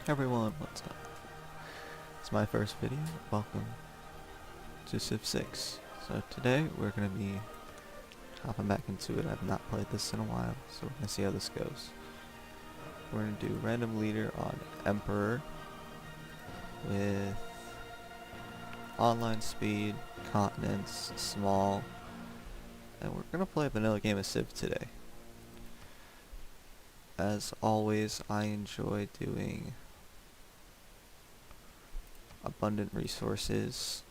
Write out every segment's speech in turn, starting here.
Everyone, what's up? It's my first video. Welcome to Civ 6. So today we're going to be hopping back into it. I've not played this in a while, so we're going to see how this goes. We're going to do random leader on Emperor with online speed, continents, small, and we're going to play a vanilla game of Civ today. As always, I enjoy doing abundant resources,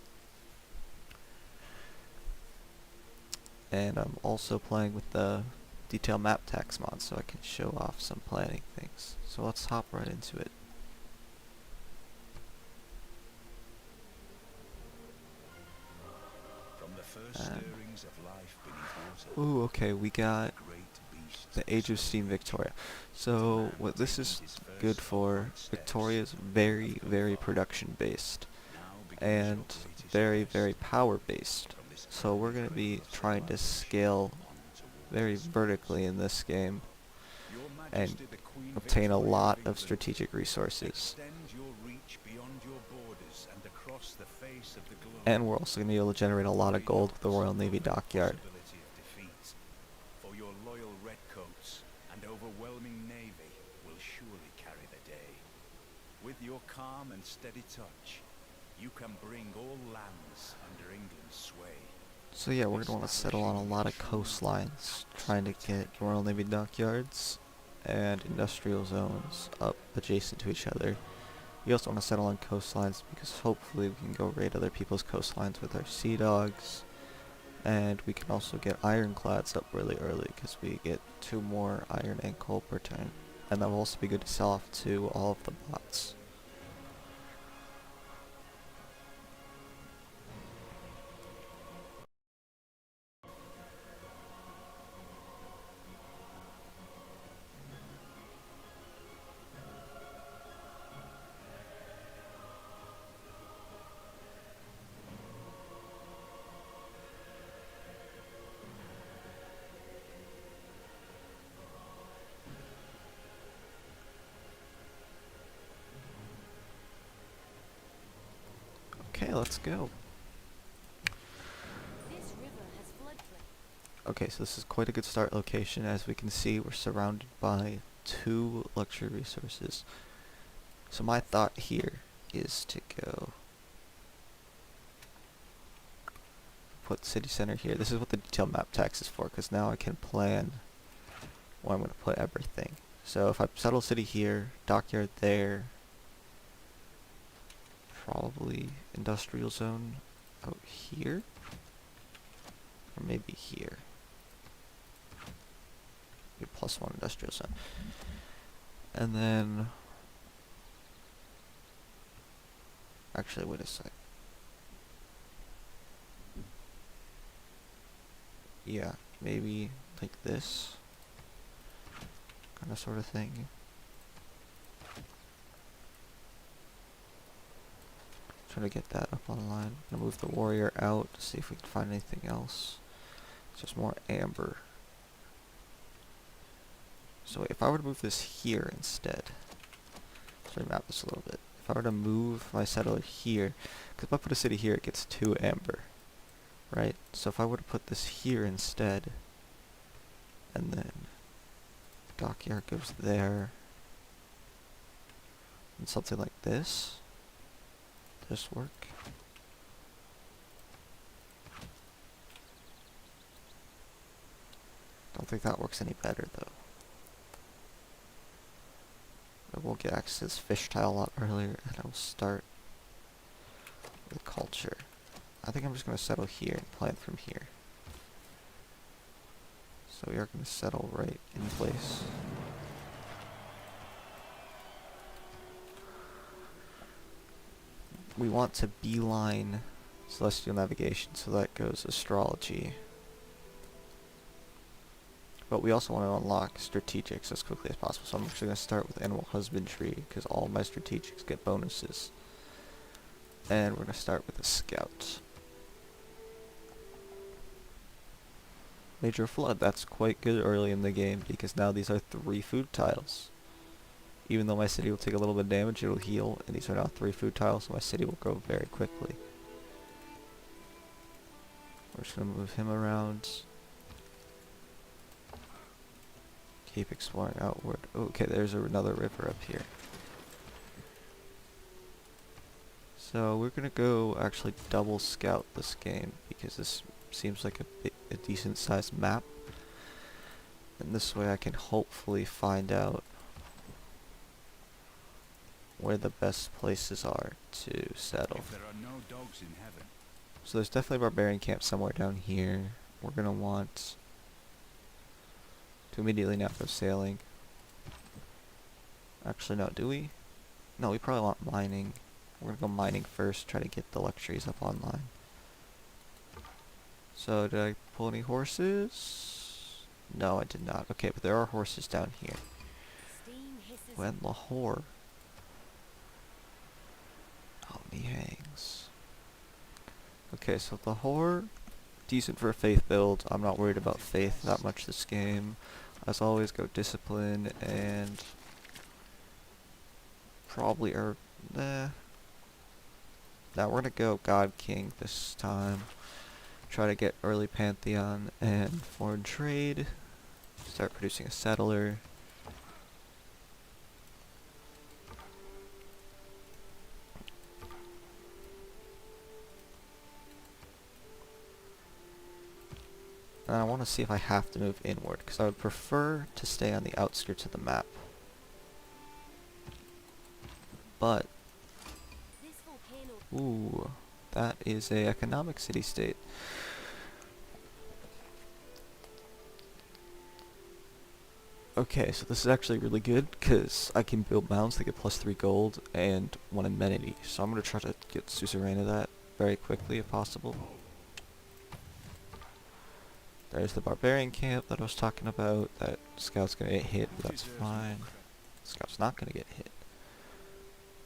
and I'm also playing with the detail map tax mod so I can show off some planning things. So let's hop right into it. From the first stirrings of life beneath water. Ooh, okay, we got the Age of Steam Victoria. So what this is good for, Victoria is very, very production based and very, very power based. So we're going to be trying to scale very vertically in this game and obtain a lot of strategic resources. And we're also going to be able to generate a lot of gold with the Royal Navy Dockyard. For your loyal redcoats and overwhelming navy will surely carry the day. With your calm and steady touch, you can bring all lands under England's sway. So yeah, we're going to want to settle on a lot of coastlines, trying to get Royal Navy dockyards and industrial zones up adjacent to each other. We also want to settle on coastlines because hopefully we can go raid other people's coastlines with our sea dogs. And we can also get ironclads up really early because we get 2 more iron and coal per turn. And that will also be good to sell off to all of the bots. Okay, let's go. Okay, so this is quite a good start location. As we can see, we're surrounded by 2 luxury resources. So my thought here is to go put city center here. This is what the detail map tax is for, because now I can plan where I'm going to put everything. So if I settle city here, dockyard there, probably industrial zone out here, or maybe here. Maybe +1 industrial zone. And then, actually wait a sec. Yeah, maybe like this kind of sort of thing. Try to get that up online. I'm gonna move the warrior out to see if we can find anything else. It's just more amber. So if I were to move this here instead, let's remap this a little bit. If I were to move my settler here, because if I put a city here, it gets 2 amber, right? So if I were to put this here instead, and then dockyard goes there, and something like this, does this work? Don't think that works any better though. I will get access to this fish tile a lot earlier, and I will start with culture. I think I'm just going to settle here and plan from here. So we are going to settle right in place. We want to beeline celestial navigation, so that goes astrology. But we also want to unlock strategics as quickly as possible, so I'm actually going to start with animal husbandry, because all my strategics get bonuses. And we're going to start with a scout. Major flood, that's quite good early in the game, because now these are 3 food tiles. Even though my city will take a little bit of damage, it'll heal, and these are now 3 food tiles, so my city will grow very quickly. We're just gonna move him around. Keep exploring outward. Okay, there's another river up here. So we're gonna go actually double scout this game because this seems like a decent sized map. And this way I can hopefully find out where the best places are to settle. If there are no dogs in heaven, So there's definitely a barbarian camp somewhere down here. We're gonna want to immediately now go sailing. Actually, no, do we? No, we probably want mining. We're gonna go mining first, try to get the luxuries up online. So, did I pull any horses? No, I did not. Okay, but there are horses down here. When Lahore. Oh, me hangs. Okay, so Lahore, decent for a faith build. I'm not worried about faith that much this game. As always, go discipline and probably nah. Now we're gonna go God King this time. Try to get early Pantheon and foreign trade. Start producing a settler. And I want to see if I have to move inward, because I would prefer to stay on the outskirts of the map. But, ooh, that is a economic city-state. Okay, so this is actually really good, because I can build mounds that get +3 gold and 1 amenity. So I'm going to try to get suzerain of that very quickly if possible. There's the barbarian camp that I was talking about. That scout's gonna get hit, but that's fine. Scout's not gonna get hit.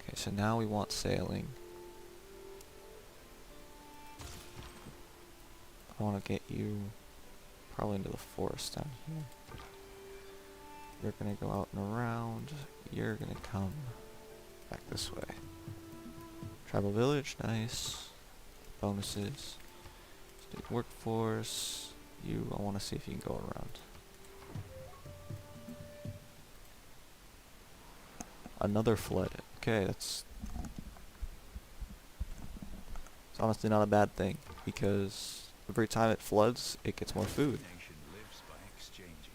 Okay, so now we want sailing. I want to get you probably into the forest down here. You're gonna go out and around. You're gonna come back this way. Tribal village, nice. Bonuses. State workforce. I want to see if you can go around. Another flood. Okay, it's honestly not a bad thing, because every time it floods, it gets more food. nation lives by exchanging.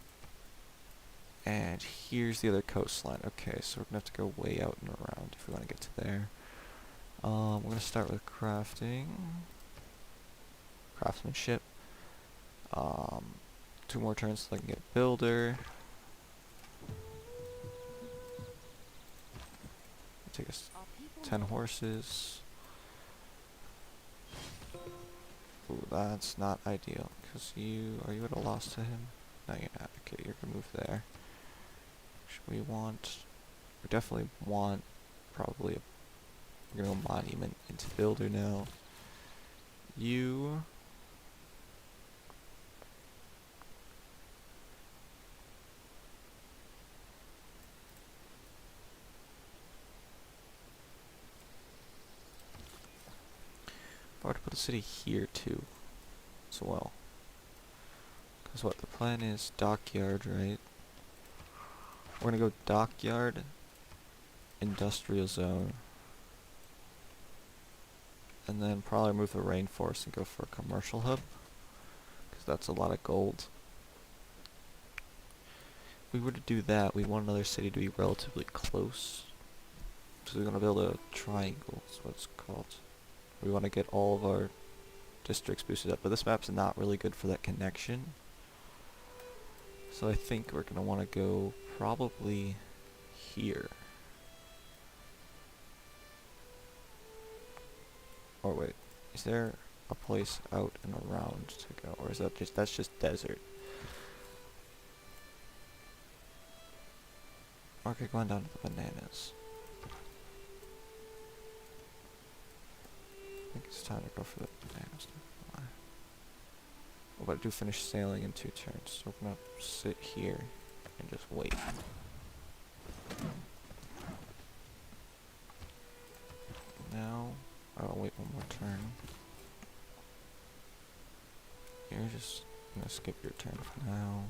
And here's the other coastline. Okay, so we're gonna have to go way out and around if we want to get to there. We're gonna start with craftsmanship. 2 more turns so I can get builder. Take us 10 horses. Ooh, that's not ideal, because are you at a loss to him? No, you're not. Okay, you're gonna move there. We definitely want probably we're gonna go monument into builder now. If I were to put a city here too, as well. Because what the plan is, dockyard, right? We're gonna go dockyard, industrial zone, and then probably move the rainforest and go for a commercial hub, because that's a lot of gold. If we were to do that, we want another city to be relatively close. So we're gonna build a triangle, that's what it's called. We want to get all of our districts boosted up, but this map's not really good for that connection. So I think we're gonna want to go probably here. Or wait, is there a place out and around to go, or is that's just desert? Okay, going down to the bananas. I think it's time to go for the bananas. We're about to finish sailing in 2 turns, so we're gonna sit here and just wait. I'll wait one more turn. You're just gonna skip your turn for now.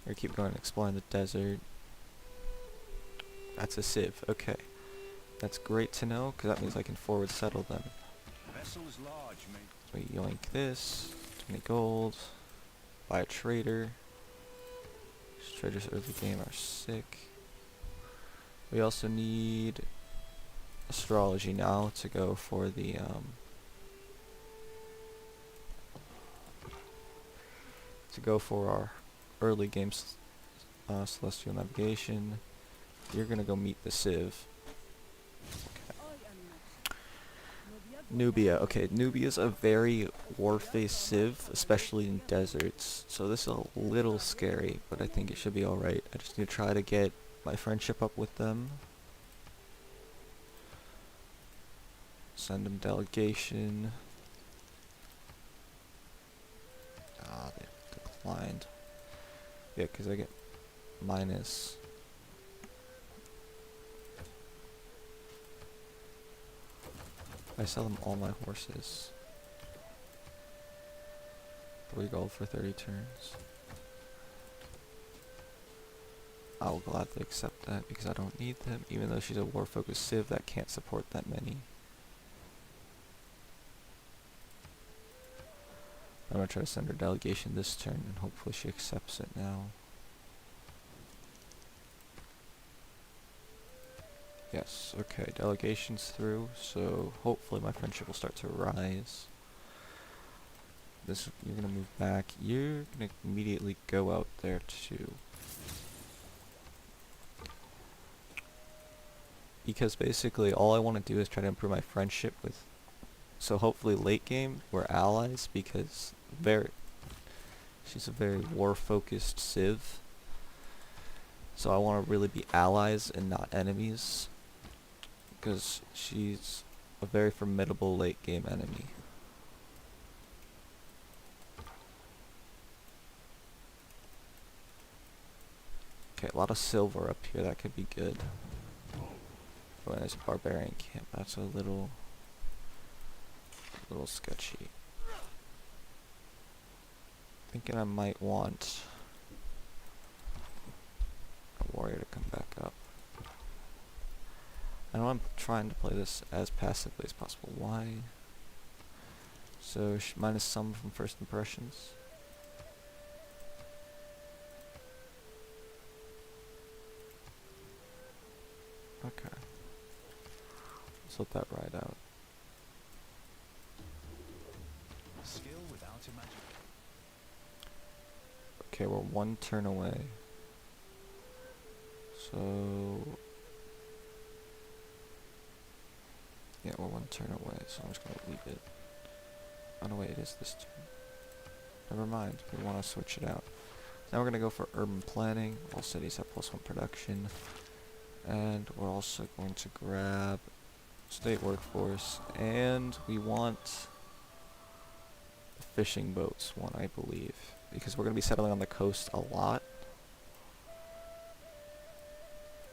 You're keep going exploring the desert. That's a civ. Okay. That's great to know, because that means I can forward settle them. Vessel's large, mate. So we yoink this. 20 gold. Buy a trader. These traders early game are sick. We also need astrology now to go for the our early games celestial navigation. You're gonna go meet the civ. Nubia. Okay, Nubia's a very war-faced civ, especially in deserts. So this is a little scary, but I think it should be alright. I just need to try to get my friendship up with them. Send them delegation. Ah, they declined. Yeah, because I get minus. I sell them all my horses. 3 gold for 30 turns. I will gladly accept that because I don't need them, even though she's a war-focused civ that can't support that many. I'm gonna try to send her delegation this turn, and hopefully she accepts it now. Yes, okay, delegation's through, so hopefully my friendship will start to rise. You're gonna move back. You're gonna immediately go out there too. Because basically all I want to do is try to improve my friendship with. So hopefully late game we're allies because she's a very war-focused civ. So I want to really be allies and not enemies. Because she's a very formidable late game enemy. Okay, a lot of silver up here, that could be good. Oh, and there's a barbarian camp, that's a little sketchy. Thinking I might want a warrior to come back up. I know I'm trying to play this as passively as possible. Why? So minus some from first impressions. Okay. Let's let that ride out. Skill without imagination. Okay, we're 1 turn away. So yeah, we're 1 turn away, so I'm just gonna leave it. Oh no, wait, it is this turn. Never mind, we want to switch it out. Now we're gonna go for urban planning. All cities have +1 production. And we're also going to grab state workforce, and we want the fishing boats one, I believe, because we're going to be settling on the coast a lot.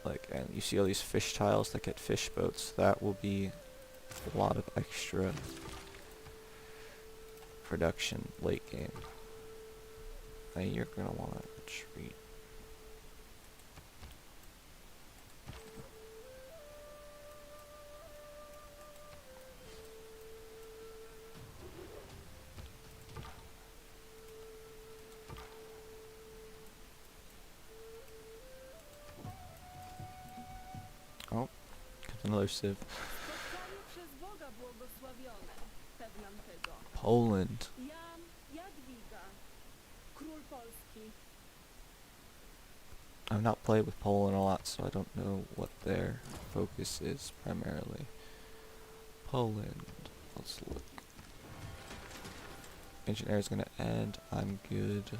Like, and you see all these fish tiles that get fish boats. That will be a lot of extra production late game. And you're going to want to retreat. Oh, comes another civ. Spotkanie przez Boga błogosławione. Pewniam tego. Poland. Jan Jadwiga, król Polski. I've not played with Poland a lot, so I don't know what their focus is primarily. Poland. Let's look. Ancient Era is gonna end. I'm good.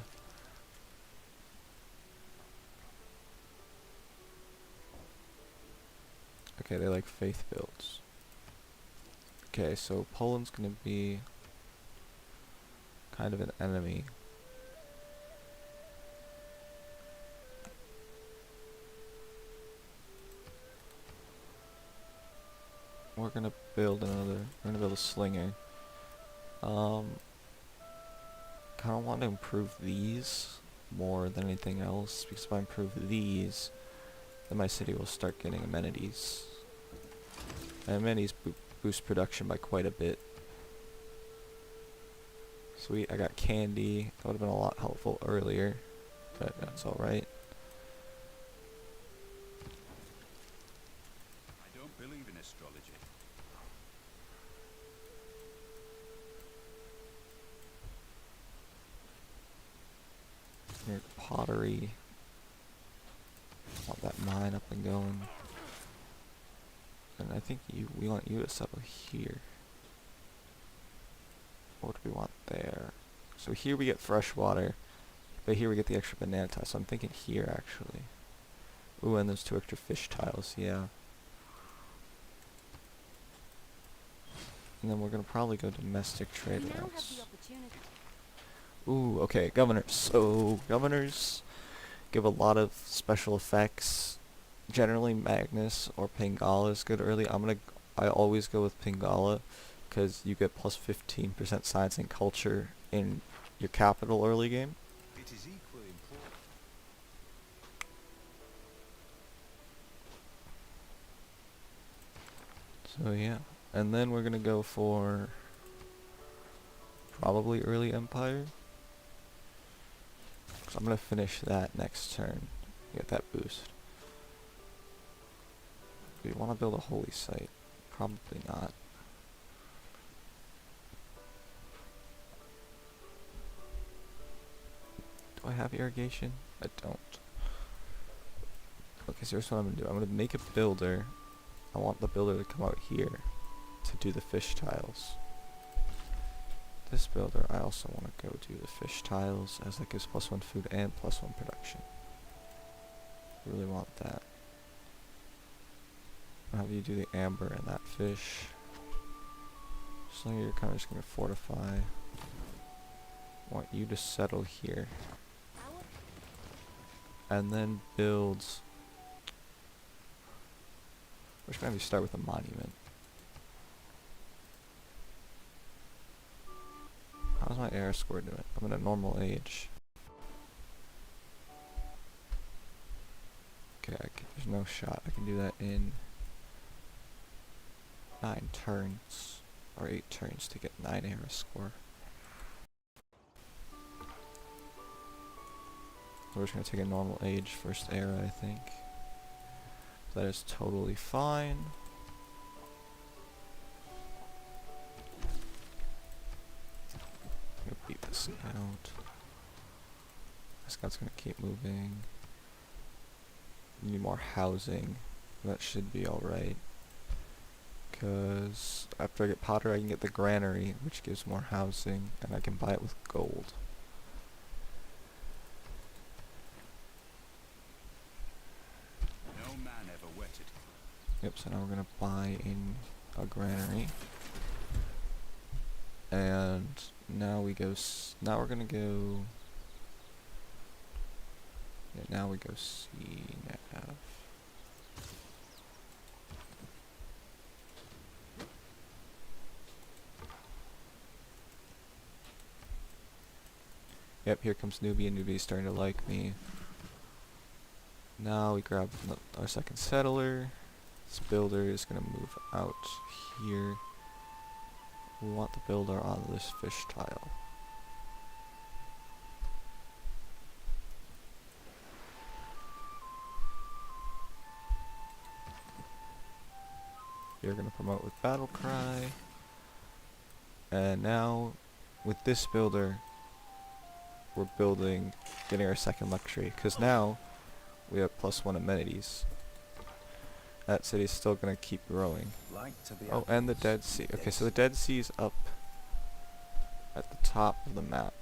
Okay, they like faith builds. Okay, so Poland's gonna be kind of an enemy. we're gonna build another. We're gonna build a slinger. Kind of want to improve these more than anything else, because if I improve these, then my city will start getting amenities. And amenities boost production by quite a bit. Sweet, I got candy. That would have been a lot helpful earlier, but that's alright. I don't believe in astrology. Your pottery. Want that mine up and going. And I think we want you to settle here. What do we want there? So here we get fresh water, but here we get the extra banana tiles. So I'm thinking here actually. Ooh, and there's 2 extra fish tiles, yeah. And then we're gonna probably go domestic trade routes. Ooh, okay, governors. So governors give a lot of special effects. Generally Magnus or Pingala is good early. I always go with Pingala because you get plus 15% science and culture in your capital early game. It is equally important. So yeah. And then we're gonna go for probably early empire. So I'm gonna finish that next turn. Get that boost. Do we want to build a holy site? Probably not. Do I have irrigation? I don't. Okay, so here's what I'm gonna do. I'm gonna make a builder. I want the builder to come out here to do the fish tiles. This builder, I also want to go do the fish tiles, as that gives +1 food and +1 production. Really want that. I'll have you do the amber and that fish. So you're kind of just going to fortify. Want you to settle here. And then build... We're just going to have you start with a monument. How's my air score doing? I'm in a normal age. Okay, there's no shot. I can do that in 9 turns. Or 8 turns to get 9 era score. We're just going to take a normal age first era, I think. That is totally fine. I'm gonna beat this out. This guy's gonna keep moving. Need more housing. That should be alright. Because after I get Potter, I can get the granary, which gives more housing, and I can buy it with gold. No man ever wetted. Yep, so now we're gonna buy in a granary. And now we go, now we're gonna go, yeah, now we go CNAV. Yep, here comes Newbie, and Newbie's starting to like me. Now we grab our second settler. This builder is gonna move out here. We want the builder on this fish tile. You're gonna promote with Battle Cry. And now, with this builder, we're getting our second luxury. Because now, we have +1 amenities. That city's still gonna keep growing. Oh, and the Dead Sea. Okay, so the Dead Sea's up at the top of the map.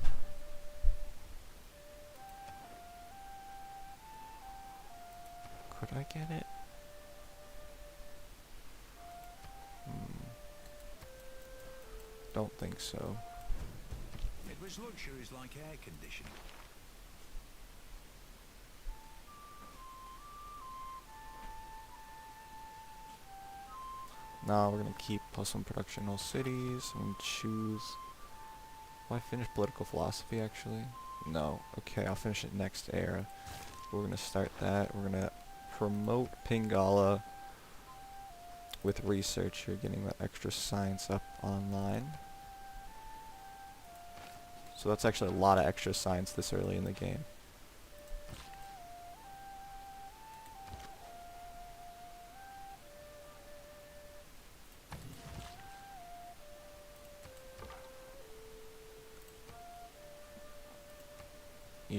Could I get it? Don't think so. It was luxuries like air conditioning. Now we're gonna keep +1 production in all cities. I'm gonna choose. Will I finish political philosophy actually? No. Okay, I'll finish it next era. We're gonna start that. We're gonna promote Pingala with research. You're getting that extra science up online. So that's actually a lot of extra science this early in the game.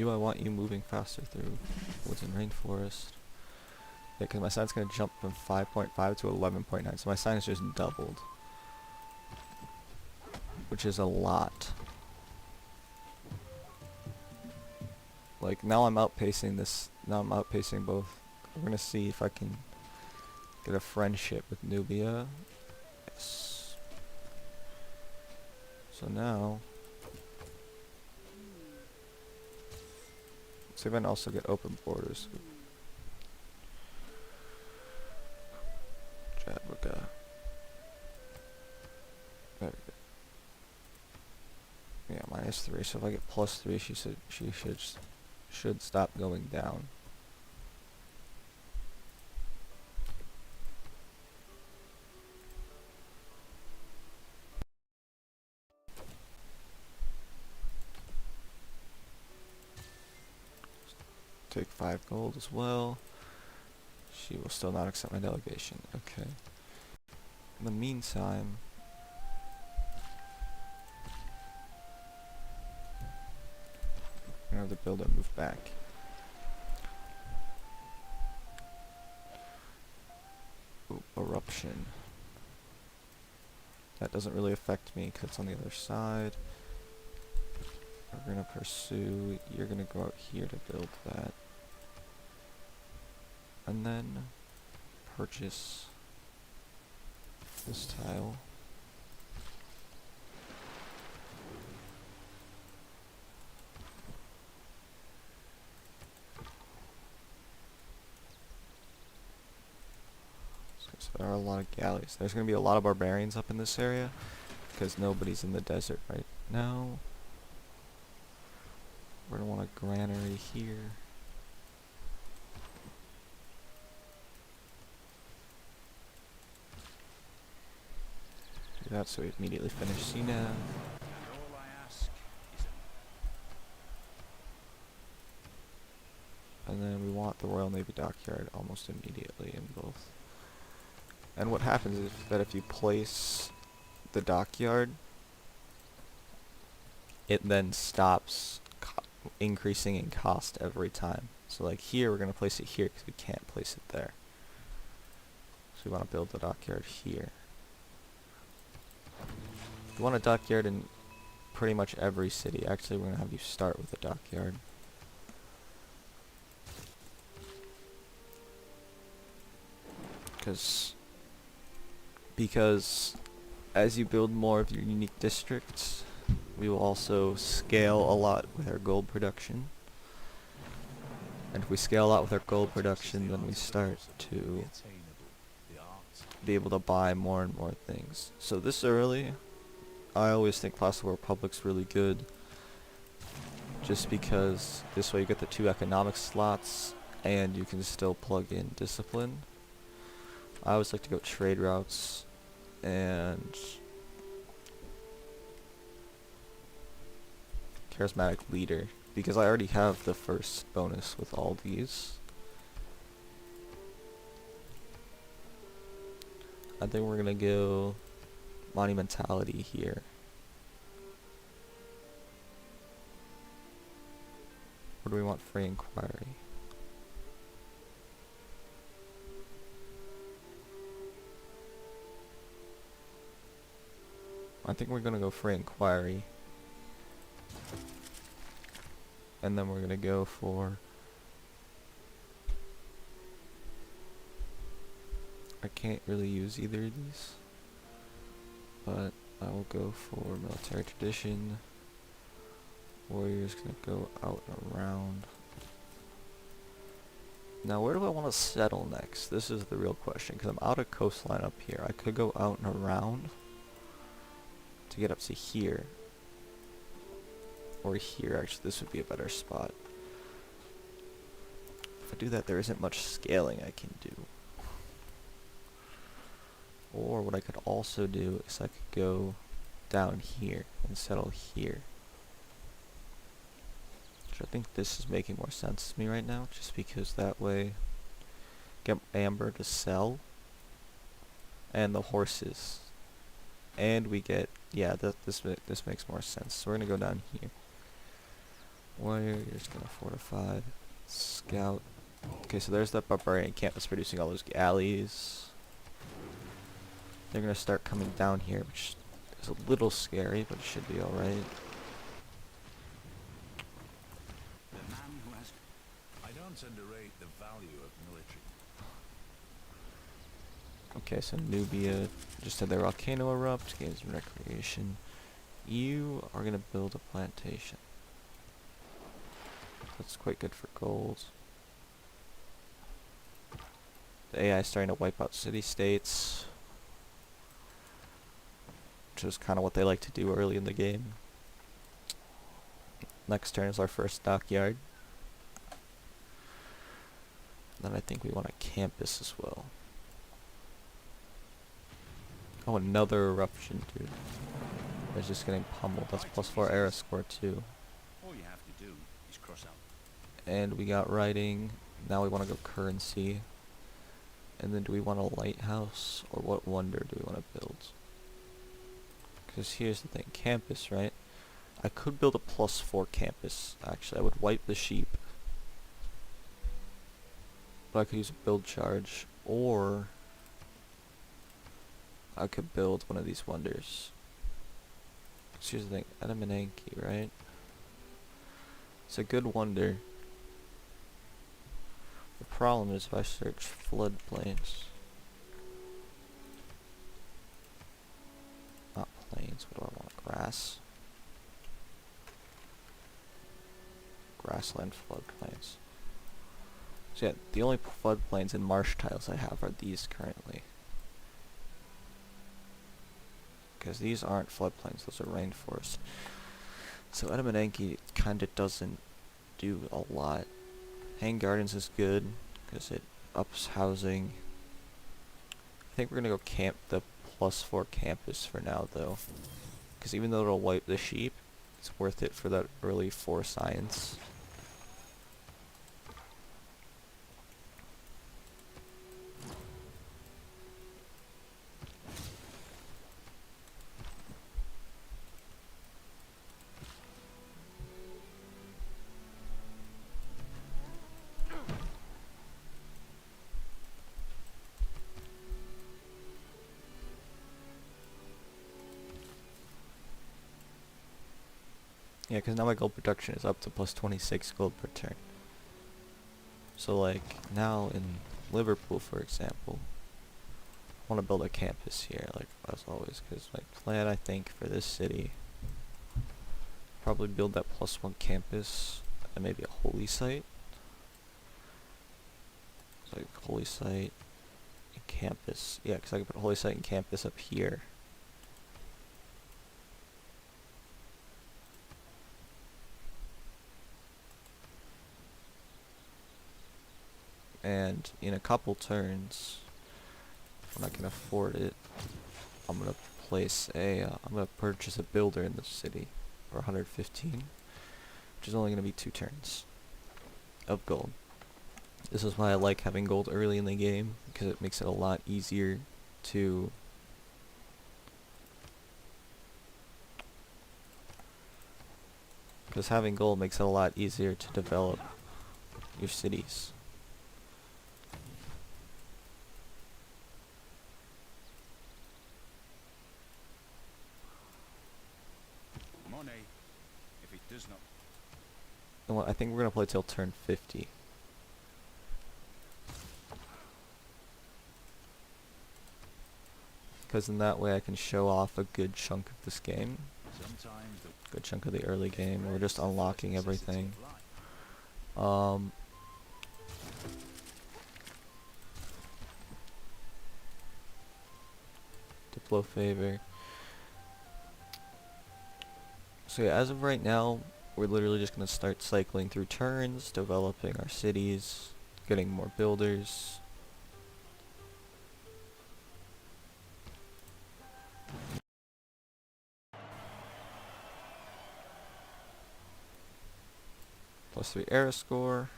I want you moving faster through woods and rainforest. Yeah, because my science going to jump from 5.5 to 11.9, so my science just doubled. Which is a lot. Like, now I'm outpacing this, now I'm outpacing both. We're going to see if I can get a friendship with Nubia. Yes. So now, see if I can also get open borders with Jadwiga. There we go. Yeah, -3. So if I get +3, she should stop going down. Take 5 gold as well. She will still not accept my delegation. Okay. In the meantime, I'm gonna have to build and move back. Ooh, eruption. That doesn't really affect me because it's on the other side. We're gonna pursue. You're gonna go out here to build that. And then purchase this tile. So there are a lot of galleys. There's going to be a lot of barbarians up in this area because nobody's in the desert right now. We're going to want a granary here. Do that so we immediately finish Cnav. And all I ask is And then we want the Royal Navy Dockyard almost immediately in both. And what happens is that if you place the dockyard, it then stops increasing in cost every time. So like here, we're going to place it here because we can't place it there. So we want to build the dockyard here. You want a dockyard in pretty much every city. Actually, we're going to have you start with a dockyard. Because as you build more of your unique districts, we will also scale a lot with our gold production. And if we scale a lot with our gold production, then we start to be able to buy more and more things. So this early, I always think Placid Republic's really good. Just because this way you get the 2 economic slots and you can still plug in discipline. I always like to go trade routes and charismatic leader because I already have the first bonus with all these. I think we're gonna go monumentality here. Or do we want free inquiry? I think we're gonna go free inquiry. And then we're gonna go for... I can't really use either of these. But I will go for military tradition. Warrior's gonna go out and around. Now where do I want to settle next? This is the real question, because I'm out of coastline up here. I could go out and around to get up to here. Or here, actually, this would be a better spot. If I do that, there isn't much scaling I can do. Or what I could also do is I could go down here and settle here. Which I think this is making more sense to me right now, just because that way get amber to sell and the horses. And we get, yeah, this makes more sense. So we're gonna go down here. Warrior, you're just gonna fortify. Scout. Okay, so there's that barbarian camp that's producing all those galleys. They're gonna start coming down here, which is a little scary, but it should be alright. The man who has... I don't underrate the value of military. Okay, so Nubia just had their volcano erupt, games of recreation. You are gonna build a plantation. That's quite good for gold. The AI is starting to wipe out city-states, which is kind of what they like to do early in the game. Next turn is our first dockyard. Then I think we want a campus as well. Oh, another eruption, dude. It's just getting pummeled. That's +4 era score too. All you have to do is cross out. And we got writing. Now we want to go currency. And then do we want a lighthouse? Or what wonder do we want to build? Because here's the thing. Campus, right? I could build a +4 campus. Actually, I would wipe the sheep. But I could use a build charge. Or I could build one of these wonders. So here's the thing. Adamananki, right? It's a good wonder. The problem is if I search floodplains. Not plains, what do I want? Grass. Grassland floodplains. So yeah, the only floodplains and marsh tiles I have are these currently. Because these aren't floodplains, those are rainforest. So Adamananki kinda doesn't do a lot. Hang Gardens is good because it ups housing. I think we're gonna go camp the +4 campus for now though, because even though it'll wipe the sheep, it's worth it for that early 4 science. Yeah, because now my gold production is up to +26 gold per turn. So like, now in Liverpool for example, I want to build a campus here, like as always, because my plan I think for this city, probably build that +1 campus, and maybe a holy site. So like holy site, and campus, yeah, because I can put a holy site and campus up here. And in a couple turns, when I can afford it, I'm gonna I'm gonna purchase a builder in the city for 115, which is only gonna be 2 turns of gold. This is why I like having gold early in the game, because it makes it a lot easier to having gold makes it a lot easier to develop your cities. Monet, if it does not... And I think we're gonna play till turn 50. Because in that way I can show off a good chunk of this game. Sometimes the Good chunk of the early game. We're just unlocking everything. Diplo favor. So yeah, as of right now, we're literally just gonna start cycling through turns, developing our cities, getting more builders. +3 era score.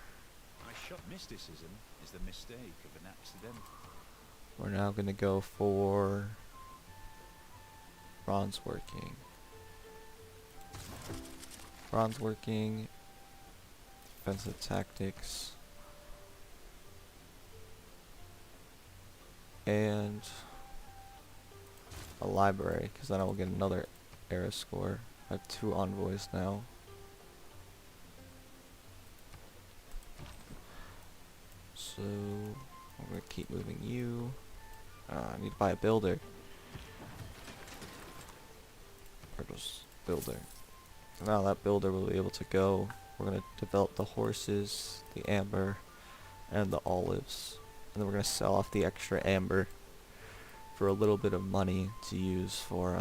My shop mysticism is the mistake of an accident. We're now gonna go for bronze working. Bronze working, defensive tactics, and a library, because then I will get another era score. I have 2 envoys now. So I'm gonna keep moving you. I need to buy a builder. Or just builder. So now that builder will be able to go. We're gonna develop the horses, the amber, and the olives. And then we're gonna sell off the extra amber for a little bit of money to use for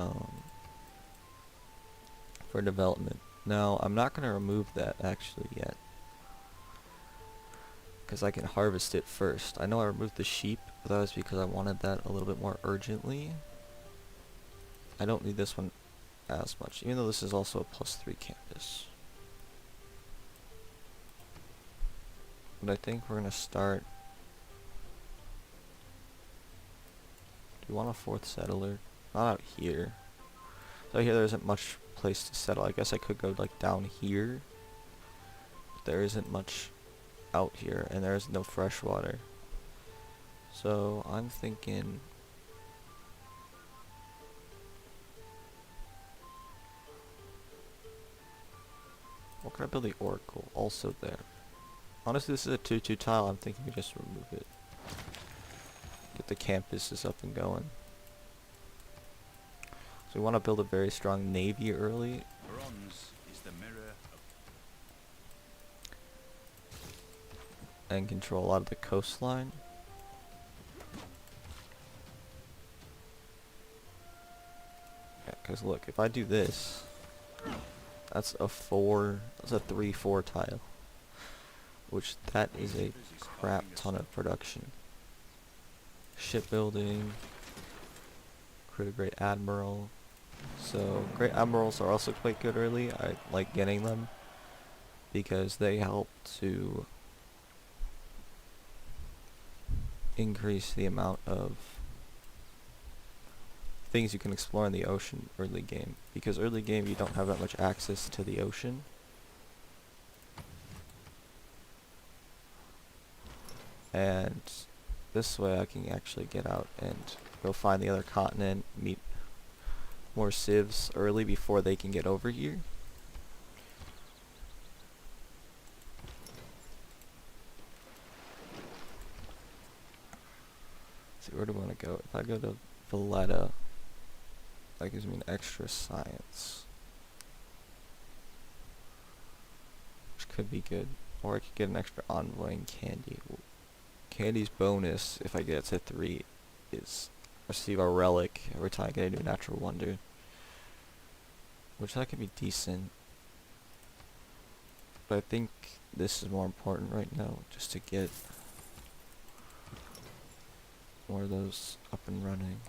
development. Now I'm not gonna remove that actually yet, because I can harvest it first. I know I removed the sheep, but that was because I wanted that a little bit more urgently. I don't need this one as much, even though this is also a +3 campus. But I think we're gonna start. Do we want a 4th settler? Not out here. So here there isn't much place to settle. I guess I could go like down here. But there isn't much out here, and there is no fresh water. So I'm thinking what can I build the oracle? Also there. Honestly, this is a 2-2 tile. I'm thinking we just remove it. Get the campuses up and going. So we want to build a very strong navy early. Bronze is the mirror of And control a lot of the coastline. Yeah, because look, if I do this, that's a 3-4 tile. Which that is a crap ton of production. Shipbuilding, create a great admiral. So great admirals are also quite good early. I like getting them because they help to increase the amount of things you can explore in the ocean early game, because early game you don't have that much access to the ocean. And this way I can actually get out and go find the other continent, meet more civs early before they can get over here. See, where do I want to go? If I go to Valletta, that gives me an extra science, which could be good. Or I could get an extra envoy in Candy. Candy's bonus, if I get to 3, is receive a relic every time I get a new natural wonder, which that could be decent. But I think this is more important right now, just to get more of those up and running.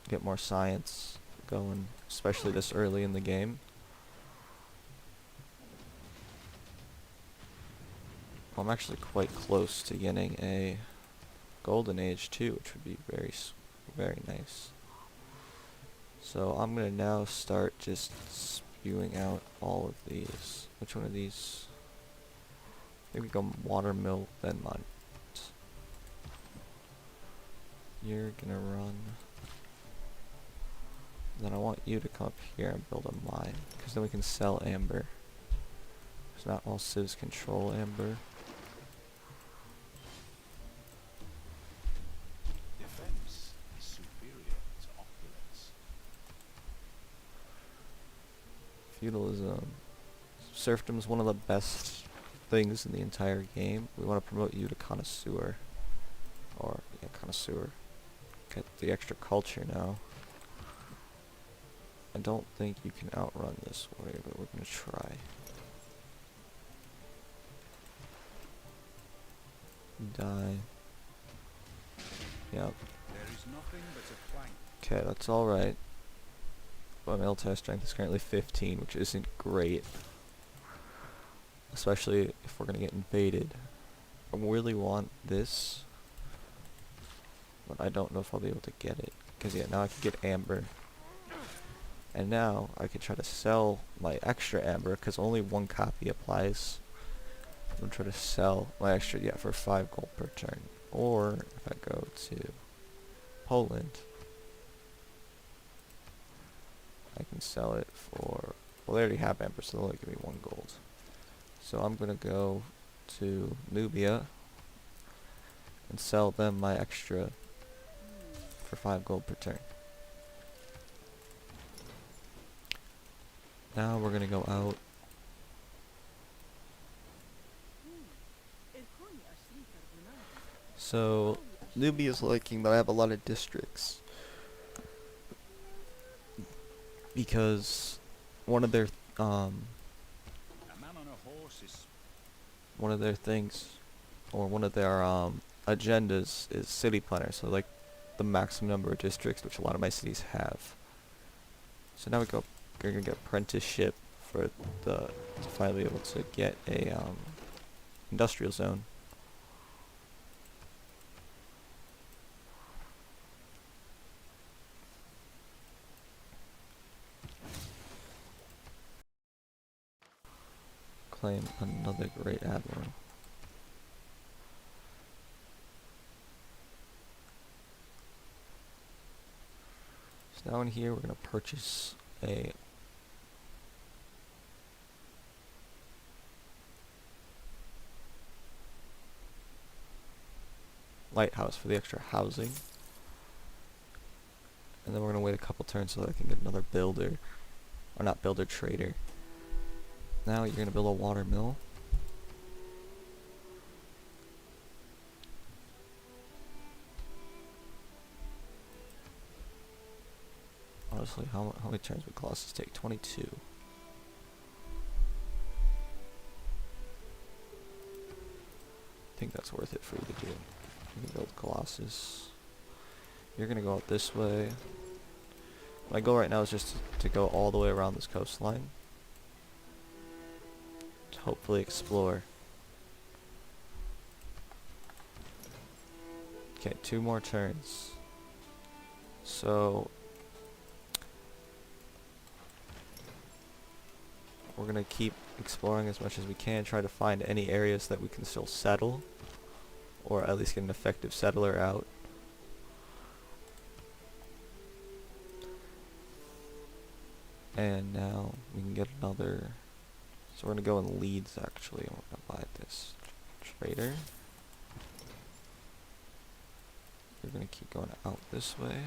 Get more science going, especially this early in the game. I'm actually quite close to getting a golden age too, which would be very nice. So I'm gonna now start just spewing out all of these. Which one of these? I think we go watermill, then mine. You're gonna run. Then I want you to come up here and build a mine, because then we can sell amber. Because not all civs control amber. defense is superior to opulence. Feudalism. Serfdom is one of the best things in the entire game. We want to promote you to connoisseur. Or, yeah, connoisseur. get the extra culture now. I don't think you can outrun this way, but we're gonna try. Die. Yep. There is nothing but a plank. Okay, that's alright. My military strength is currently 15, which isn't great. Especially if we're gonna get invaded. I really want this, but I don't know if I'll be able to get it. Because yeah, now I can get amber. And now I can try to sell my extra amber, because only one copy applies. I'm gonna try to sell my extra, yeah, for 5 gold per turn. Or if I go to Poland, I can sell it for, well, they already have amber, so they'll only give me 1 gold. So I'm gonna go to Nubia and sell them my extra for 5 gold per turn. Now we're gonna go out. So Nubia's liking that I have a lot of districts, because one of their A man on a horse is one of their things, or one of their agendas is city planner, so like the maximum number of districts, which a lot of my cities have. So now we're gonna get apprenticeship for to finally be able to get a industrial zone. Claim another great admiral. So now in here we're gonna purchase a lighthouse for the extra housing. And then we're gonna wait a couple turns so that I can get another builder. Or not builder, trader. Now you're gonna build a water mill. Honestly, how many turns would Colossus take? 22. I think that's worth it for you to do. You can build Colossus. You're gonna go out this way. My goal right now is just to go all the way around this coastline. To hopefully explore. Okay, 2 more turns. So we're gonna keep exploring as much as we can, try to find any areas that we can still settle, or at least get an effective settler out. And now we can get another, so we're gonna go in Leeds actually, and we're gonna buy this trader. You're gonna keep going out this way,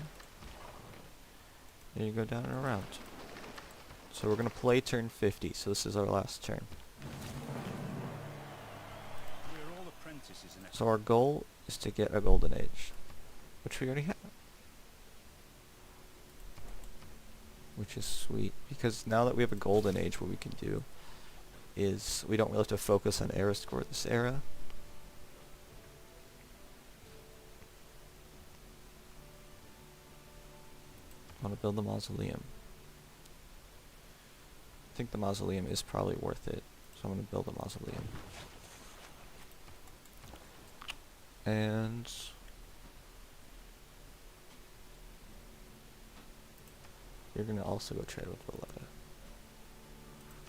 and you go down and around. So we're gonna play turn 50, so this is our last turn. we're all apprentices in So our goal is to get a golden age, which we already have. Which is sweet, because now that we have a golden age, what we can do is we don't really have to focus on era score this era. I want to build the mausoleum. I think the mausoleum is probably worth it, so I'm going to build a mausoleum. And you're going to also go trade with Valletta.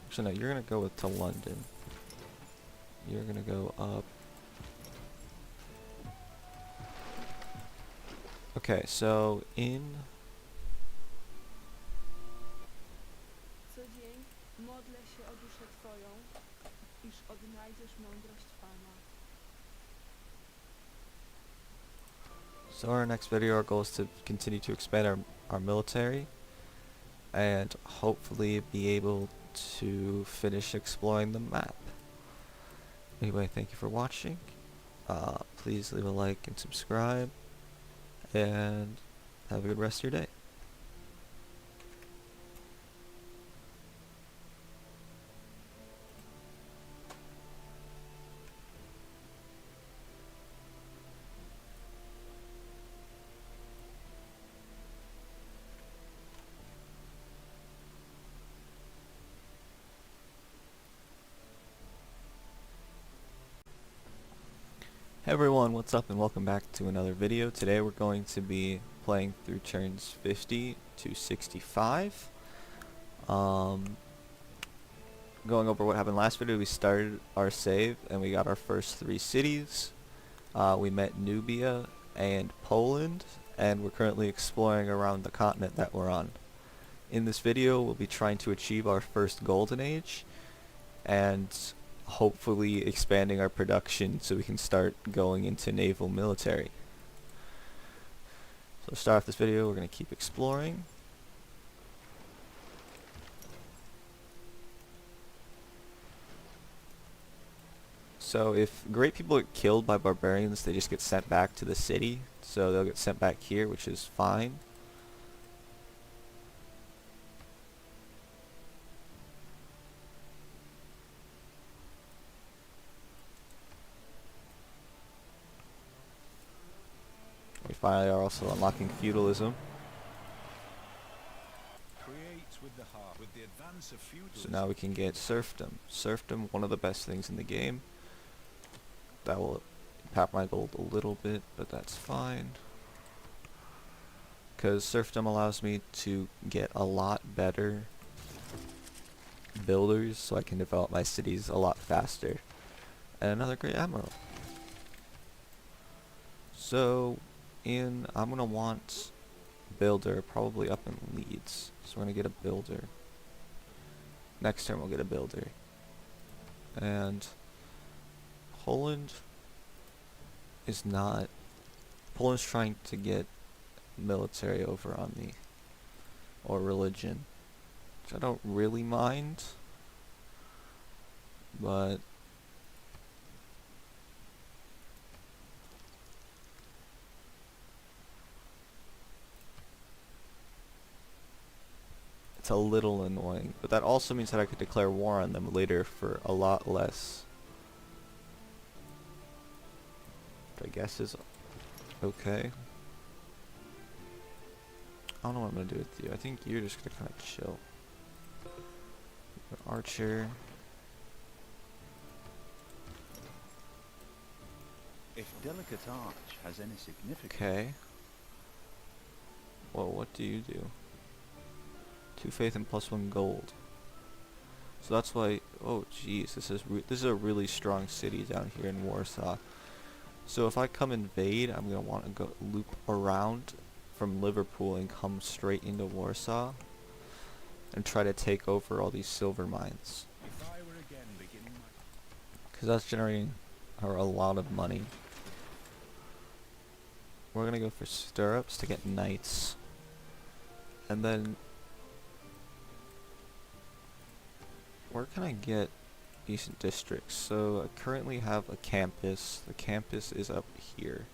Actually, no, you're going to go to London. You're going to go up. Okay, so in... Co dzień modlę się o duszę Twoją, iż odnajdziesz mądrość Pana. So our next video, our goal is to continue to expand our military and hopefully be able to finish exploring the map. Anyway, thank you for watching. Please leave a like and subscribe, and have a good rest of your day. Hey everyone, what's up and welcome back to another video. Today we're going to be playing through turns 50 to 65. Going over what happened last video, we started our save and we got our first 3 cities. We met Nubia and Poland, and we're currently exploring around the continent that we're on. In this video we'll be trying to achieve our first golden age and hopefully expanding our production so we can start going into naval military. So to start off this video, we're going to keep exploring. So if great people get killed by barbarians, they just get sent back to the city, so they'll get sent back here, which is fine. We finally are also unlocking feudalism. Creates with the heart. With the advance of feudalism. So now we can get serfdom. Serfdom, one of the best things in the game. That will impact my gold a little bit, but that's fine. Because serfdom allows me to get a lot better builders, so I can develop my cities a lot faster. And another great admiral. So I'm gonna want builder probably up in Leeds. So we're gonna get a builder. Next turn we'll get a builder. And Poland's trying to get military over on me, or religion, which I don't really mind, but it's a little annoying. But that also means that I could declare war on them later for a lot less. I guess is okay. I don't know what I'm gonna do with you. I think you're just gonna kind of chill. Archer. If delicate arch has any significance. Okay. Well, what do you do? 2 faith and +1 gold. So that's why. Oh, jeez, this is a really strong city down here in Warsaw. So if I come invade, I'm gonna want to go loop around from Liverpool and come straight into Warsaw and try to take over all these silver mines. If I were again beginning my Because that's generating a lot of money. We're gonna go for stirrups to get knights. And then where can I get decent districts? So I currently have a campus. The campus is up here.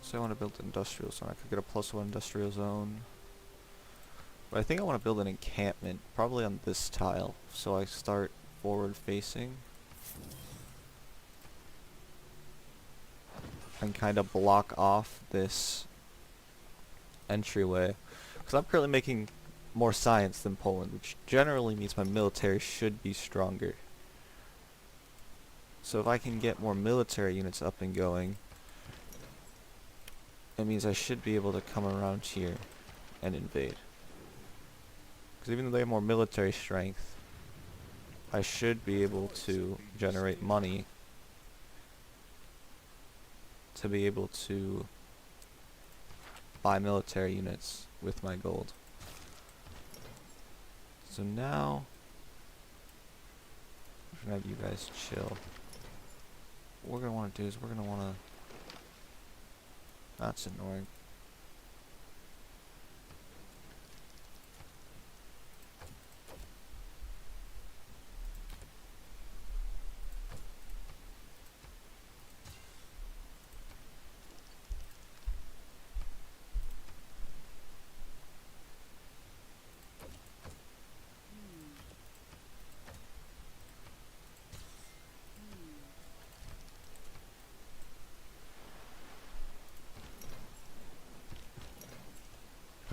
So I want to build an industrial zone. I could get a +1 industrial zone. But I think I want to build an encampment, probably on this tile. So I start forward facing. And kind of block off this entryway. Because I'm currently making more science than Poland, which generally means my military should be stronger. So if I can get more military units up and going, it means I should be able to come around here and invade. Because even though they have more military strength, I should be able to generate money to be able to buy military units with my gold. So now I'm gonna have you guys chill. What we're gonna want to do is we're gonna want to. That's annoying.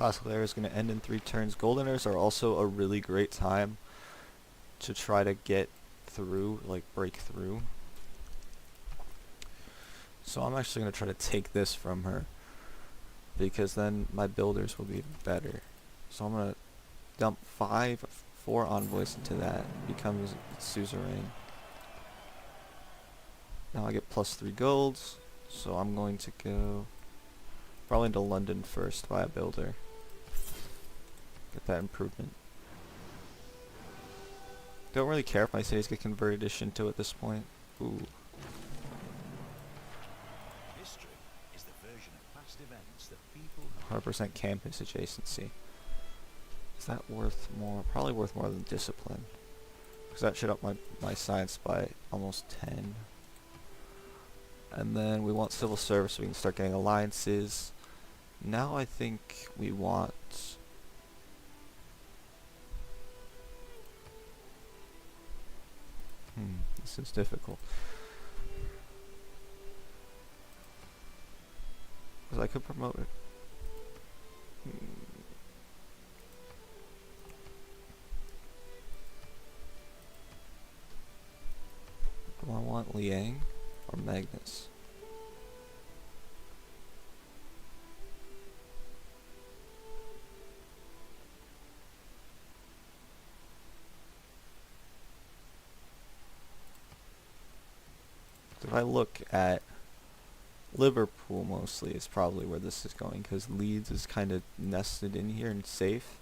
Classical Era is going to end in 3 turns. Golden Eras are also a really great time to try to get through, like break through. So I'm actually going to try to take this from her, because then my builders will be better. So I'm going to dump 4 envoys into that. Becomes suzerain. Now I get +3 golds, so I'm going to go probably into London first, buy a builder. Get that improvement. Don't really care if my cities get converted to Shinto at this point. Ooh. History is the version of past events that people 100% campus adjacency. Is that worth more? Probably worth more than discipline. Because that should up my science by almost 10. And then we want civil service so we can start getting alliances. Now I think we want... this is difficult. Because I could promote it. Do I want Liang or Magnus? If I look at Liverpool mostly is probably where this is going, because Leeds is kind of nested in here and safe.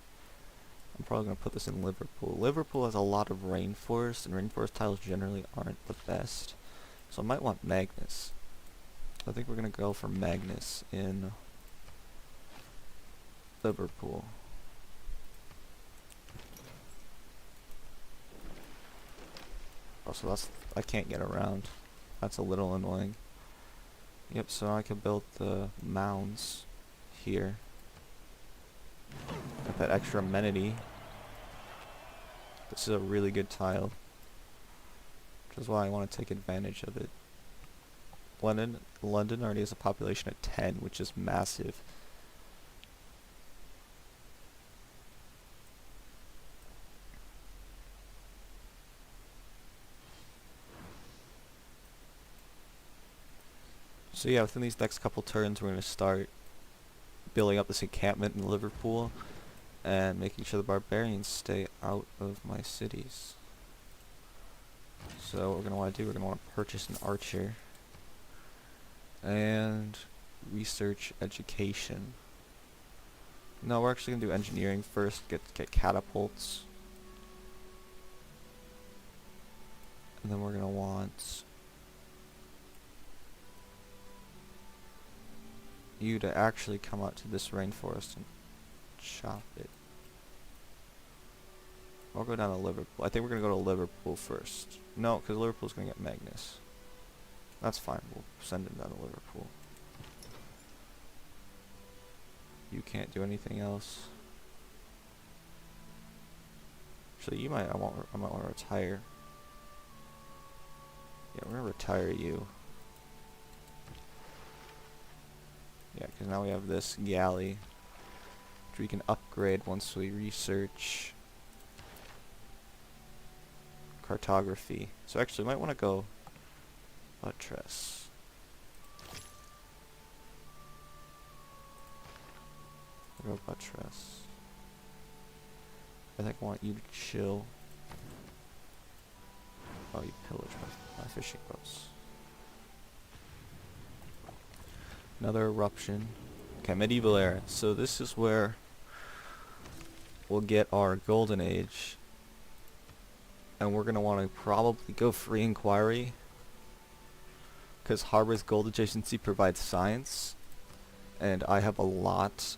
I'm probably going to put this in Liverpool. Liverpool has a lot of rainforest, and rainforest tiles generally aren't the best. So I might want Magnus. I think we're going to go for Magnus in Liverpool. Oh, so that's... I can't get around. That's a little annoying. Yep, so I can build the mounds here. Got that extra amenity. This is a really good tile, which is why I want to take advantage of it. London already has a population of 10, which is massive. So yeah, within these next couple turns, we're going to start building up this encampment in Liverpool and making sure the barbarians stay out of my cities. So what we're going to want to do, we're going to want to purchase an archer and research education. No, we're actually going to do engineering first, get catapults. And then we're going to want you to actually come out to this rainforest and chop it. I'll go down to Liverpool. I think we're going to go to Liverpool first. No, because Liverpool's going to get Magnus. That's fine. We'll send him down to Liverpool. You can't do anything else. Actually, you might. I might want to retire. Yeah, we're going to retire you. Yeah, because now we have this galley, which we can upgrade once we research cartography. So actually, we might want to go buttress. We'll go buttress. I think I want you to chill. Oh, you pillage my fishing boats. Another eruption. Okay, medieval era. So this is where we'll get our golden age. And we're going to want to probably go free inquiry, because Harbor's gold adjacency provides science. And I have a lot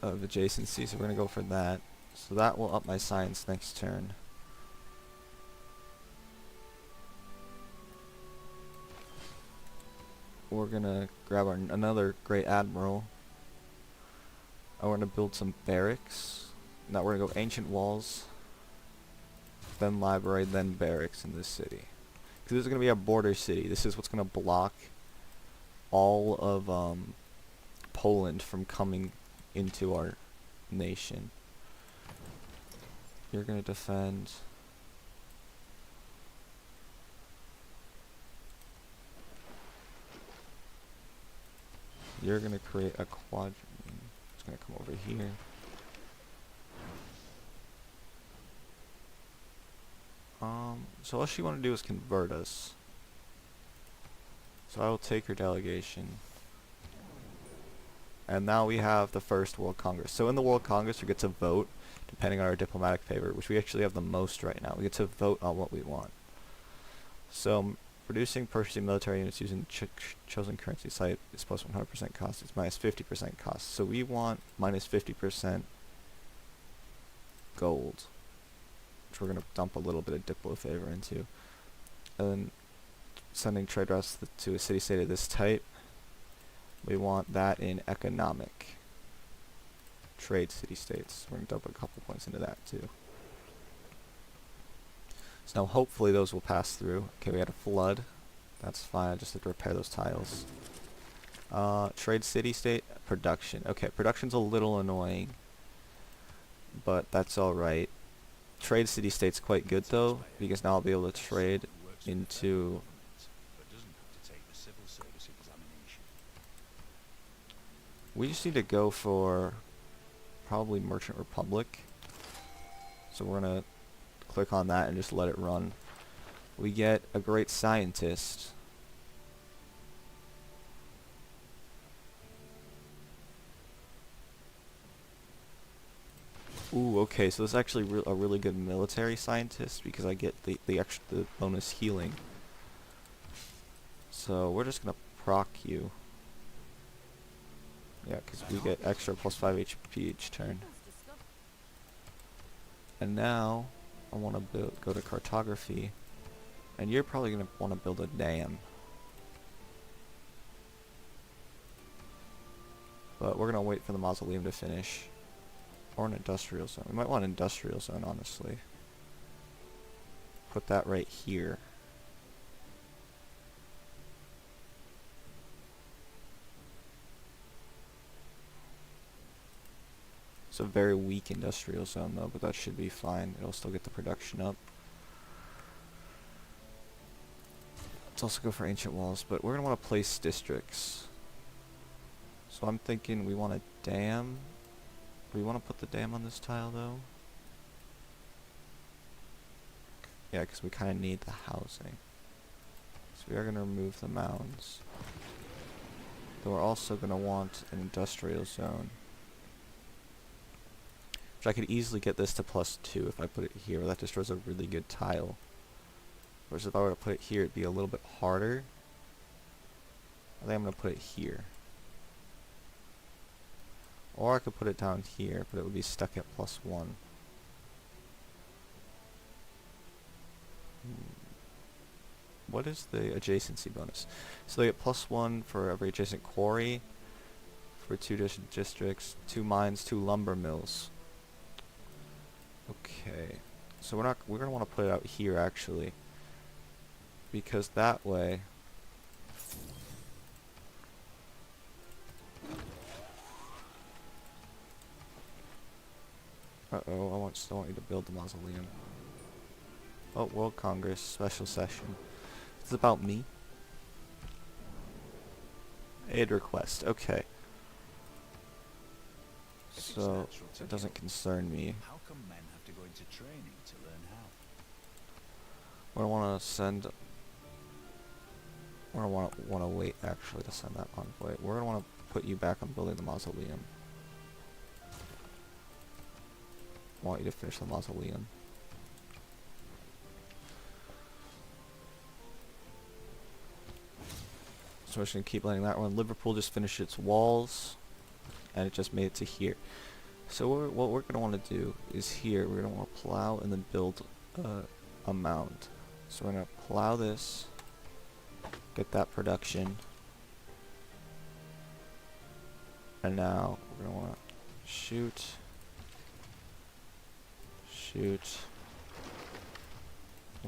of adjacency, so we're going to go for that. So that will up my science next turn. We're gonna grab another great admiral. And we're gonna build some barracks. Now we're gonna go ancient walls, then library, then barracks in this city. Because this is gonna be a border city. This is what's gonna block all of Poland from coming into our nation. You're gonna defend. You're gonna create a quadrant. It's gonna come over here. So all she want to do is convert us. So I will take her delegation. And now we have the first World Congress. So in the World Congress we get to vote, depending on our diplomatic favor, which we actually have the most right now. We get to vote on what we want. So producing, purchasing military units using chosen currency site is plus 100% cost. It's minus 50% cost. So we want minus 50% gold, which we're going to dump a little bit of diplo favor into. And then sending trade routes to a city-state of this type. We want that in economic. Trade city-states. We're going to dump a couple points into that too. So now hopefully those will pass through. Okay, we had a flood. That's fine, I just have to repair those tiles. Trade city-state, production. Okay, production's a little annoying, but that's alright. Trade city-state's quite good though, because now I'll be able to trade into... We just need to go for probably Merchant Republic. So we're gonna click on that and just let it run. We get a great scientist. Ooh, okay, so this is actually a really good military scientist because I get the bonus healing. So we're just gonna proc you. Yeah, because we get extra plus 5 HP each turn. And now I want to go to cartography, and you're probably gonna want to build a dam. But we're gonna wait for the mausoleum to finish. Or an industrial zone. We might want an industrial zone, honestly. Put that right here. It's a very weak industrial zone though, but that should be fine. It'll still get the production up. Let's also go for ancient walls, but we're gonna want to place districts. So I'm thinking we want a dam. Do we want to put the dam on this tile though? Yeah, because we kind of need the housing. So we are going to remove the mounds. Then we're also going to want an industrial zone. Which I could easily get this to +2 if I put it here. That destroys a really good tile. Whereas if I were to put it here, it'd be a little bit harder. I think I'm going to put it here. Or I could put it down here, but it would be stuck at +1. What is the adjacency bonus? So they get +1 for every adjacent quarry, for 2 districts, 2 mines, 2 lumber mills. Okay, so we're gonna want to put it out here actually, because that way. Uh-oh, I still want you to build the mausoleum. Oh, World Congress, special session. It's about me. Aid request, okay. So, it doesn't concern me. How come men have to go into training to learn how? We're gonna want to send... We're gonna want to wait actually to send that envoy. We're gonna want to put you back on building the mausoleum. I want you to finish the mausoleum. So we're just going to keep letting that run. Liverpool just finished its walls, and it just made it to here. So what we're going to want to do is here, we're going to want to plow and then build a mound. So we're going to plow this, get that production, and now we're going to want to shoot. I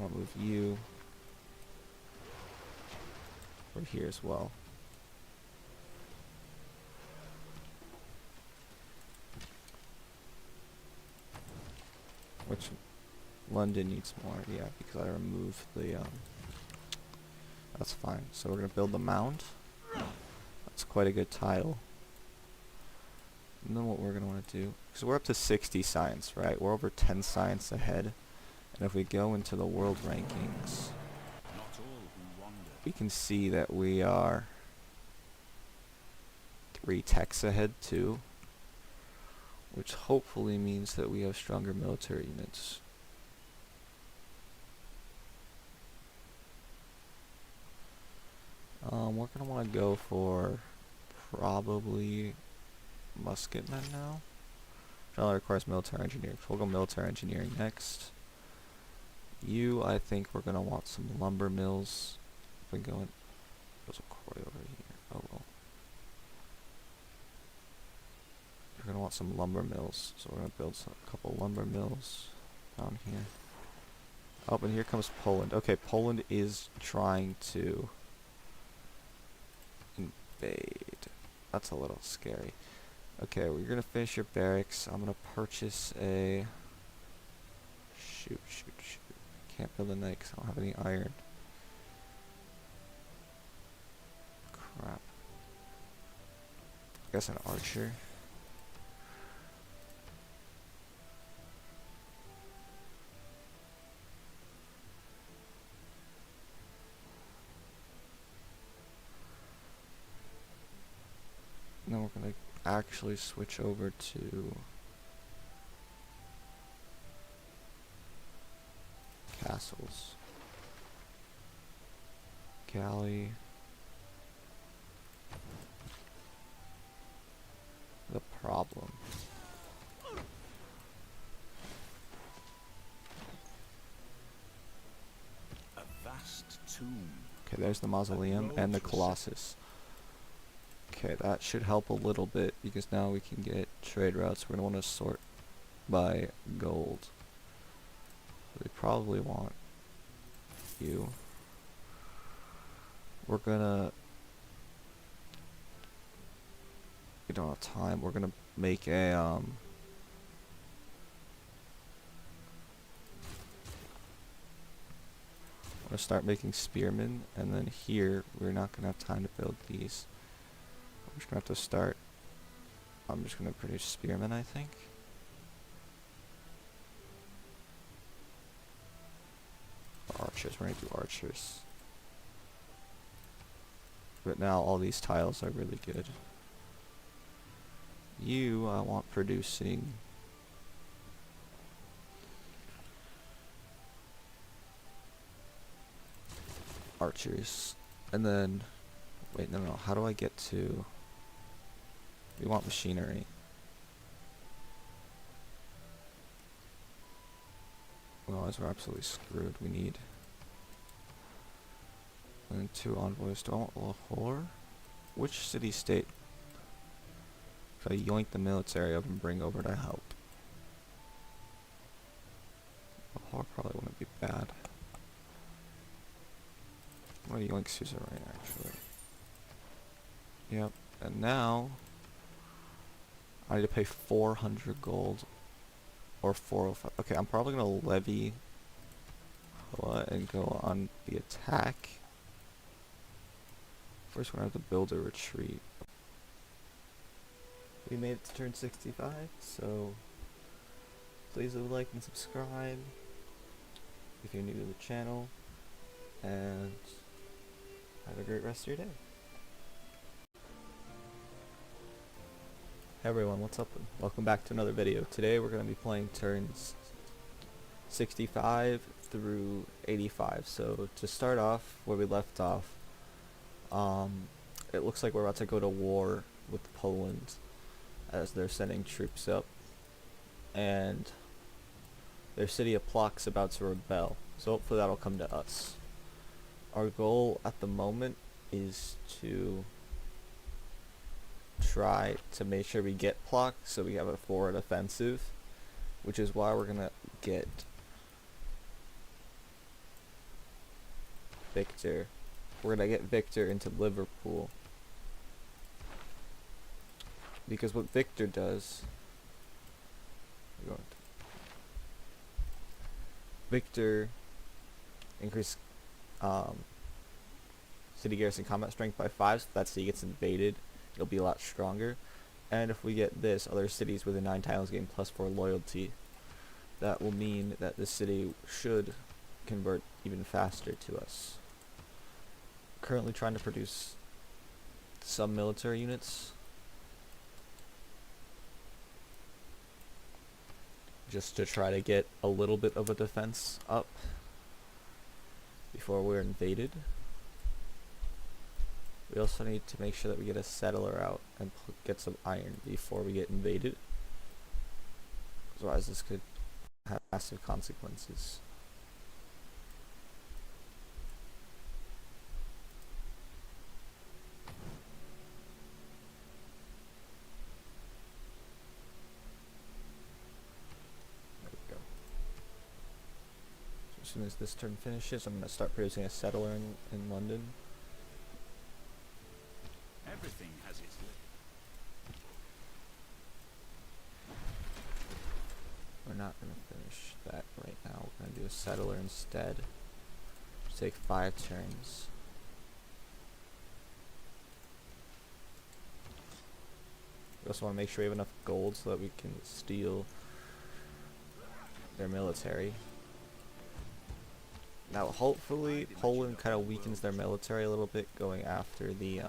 want to move you over here as well. Which London needs more, yeah, because I removed the, that's fine. So we're gonna build the mound. That's quite a good tile. And then what we're gonna want to do, because we're up to 60 science, right? We're over 10 science ahead. And if we go into the world rankings, Not all who wander. we can see that we are 3 techs ahead too, which hopefully means that we have stronger military units. We're gonna want to go for probably musketmen now. Generally requires military engineering. So we'll go military engineering next. You, I think we're gonna want some lumber mills. If we go in, there's a quarry over here. Oh well. We're gonna want some lumber mills, so we're gonna build a couple lumber mills down here. Oh, and here comes Poland. Okay, Poland is trying to invade. That's a little scary. Okay, we're gonna finish your barracks. I'm gonna purchase a... Shoot. Can't build a knight because I don't have any iron. Crap. I guess an archer. And then we're gonna actually switch over to castles. Galley. The problem. A vast tomb. Okay, there's the mausoleum and the colossus. Okay, that should help a little bit because now we can get trade routes. We're gonna want to sort by gold. So we probably want you. We're gonna... We don't have time. We're gonna make a I'm gonna start making spearmen, and then here we're not gonna have time to build these. I'm just gonna have to start. I'm just gonna produce spearmen, I think. Archers, we're gonna do archers. But now all these tiles are really good. You, I want producing archers. And then, wait, no, how do I get to... We want machinery. Otherwise we're absolutely screwed. We need... And then 2 envoys. Do I want Lahore? Which city-state should I yoink the military up and bring over to help? Lahore probably wouldn't be bad. I'm gonna yoink suzerain, actually. Yep, and now I need to pay 400 gold or 405. Okay, I'm probably gonna levy and go on the attack. First, we're gonna have to build a retreat. We made it to turn 65, so please leave a like and subscribe if you're new to the channel, and have a great rest of your day. Hey everyone, what's up? Welcome back to another video. Today we're going to be playing turns 65 through 85. So to start off where we left off, it looks like we're about to go to war with Poland as they're sending troops up, and their city of Plock's about to rebel, so hopefully that'll come to us. Our goal at the moment is to try to make sure we get Plock so we have a forward offensive, which is why we're gonna get Victor. We're gonna get Victor into Liverpool, because what Victor does, Victor, increase city garrison combat strength by 5, so if that city gets invaded, it'll be a lot stronger. And if we get this, other cities within 9 tiles gain +4 loyalty. That will mean that the city should convert even faster to us. Currently trying to produce some military units, just to try to get a little bit of a defense up before we're invaded. We also need to make sure that we get a settler out and get some iron before we get invaded. Otherwise this could have massive consequences. There we go. So as soon as this turn finishes, I'm going to start producing a settler in London. Everything has its limit. We're not going to finish that right now. We're going to do a settler instead. Just take 5 turns. We also want to make sure we have enough gold so that we can steal their military. Now hopefully Poland kind of weakens their military a little bit going after the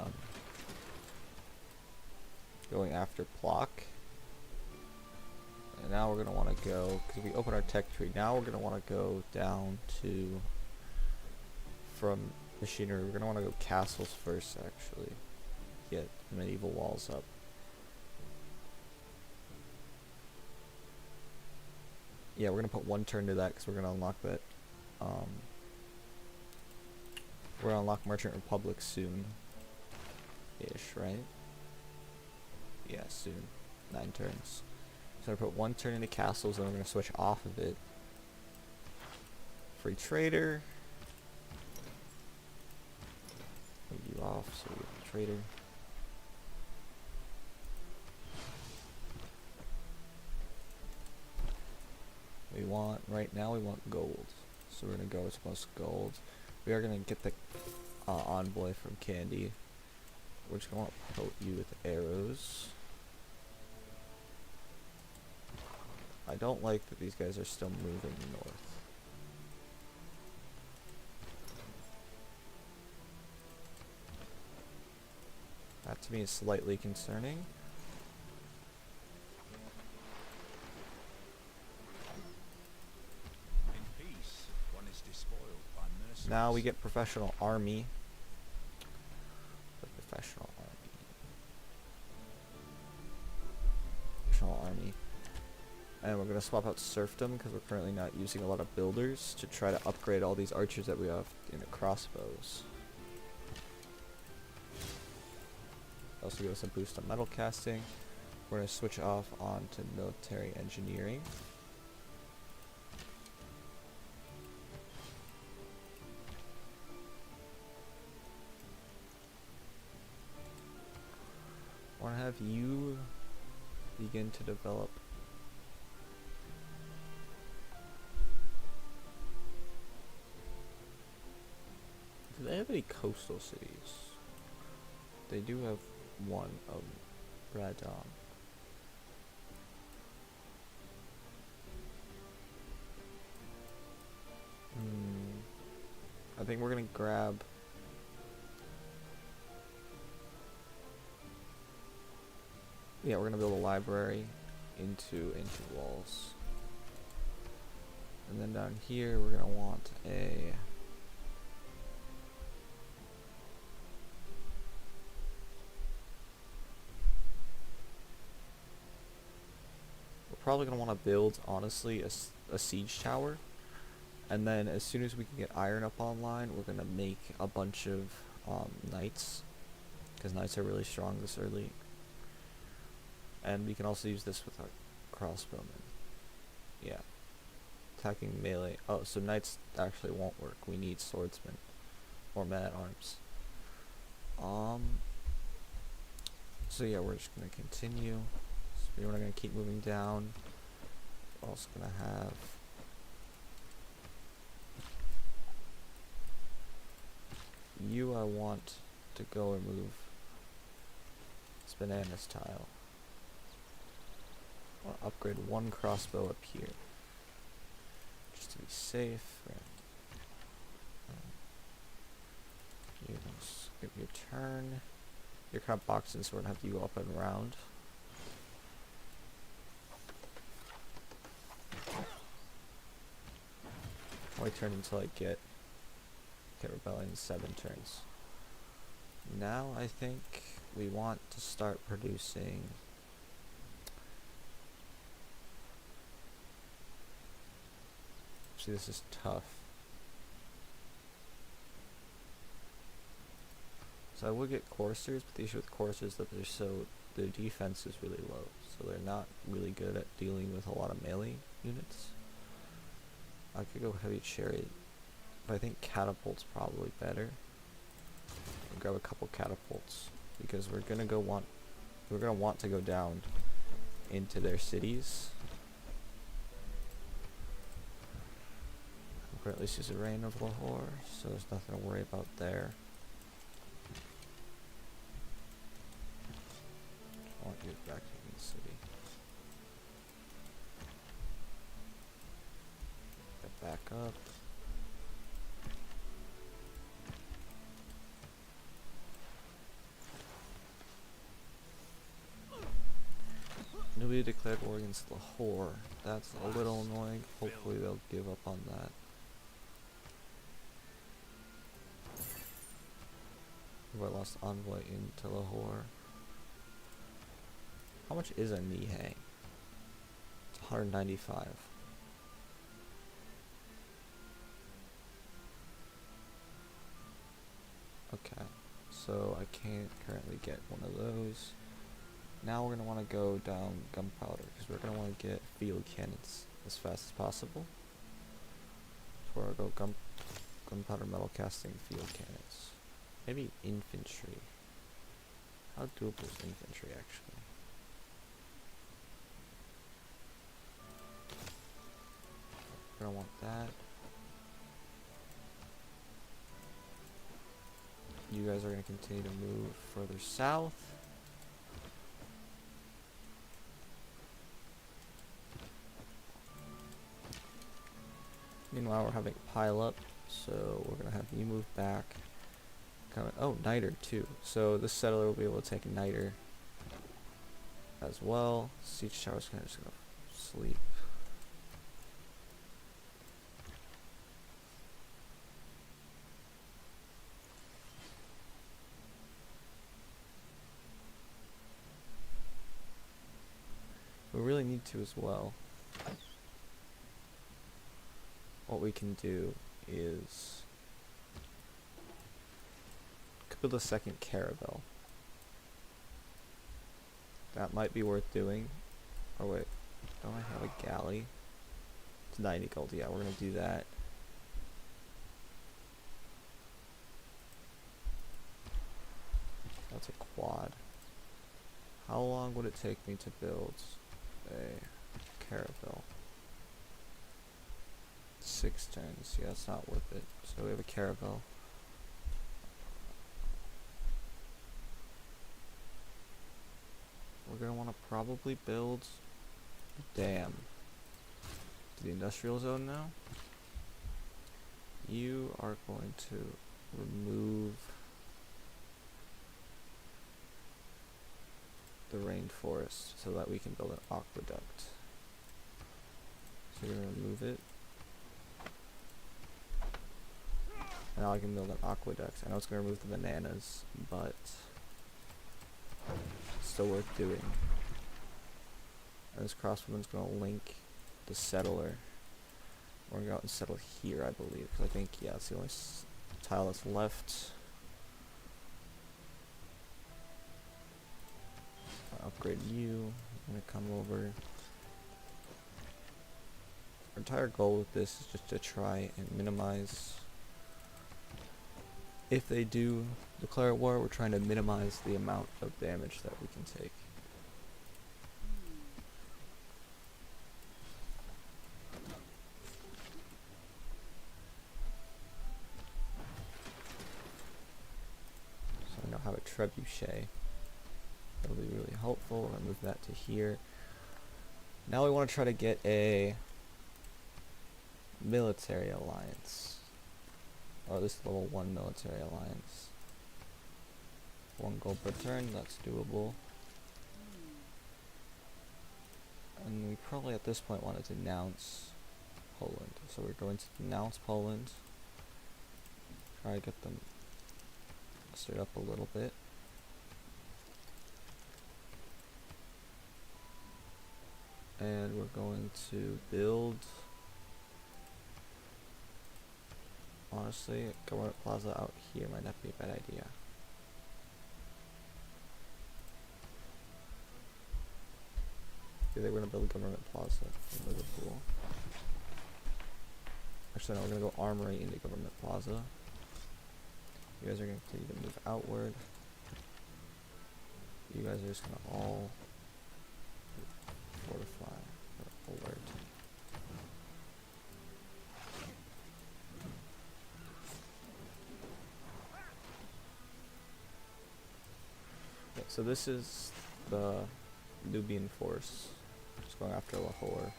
Plock. And now we're going to want to go, because we open our tech tree, now we're going to want to go down to, from machinery, we're going to want to go castles first actually. Get medieval walls up. Yeah, we're going to put 1 turn to that because we're going to unlock that. We're going to unlock Merchant Republic soon. Ish, right? Yeah, soon. 9 turns. So I'm going to put 1 turn into castles, and we're going to switch off of it. Free trader. Move you off so we get the trader. We want, right now we want gold. So we're going to go with most gold. We are going to get the envoy from Candy. We're just going to poke you with arrows. I don't like that these guys are still moving north. That to me is slightly concerning. In peace, one is despoiled by mercenaries. Now we get professional army. The professional army. Professional army. And we're going to swap out serfdom because we're currently not using a lot of builders to try to upgrade all these archers that we have into crossbows. Also give us a boost on metal casting. We're going to switch off onto military engineering. I want to have you begin to develop. Do they have any coastal cities? They do have one of Radom. I think we're gonna grab. Yeah, we're gonna build a library into ancient walls. And then down here we're gonna want a probably going to want to build, honestly, a siege tower. And then as soon as we can get iron up online, we're going to make a bunch of knights. Because knights are really strong this early. And we can also use this with our crossbowmen. Yeah. Attacking melee. Oh, so knights actually won't work. We need swordsmen. Or men-at-arms. So yeah, we're just going to continue. We're not going to keep moving down. We're also going to have you I want to go remove this bananas tile. I'll upgrade one crossbow up here. Just to be safe. You can skip your turn. You're kind of boxed in, so we're gonna have to go up and around. Only turn until I get rebellion in 7 turns. Now I think we want to start producing see, this is tough. So I would get coursers, but the issue with coursers is that their defense is really low, so they're not really good at dealing with a lot of melee units. I could go heavy chariot, but I think catapult's probably better. I'll grab a couple catapults because we're gonna want to go down into their cities. Or at least use a Reign of Lahore, so there's nothing to worry about there. I want you back in the city. Get back up. Newly declared war against Lahore. That's a little annoying. Hopefully they'll give up on that. I lost envoy into Lahore. How much is a Nihang? It's 195. Okay, so I can't currently get one of those. Now we're going to want to go down gunpowder, because we're going to want to get field cannons as fast as possible. So we're going to go gunpowder, metal casting, field cannons. Maybe infantry. How doable is infantry actually? We're gonna want that. You guys are gonna continue to move further south. Meanwhile, we're having pile up, so we're gonna have you move back. Oh, niter too. So this settler will be able to take niter as well. Siege tower's kind of just gonna sleep. We really need to as well. What we can do is build a second caravel. That might be worth doing. Oh wait, don't I have a galley? It's 90 gold. Yeah, we're gonna do that. That's a quad. How long would it take me to build a caravel? 6 turns. Yeah, it's not worth it. So we have a caravel. We're gonna want to probably build a dam to the industrial zone now. You are going to remove the rainforest so that we can build an aqueduct. So you're gonna remove it. And now I can build an aqueduct. I know it's gonna remove the bananas, but still worth doing. And this crossbowman's gonna link the settler. We're gonna go out and settle here, I believe, because I think, yeah, it's the only tile that's left. I'll upgrade you. I'm gonna come over. Our entire goal with this is just to try and minimize. If they do declare war, we're trying to minimize the amount of damage that we can take. trebuchet. That'll be really helpful. We're gonna move that to here. Now we want to try to get a military alliance, or at least level 1 military alliance. 1 gold per turn, that's doable. And we probably at this point want to denounce Poland. So we're going to denounce Poland. Try to get them stirred up a little bit. And we're going to build, honestly, Government Plaza out here might not be a bad idea. I think we're going to build a Government Plaza in Liverpool. Actually, no, we're going to go Armory into Government Plaza. You guys are going to continue to move outward. You guys are just going to all fortify or alert. Okay, so this is the Nubian force. Just going after Lahore.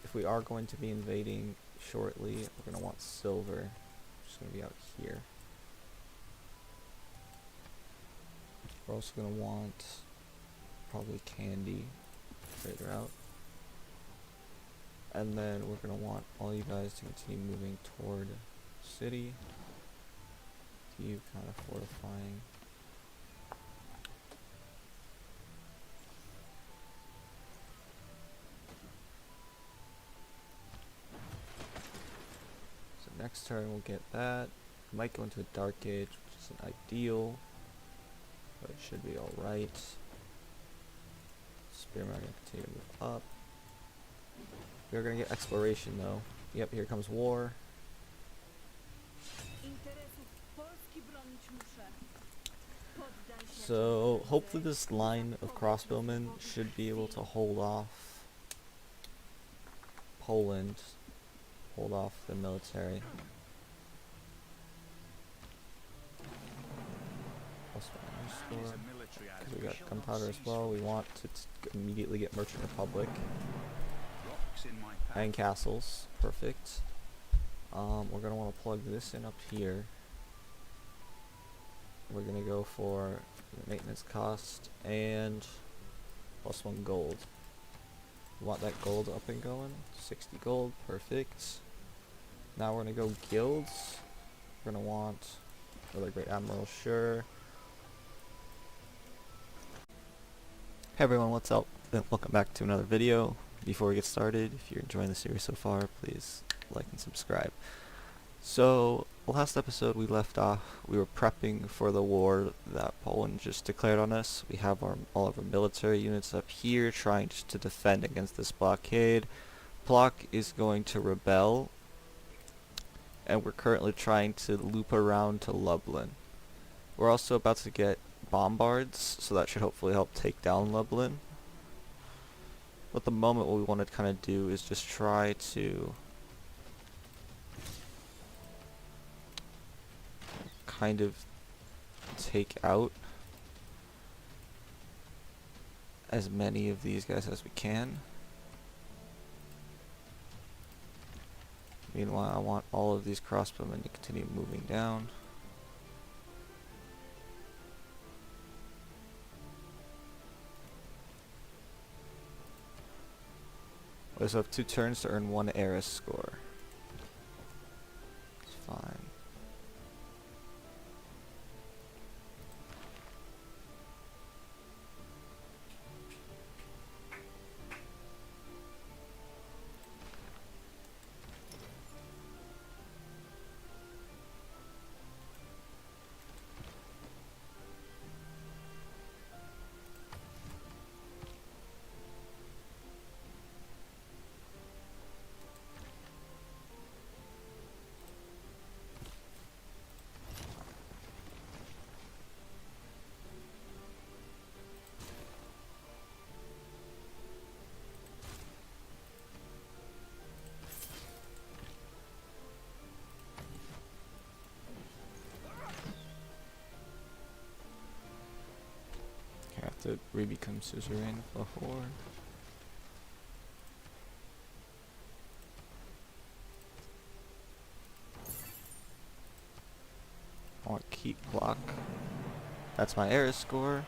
If we are going to be invading shortly, we're going to want silver. Which is going to be out here. We're also going to want probably candy further out. And then we're going to want all you guys to continue moving toward city. You kind of fortifying. So next turn we'll get that. We might go into a dark age, which isn't ideal, but it should be alright. Spearmen are going to continue to move up. We're going to get exploration though. Yep, here comes war. So hopefully this line of crossbowmen should be able to hold off Poland, hold off the military. Because we got gunpowder as well. We want to immediately get Merchant Republic and castles. Perfect. We're gonna want to plug this in up here. We're gonna go for the maintenance cost and +1 gold. We want that gold up and going. 60 gold, perfect. Now we're gonna go guilds. We're gonna want another Great Admiral, sure. Hey everyone, what's up? Welcome back to another video. Before we get started, if you're enjoying the series so far, please like and subscribe. So, last episode we left off, we were prepping for the war that Poland just declared on us. We have all of our military units up here trying to defend against this blockade. Plock is going to rebel, and we're currently trying to loop around to Lublin. We're also about to get bombards, so that should hopefully help take down Lublin. But at the moment what we want to kind of do is just try to kind of take out as many of these guys as we can. Meanwhile, I want all of these crossbowmen to continue moving down. We also have 2 turns to earn 1 Eris score. It's fine. You have to re-become suzerain before. I want to keep Plock. That's my era score.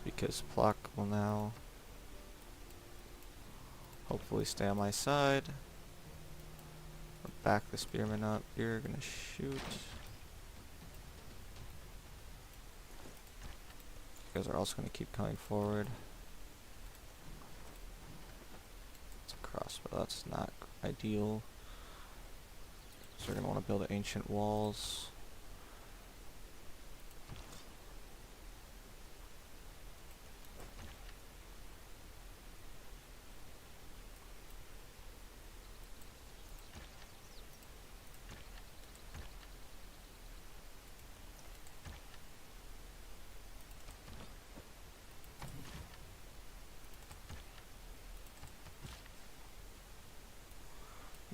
Because Plock will now hopefully stay on my side. Back the spearmen up. You're gonna shoot. You guys are also gonna keep coming forward. It's a crossbow. That's not ideal. So you're gonna want to build ancient walls.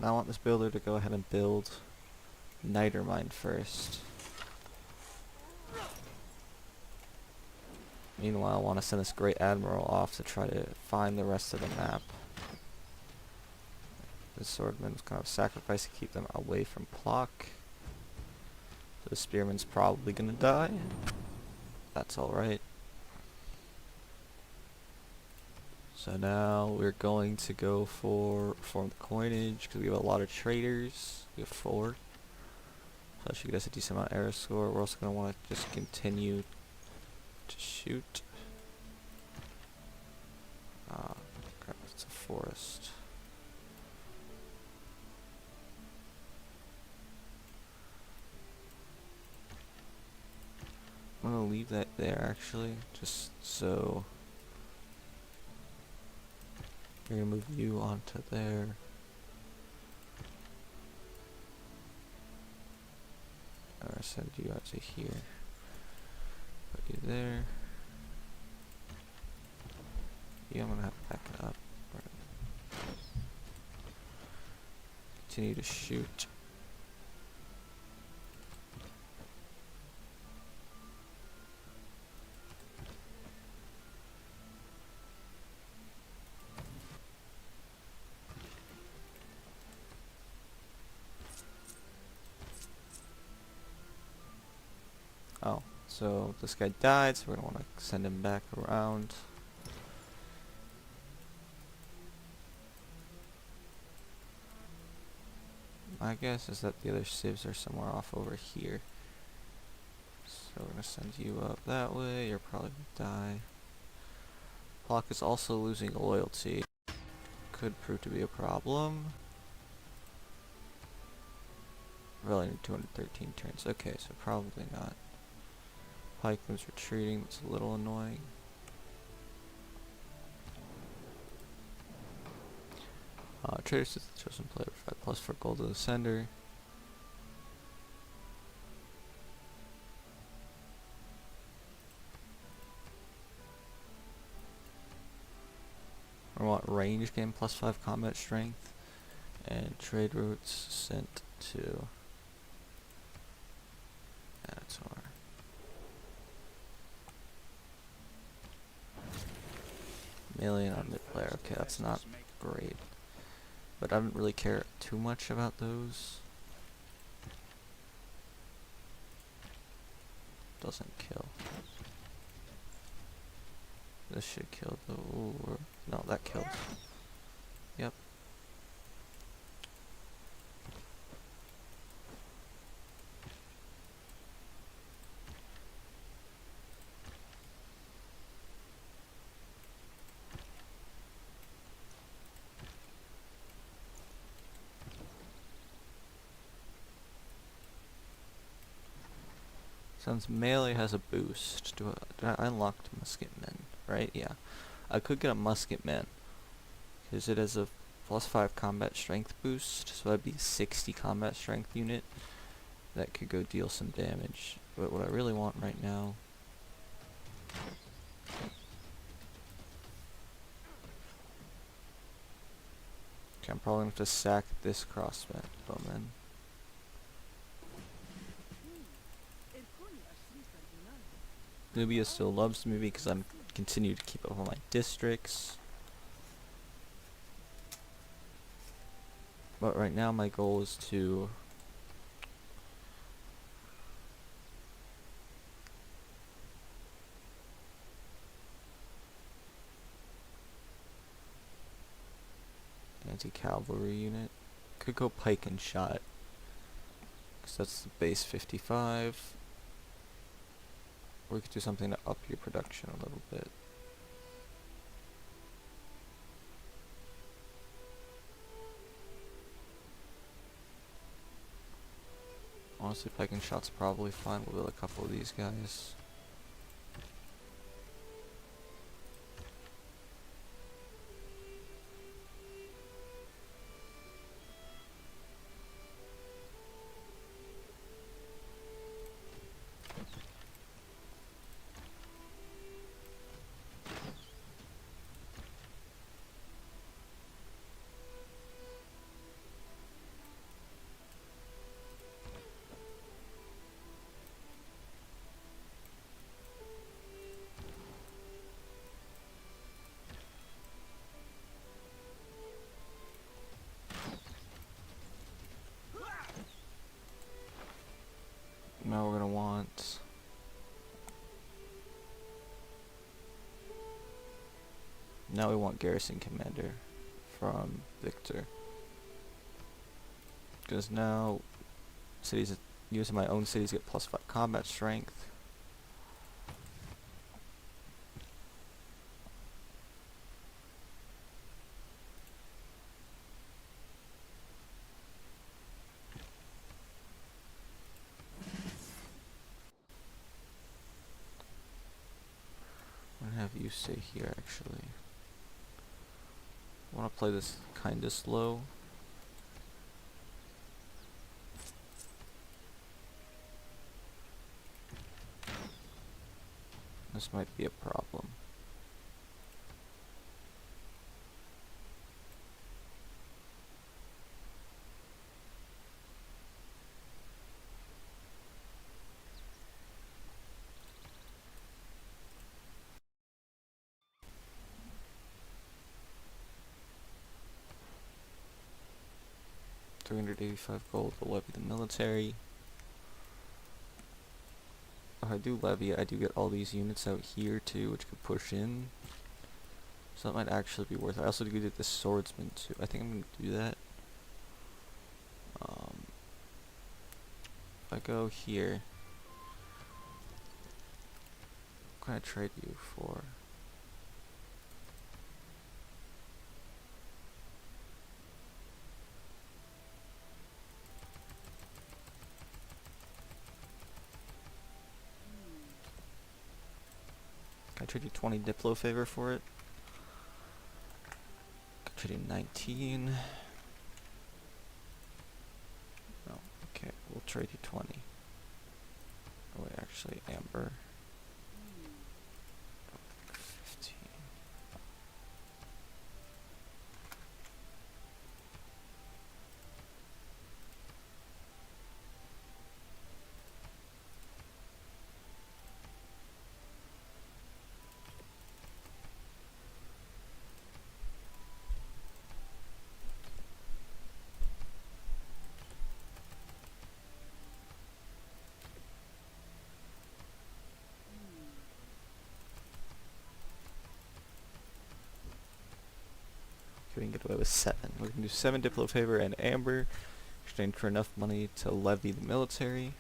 Now I want this builder to go ahead and build Nitermine first. Meanwhile, I want to send this Great Admiral off to try to find the rest of the map. The swordman's kind of sacrifice to keep them away from Plock. So the spearman's probably gonna die. That's alright. So now we're going to go for form the coinage because we have a lot of traders. We have 4. So that should get us a decent amount of era score. We're also going to want to just continue to shoot. Crap, it's a forest. I'm going to leave that there actually, just so we're going to move you onto there. I'm going to send you out to here. Put you there. Yeah, I'm going to have to back it up. Continue to shoot. Oh, so this guy died, so we're gonna want to send him back around. My guess is that the other civs are somewhere off over here. So we're gonna send you up that way. You're probably gonna die. Plock is also losing loyalty. Could prove to be a problem. Really need 213 turns. Okay, so probably not. Pikeman's retreating, it's a little annoying. Traders is the chosen player, 5+ for gold to the sender. I want range gain +5 combat strength. And trade routes sent to Anator. Million on mid player. Okay, that's not great. But I don't really care too much about those. Doesn't kill. This should kill though. Ooh, no, that kills. Yep. Since melee has a boost, did I unlocked musketmen, right? Yeah. I could get a musketman, because it has a +5 combat strength boost, so that'd be a 60 combat strength unit that could go deal some damage. But what I really want right now okay, I'm probably gonna have to sack this crossbowman. Nubia still loves me because I'm continue to keep up on my districts. But right now my goal is to anti-cavalry unit. Could go pike and shot, because that's the base 55. Or we could do something to up your production a little bit. Honestly, pike and shot's probably fine. We'll build a couple of these guys. Now we're gonna want now we want garrison commander from Victor, because now cities using my own cities get +5 combat strength. I'm gonna have you stay here actually. I want to play this kinda slow. This might be a problem. $385 gold to levy the military. If I do levy, I do get all these units out here too, which could push in. So that might actually be worth it. I also do get the swordsman too. I think I'm gonna do that. If I go here, what can I trade you for? Can I trade you 20 Diplo favor for it? Can I trade you 19? No, okay, we'll trade you 20. Oh wait, actually, Amber. 15. We can get away with 7. We can do 7 Diplo favor and Amber, exchange for enough money to levy the military.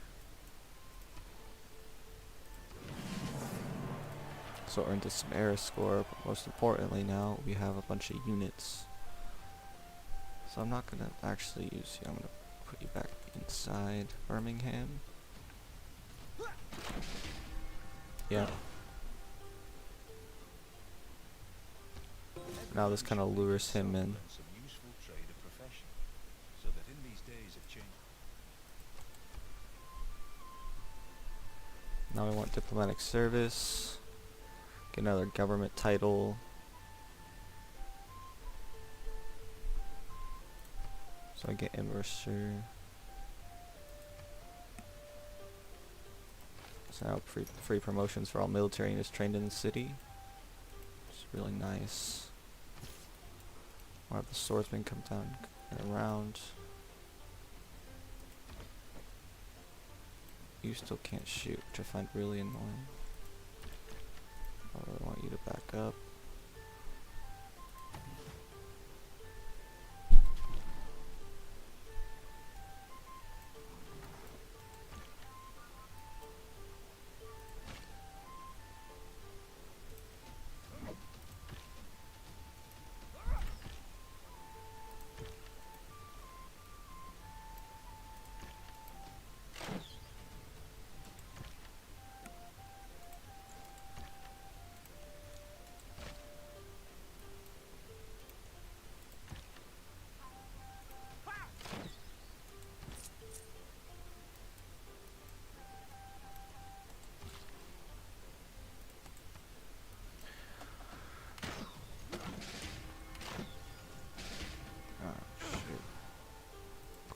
So earned us some era score, but most importantly now we have a bunch of units. So I'm not gonna actually use you. I'm gonna put you back inside Birmingham. Yeah. Now this kind of lures him in. Some useful trade or profession, so that in these days of change. Now we want diplomatic service. Get another government title. So I get Mercer. So now free promotions for all military units trained in the city. It's really nice. We'll have the swordsman come down and around. You still can't shoot, which I find really annoying. I really want you to back up.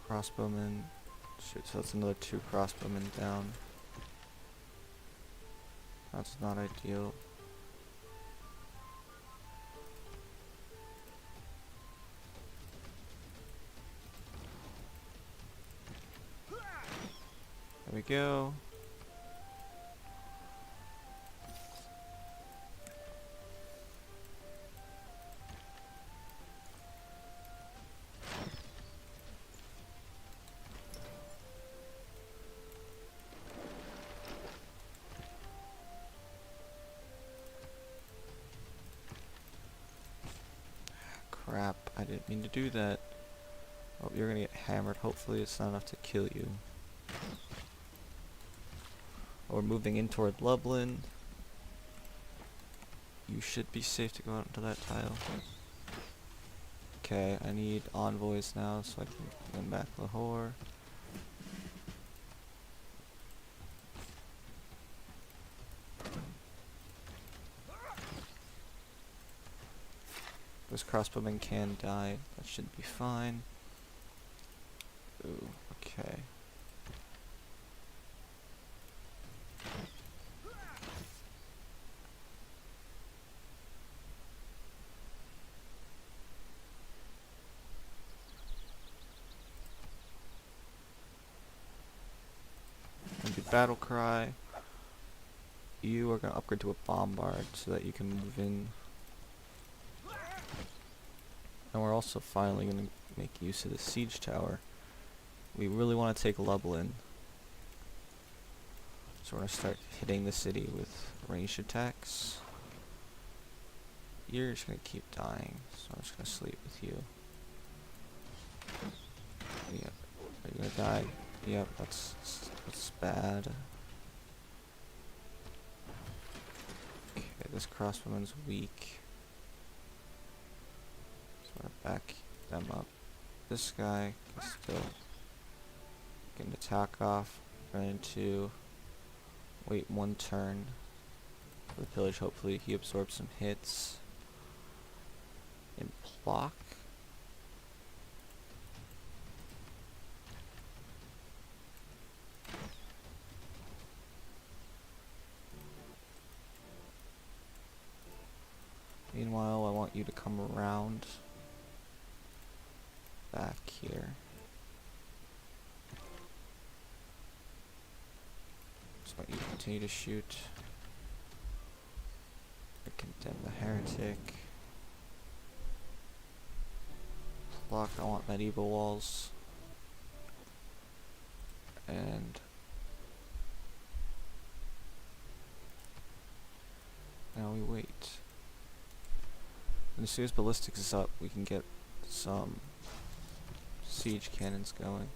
Crossbowmen. Shoot, so that's another 2 crossbowmen down. That's not ideal. There we go. Crap, I didn't mean to do that. Oh, you're gonna get hammered. Hopefully it's not enough to kill you. We're moving in toward Lublin. You should be safe to go out into that tile. Okay, I need envoys now so I can win back Lahore. This crossbowman can die. That should be fine. Ooh, okay. And do battle cry. You are gonna upgrade to a bombard so that you can move in. And we're also finally going to make use of the siege tower. We really want to take Lublin. So we're going to start hitting the city with ranged attacks. You're just going to keep dying, so I'm just going to sleep with you. Yep. Are you going to die? Yep, that's bad. Okay, this crossbowman's weak. Back them up. This guy can still get an attack off. Going to wait 1 turn for the pillage. Hopefully he absorbs some hits. And block. Meanwhile, I want you to come around back here. Just want you to continue to shoot. I condemn the heretic. Block, I want medieval walls. And now we wait. And as soon as ballistics is up, we can get some siege cannons going.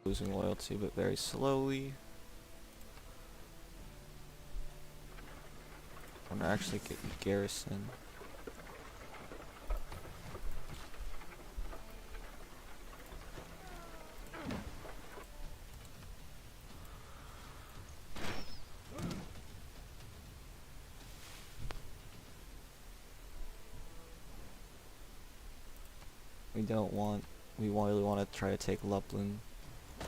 Losing loyalty, but very slowly. I'm gonna actually get garrison. We don't want we really want to try to take Lublin. A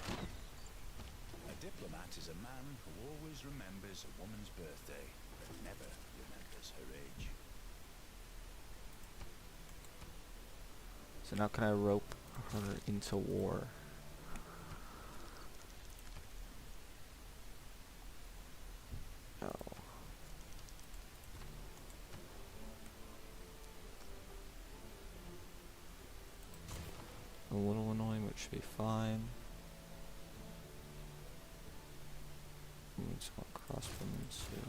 diplomat is a man who always remembers a woman's birthday, but never remembers her age. So now can I rope her into war? No. A little annoying, but should be fine. We just want crossbowmen too.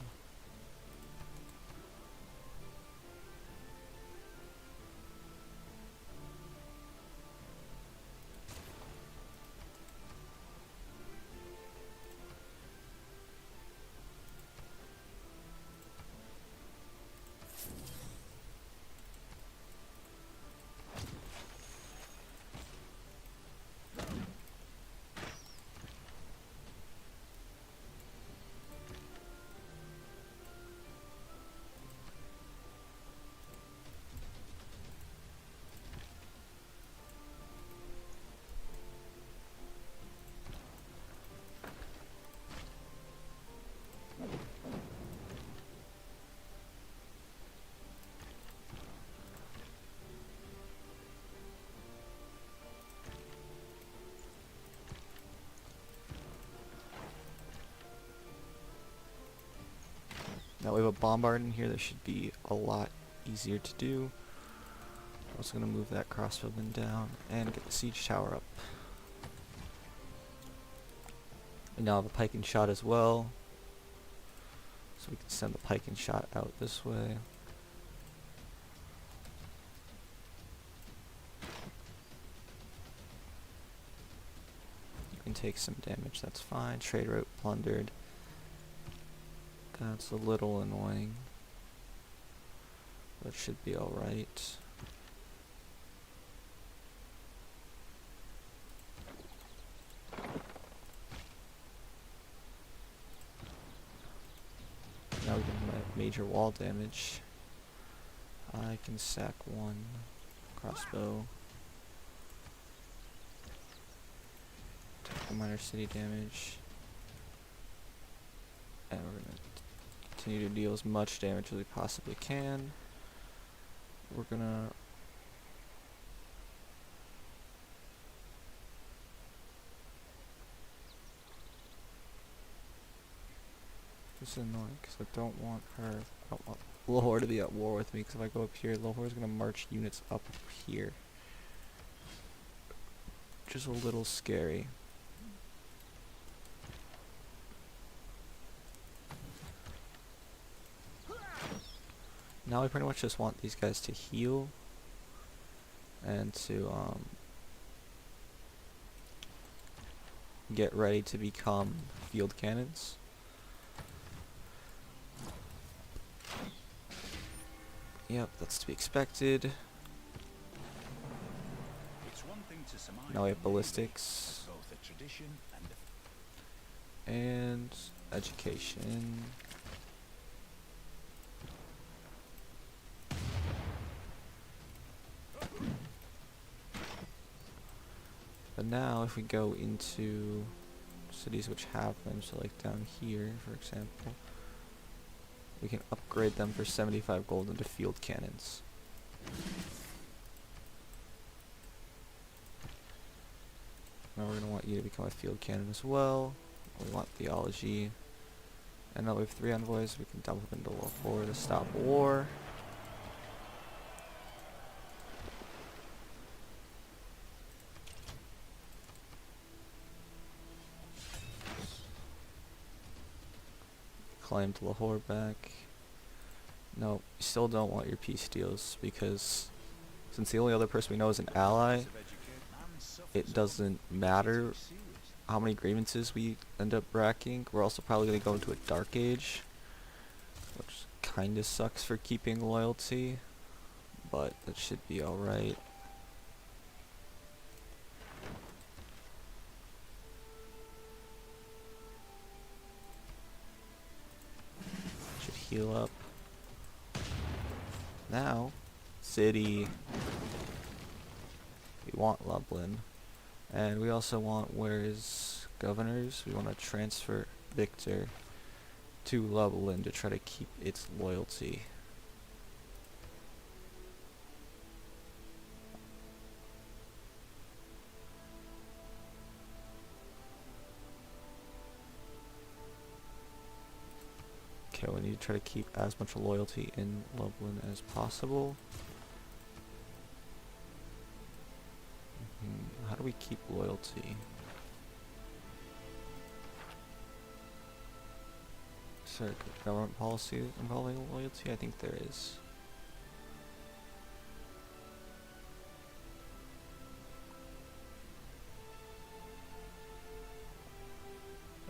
Now we have a bombard in here that should be a lot easier to do. I'm also going to move that crossbowman down and get the siege tower up. We now have a pike and shot as well, so we can send the pike and shot out this way. You can take some damage, that's fine. Trade route plundered. That's a little annoying, but it should be alright. Now we can have major wall damage. I can sack one crossbow. Take the minor city damage. And we're gonna continue to deal as much damage as we possibly can. We're gonna this is annoying because I don't want her. I don't want Lahore to be at war with me, because if I go up here, Lahore's gonna march units up here. Which is a little scary. Now we pretty much just want these guys to heal and to get ready to become field cannons. Yep, that's to be expected. It's one thing to surmise Now we have the Navy ballistics as both a tradition and a and education. But now if we go into cities which have them, so like down here for example, we can upgrade them for 75 gold into field cannons. Now we're going to want you to become a field cannon as well. We want theology. And now we have 3 envoys, we can dump them into Lahore to stop war. Claimed Lahore back. No, you still don't want your peace deals, because since the only other person we know is an ally, it doesn't matter how many grievances we end up racking. We're also probably going to go into a dark age, which kinda sucks for keeping loyalty, but that should be alright. Should heal up. Now, city. want Lublin. And we also want, where is governors? We want to transfer Victor to Lublin to try to keep its loyalty. Okay, we need to try to keep as much loyalty in Lublin as possible. How do we keep loyalty? Is there a government policy involving loyalty? I think there is.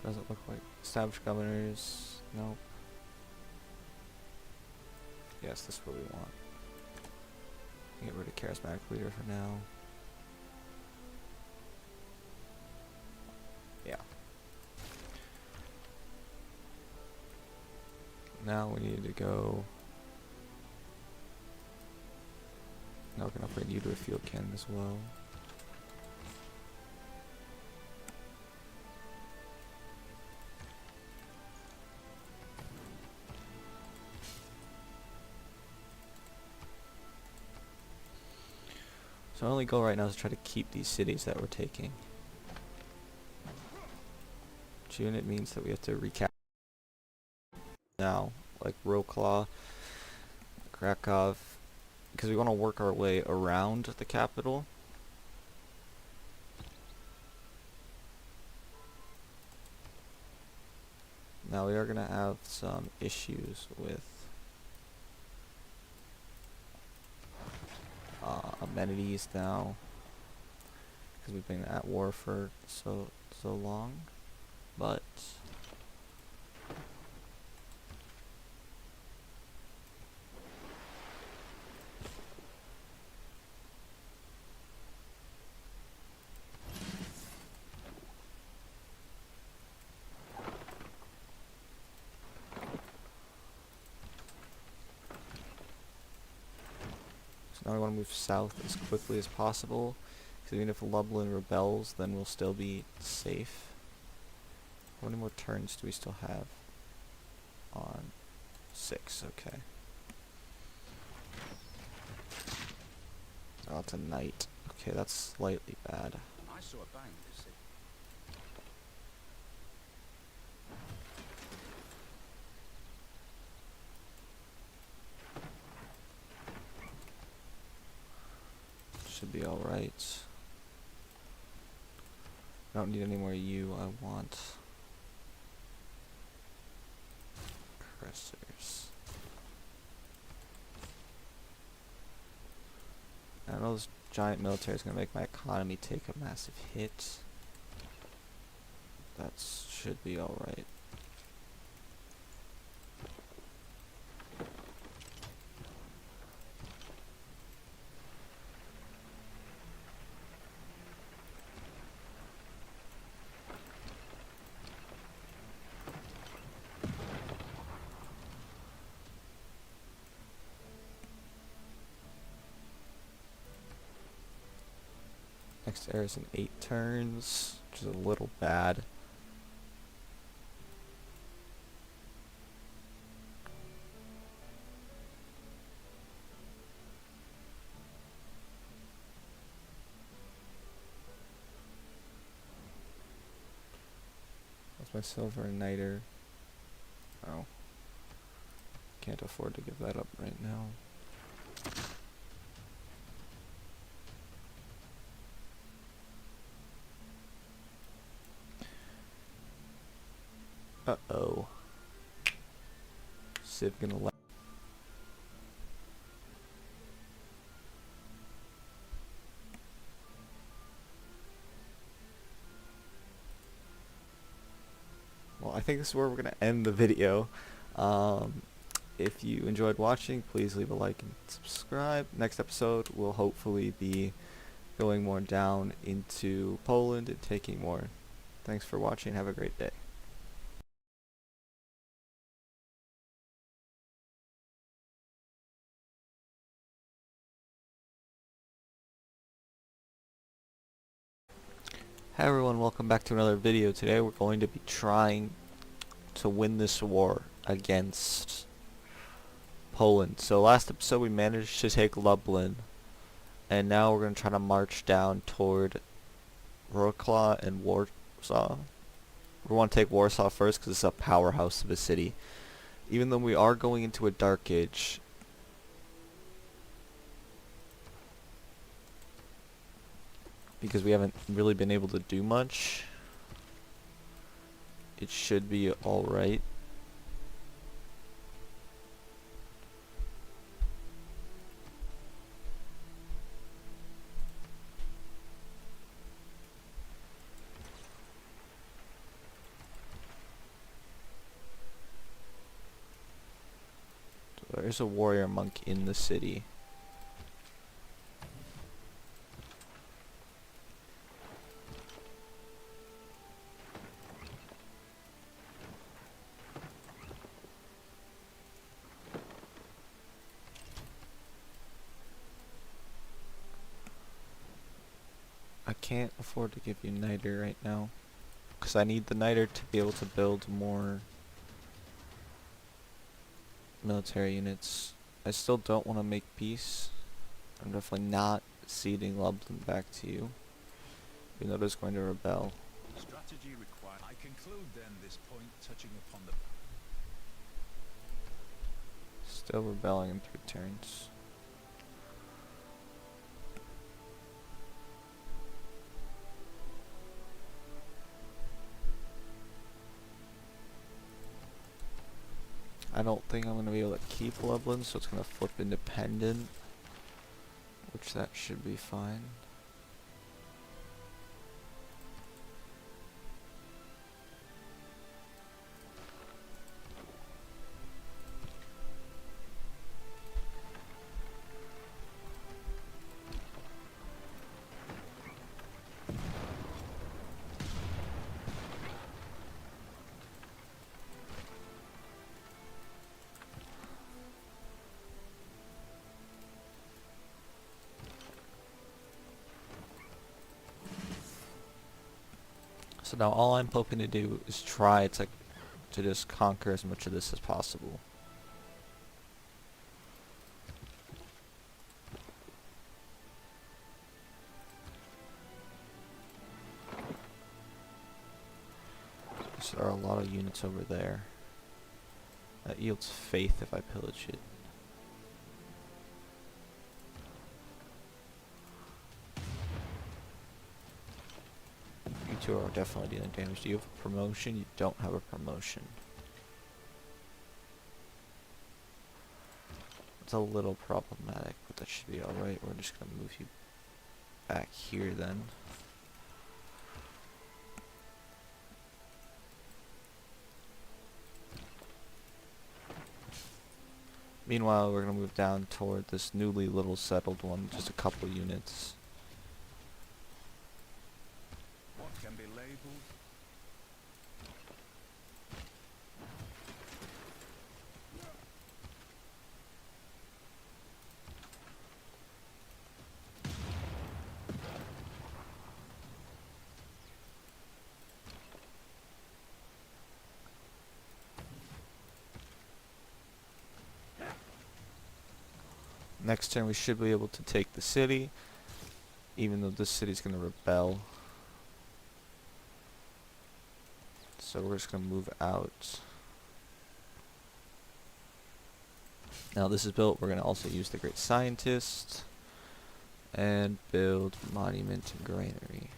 Doesn't look like established governors. Nope. Yes, this is what we want. Get rid of charismatic leader for now. Yeah. Now we need to go. Now we're gonna upgrade you to a field cannon as well. So our only goal right now is to try to keep these cities that we're taking. Which unit means that we have to recap now, like Wrocław, Krakow, because we want to work our way around the capital. Now we are going to have some issues with amenities now, because we've been at war for so long, but now we want to move south as quickly as possible, because even if Lublin rebels, then we'll still be safe. How many more turns do we still have? On 6, okay. Oh, it's a knight. Okay, that's slightly bad. I saw a bang this city. Should be alright. I don't need any more U, I want pressers. I know this giant military is going to make my economy take a massive hit. That should be alright. Next era is in 8 turns, which is a little bad. That's my silver and niter. Oh. Can't afford to give that up right now. Uh-oh. Civ gonna let. Well, I think this is where we're gonna end the video. If you enjoyed watching, please leave a like and subscribe. Next episode will hopefully be going more down into Poland and taking more. Thanks for watching. Have a great day. Hi everyone, welcome back to another video. Today we're going to be trying to win this war against Poland. So last episode we managed to take Lublin, and now we're going to try to march down toward Wrocław and Warsaw. We want to take Warsaw first because it's a powerhouse of a city. Even though we are going into a dark age, because we haven't really been able to do much, it should be alright. So there's a warrior monk in the city. I can't afford to give you niter right now, because I need the niter to be able to build more military units. I still don't want to make peace. I'm definitely not ceding Lublin back to you, even though it is going to rebel. Strategy required. I conclude then this point touching upon the Still rebelling in 3 turns. I don't think I'm going to be able to keep Lublin, so it's going to flip independent, which that should be fine. So now all I'm hoping to do is try to just conquer as much of this as possible. So there are a lot of units over there. That yields faith if I pillage it. You two are definitely dealing damage. Do you have a promotion? You don't have a promotion. It's a little problematic, but that should be alright. We're just gonna move you back here then. Meanwhile, we're gonna move down toward this newly little settled one, just a couple units. what can be labeled. Next turn we should be able to take the city, even though this city's gonna rebel. So we're just gonna move out. Now this is built, we're gonna also use the Great Scientist and build Monument and Granary.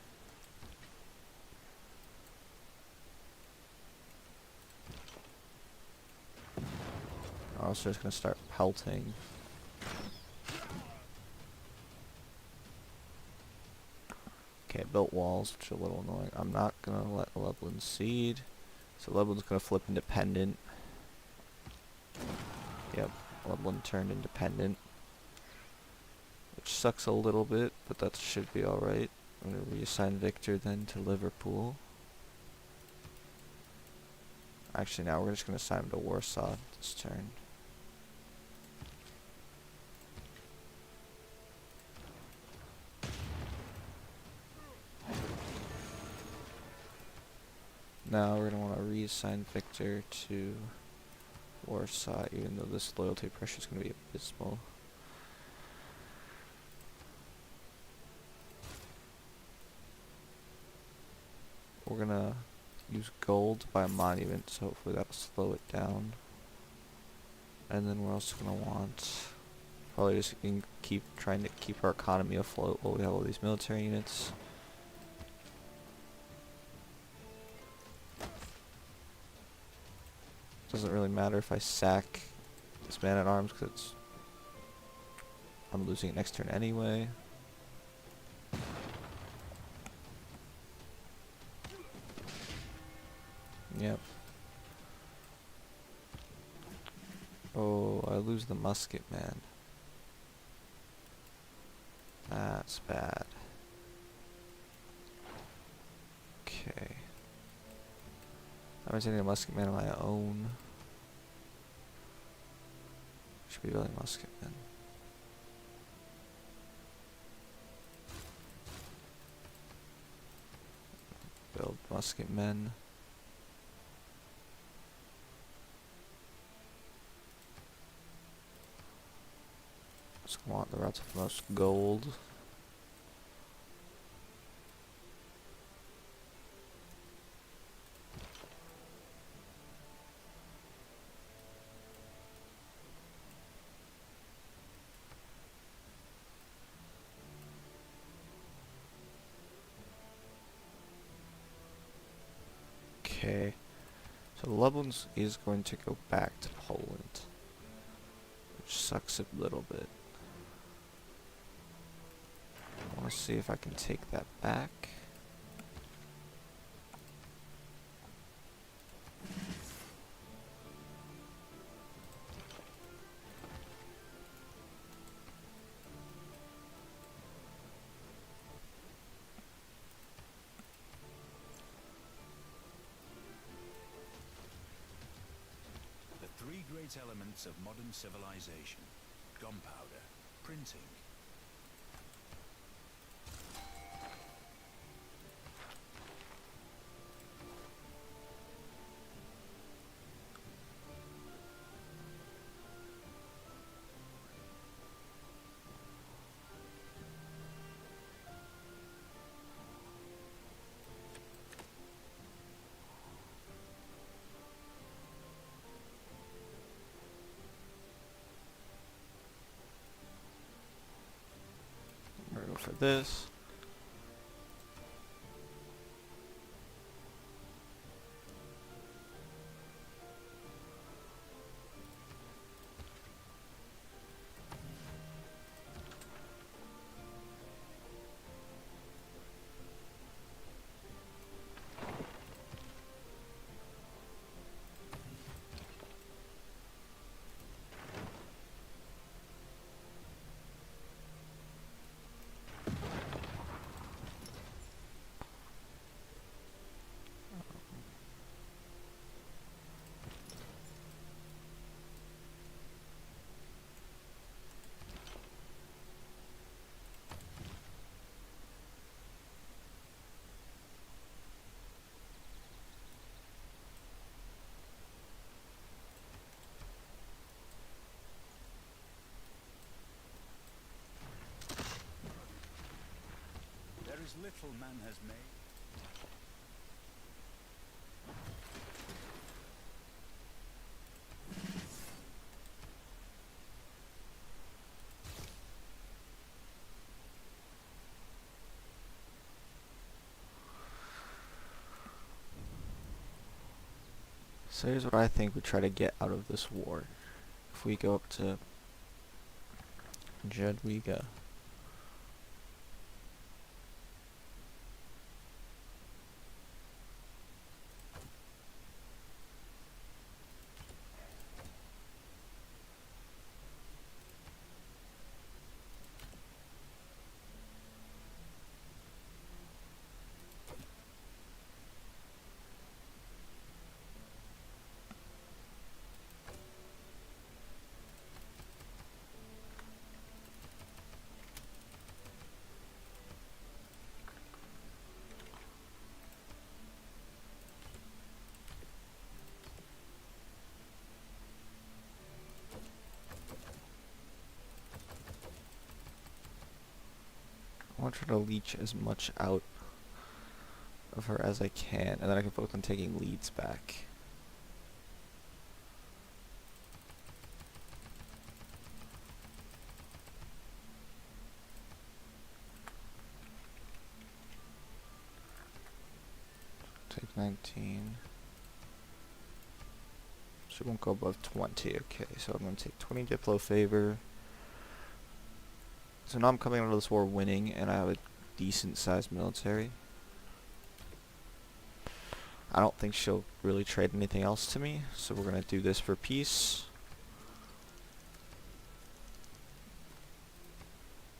I'm also just gonna start pelting. Okay, I built walls, which are a little annoying. I'm not gonna let Lublin cede. So Lublin's gonna flip independent. Yep, Lublin turned independent. Which sucks a little bit, but that should be alright. I'm gonna reassign Victor then to Liverpool. Actually, now we're just gonna assign him to Warsaw this turn. Now we're gonna want to reassign Victor to Warsaw, even though this loyalty pressure is gonna be abysmal. We're gonna use gold to buy a monument, so hopefully that'll slow it down. And then we're also gonna want probably just keep trying to keep our economy afloat while we have all these military units. Doesn't really matter if I sack this man at arms because I'm losing it next turn anyway. Yep. Oh, I lose the musket man. That's bad. Okay. I'm sending a musket man of my own. Should be building musket men. Build musket men. Just want the routes of most gold. Okay, so Lublin is going to go back to Poland, which sucks a little bit. I want to see if I can take that back. The three great elements of modern civilization: gunpowder, printing, We're gonna go for this. there is little man has made. So here's what I think we try to get out of this war. If we go up to Jadwiga. want to try to leech as much out of her as I can, and then I can focus on taking leads back. Take 19. She won't go above 20. Okay, so I'm going to take 20 Diplo favor. So now I'm coming out of this war winning, and I have a decent sized military. I don't think she'll really trade anything else to me, so we're going to do this for peace.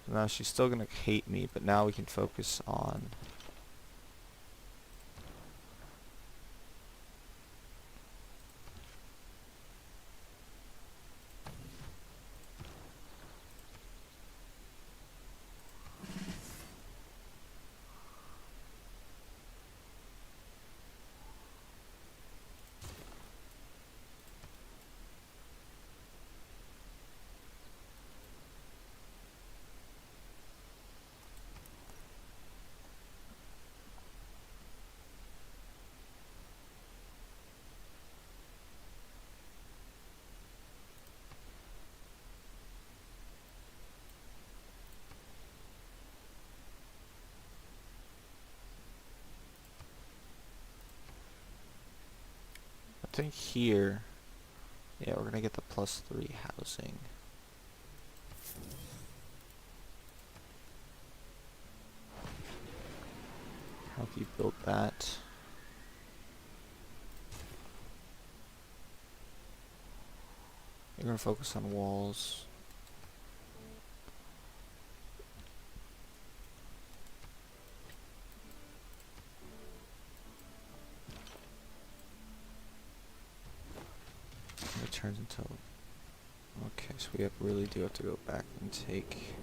So now she's still going to hate me, but now we can focus on I think here, yeah, we're gonna get the +3 housing. How have you built that? You're gonna focus on walls. It turns into... Okay, so we really do have to go back and take...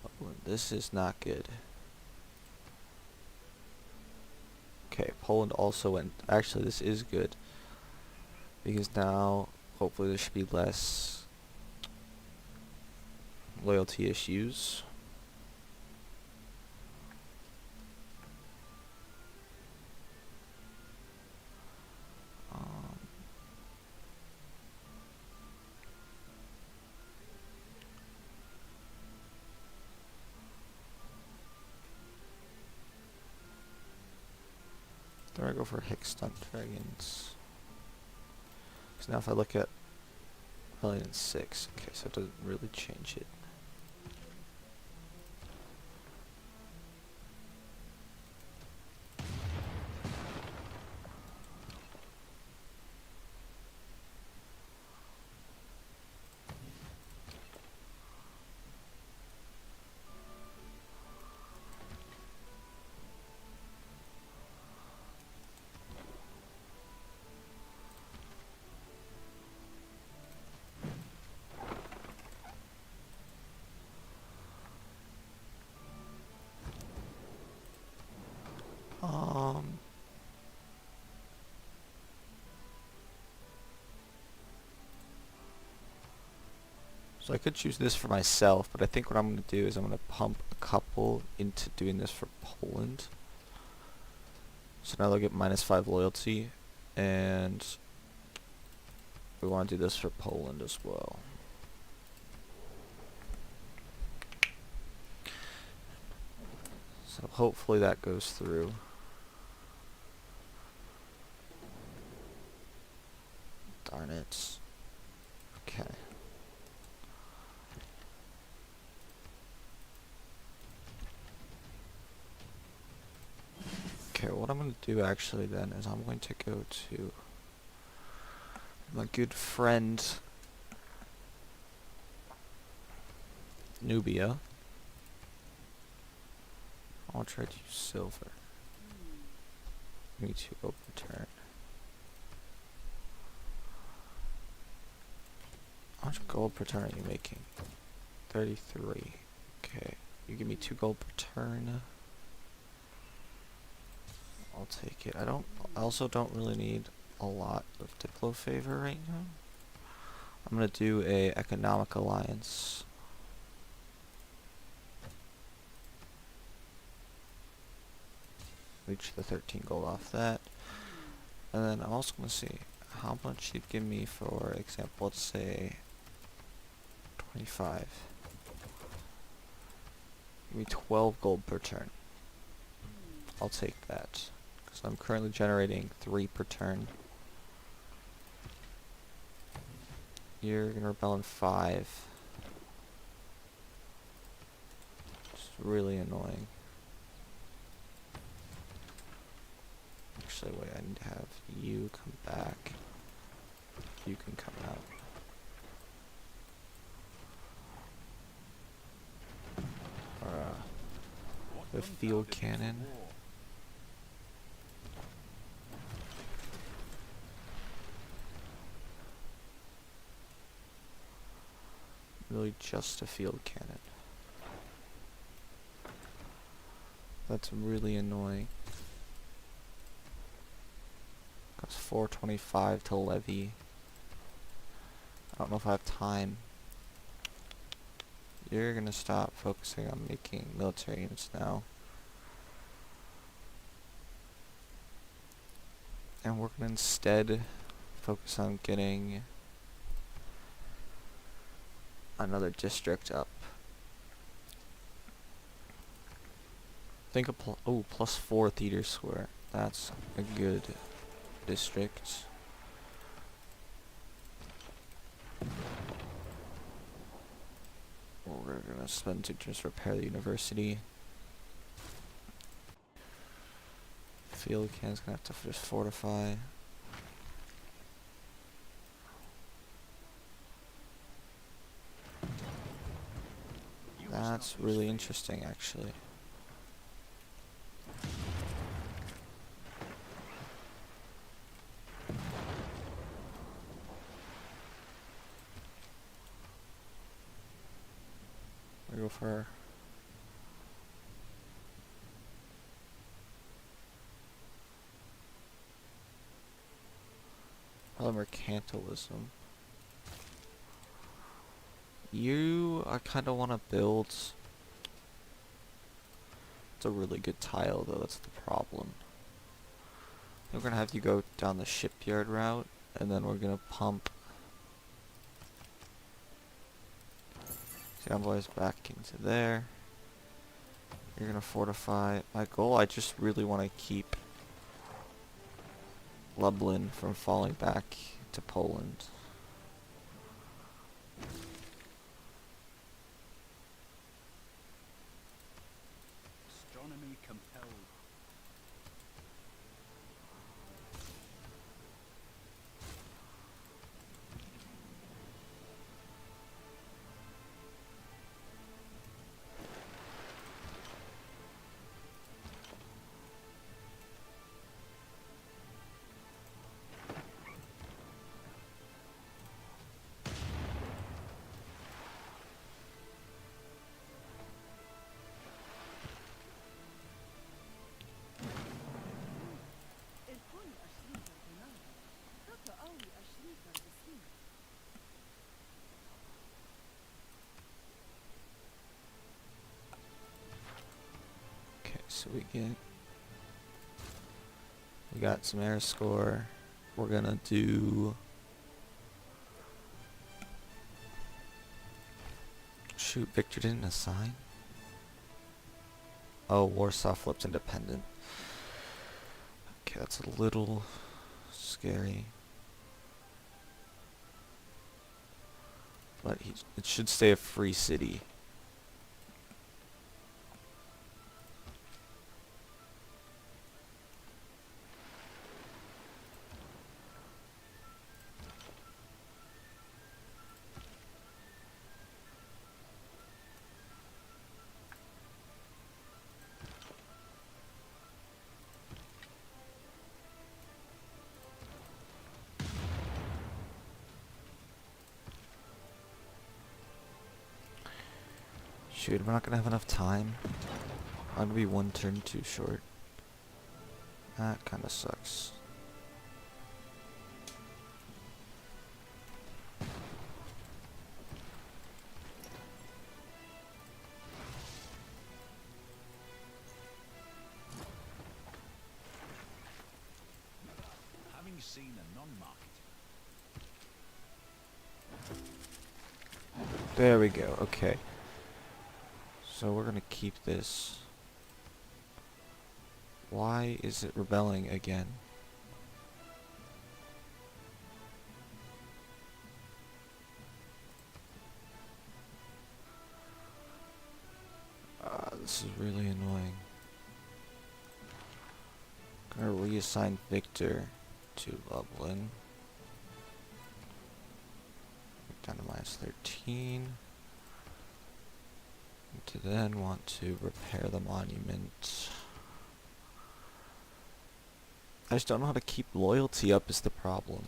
Oh, this is not good. Okay, Poland also went... Actually, this is good. Because now, hopefully there should be less loyalty issues. Then I go for Hickstunt Dragons. So now if I look at Rebellion 6, okay, so it doesn't really change it. So I could choose this for myself, but I think what I'm going to do is I'm going to pump a couple into doing this for Poland. So now they'll get -5 loyalty, and we want to do this for Poland as well. So hopefully that goes through. Darn it. Okay. Okay, what I'm going to do actually then is I'm going to go to my good friend Nubia. I'll try to use silver. Give me 2 gold per turn. How much gold per turn are you making? 33. Okay, you give me 2 gold per turn. I'll take it. I also don't really need a lot of Diplo favor right now. I'm gonna do a economic alliance. reach the 13 gold off that. And then I'm also going to see how much you'd give me, for example, let's say 25. Give me 12 gold per turn. I'll take that, because I'm currently generating 3 per turn. You're going to rebel in 5. It's really annoying. Actually, wait, I need to have you come back. You can come out. The field cannon. Really just a field cannon. That's really annoying. Costs 425 to levy. I don't know if I have time. You're gonna stop focusing on making military units now. And we're gonna instead focus on getting another district up. Think of +4 theater square. That's a good district. We're gonna spend 2 turns to repair the university. Field cannon's gonna have to just fortify. That's really interesting, actually. We go for mercantilism. I kind of want to build. It's a really good tile, though. That's the problem. We're gonna have you go down the shipyard route, and then we're gonna pump convoys back into there. You're gonna fortify. My goal, I just really want to keep Lublin from falling back to Poland. Astronomy compelled. Okay, so we got some air score. We're gonna do shoot. Victor didn't assign. Oh, Warsaw flipped independent. Okay, that's a little scary. But it should stay a free city. Shoot, we're not gonna have enough time. I'm gonna be 1 turn too short. That kinda sucks. only seen a non-market. There we go. Okay. So we're gonna keep this. Why is it rebelling again? This is really annoying. Gonna reassign Victor to Lublin. Down to -13. To then want to repair the monument. I just don't know how to keep loyalty up is the problem.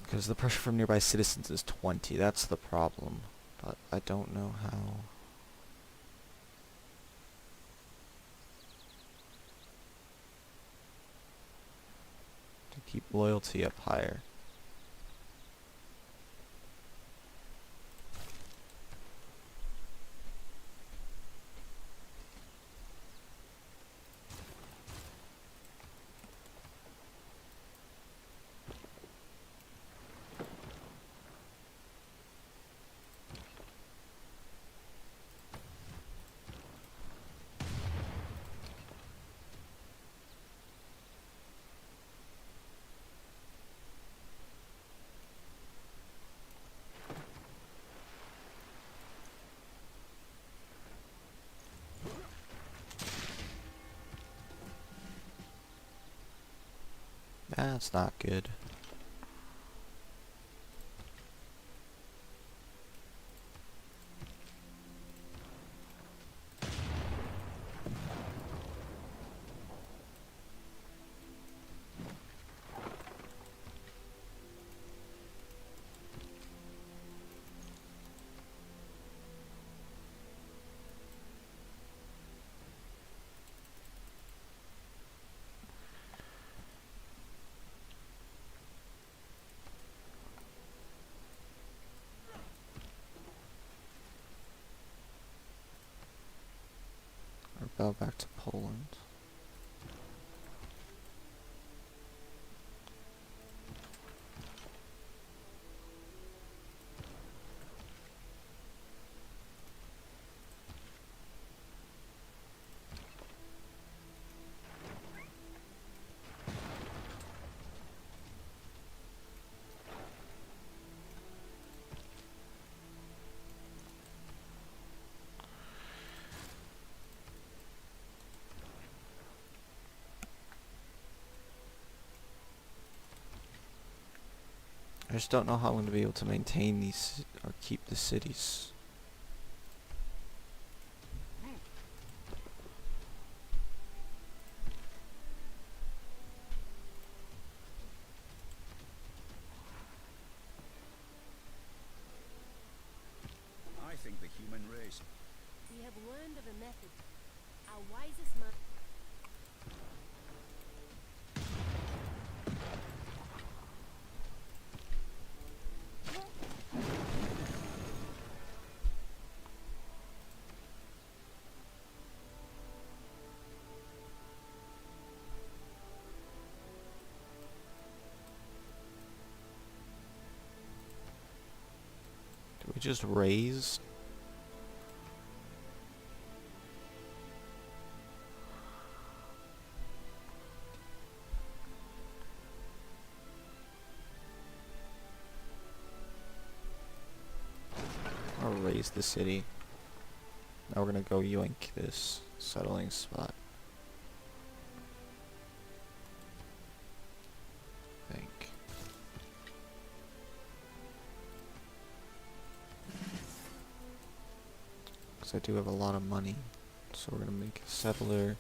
Because the pressure from nearby citizens is 20, that's the problem. But I don't know how. To keep loyalty up higher. That's not good. Rebel back to Poland. I just don't know how I'm going to be able to maintain these or keep the cities. I think the human race. We have learned of a method. Our wisest man. Do we just raise? I'll raise the city. Now we're gonna go yoink this settling spot. I think. Because I do have a lot of money. So we're gonna make a settler.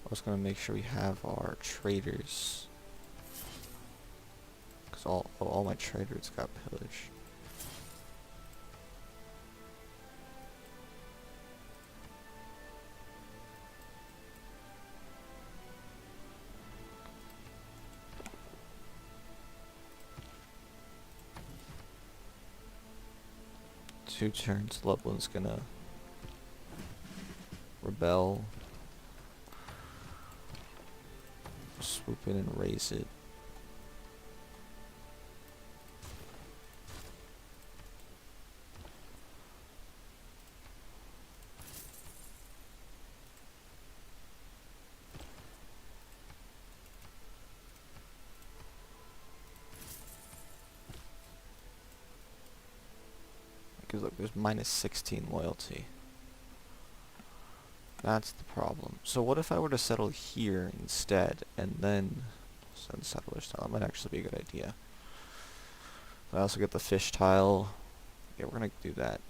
I was gonna make sure we have our traders. Because all my traders got pillaged. 2 turns, Lublin's gonna rebel, swoop in and raise it. Because look, there's minus 16 loyalty. That's the problem. So what if I were to settle here instead, and then send settlers down? That might actually be a good idea. I also get the fish tile. Yeah, we're gonna do that.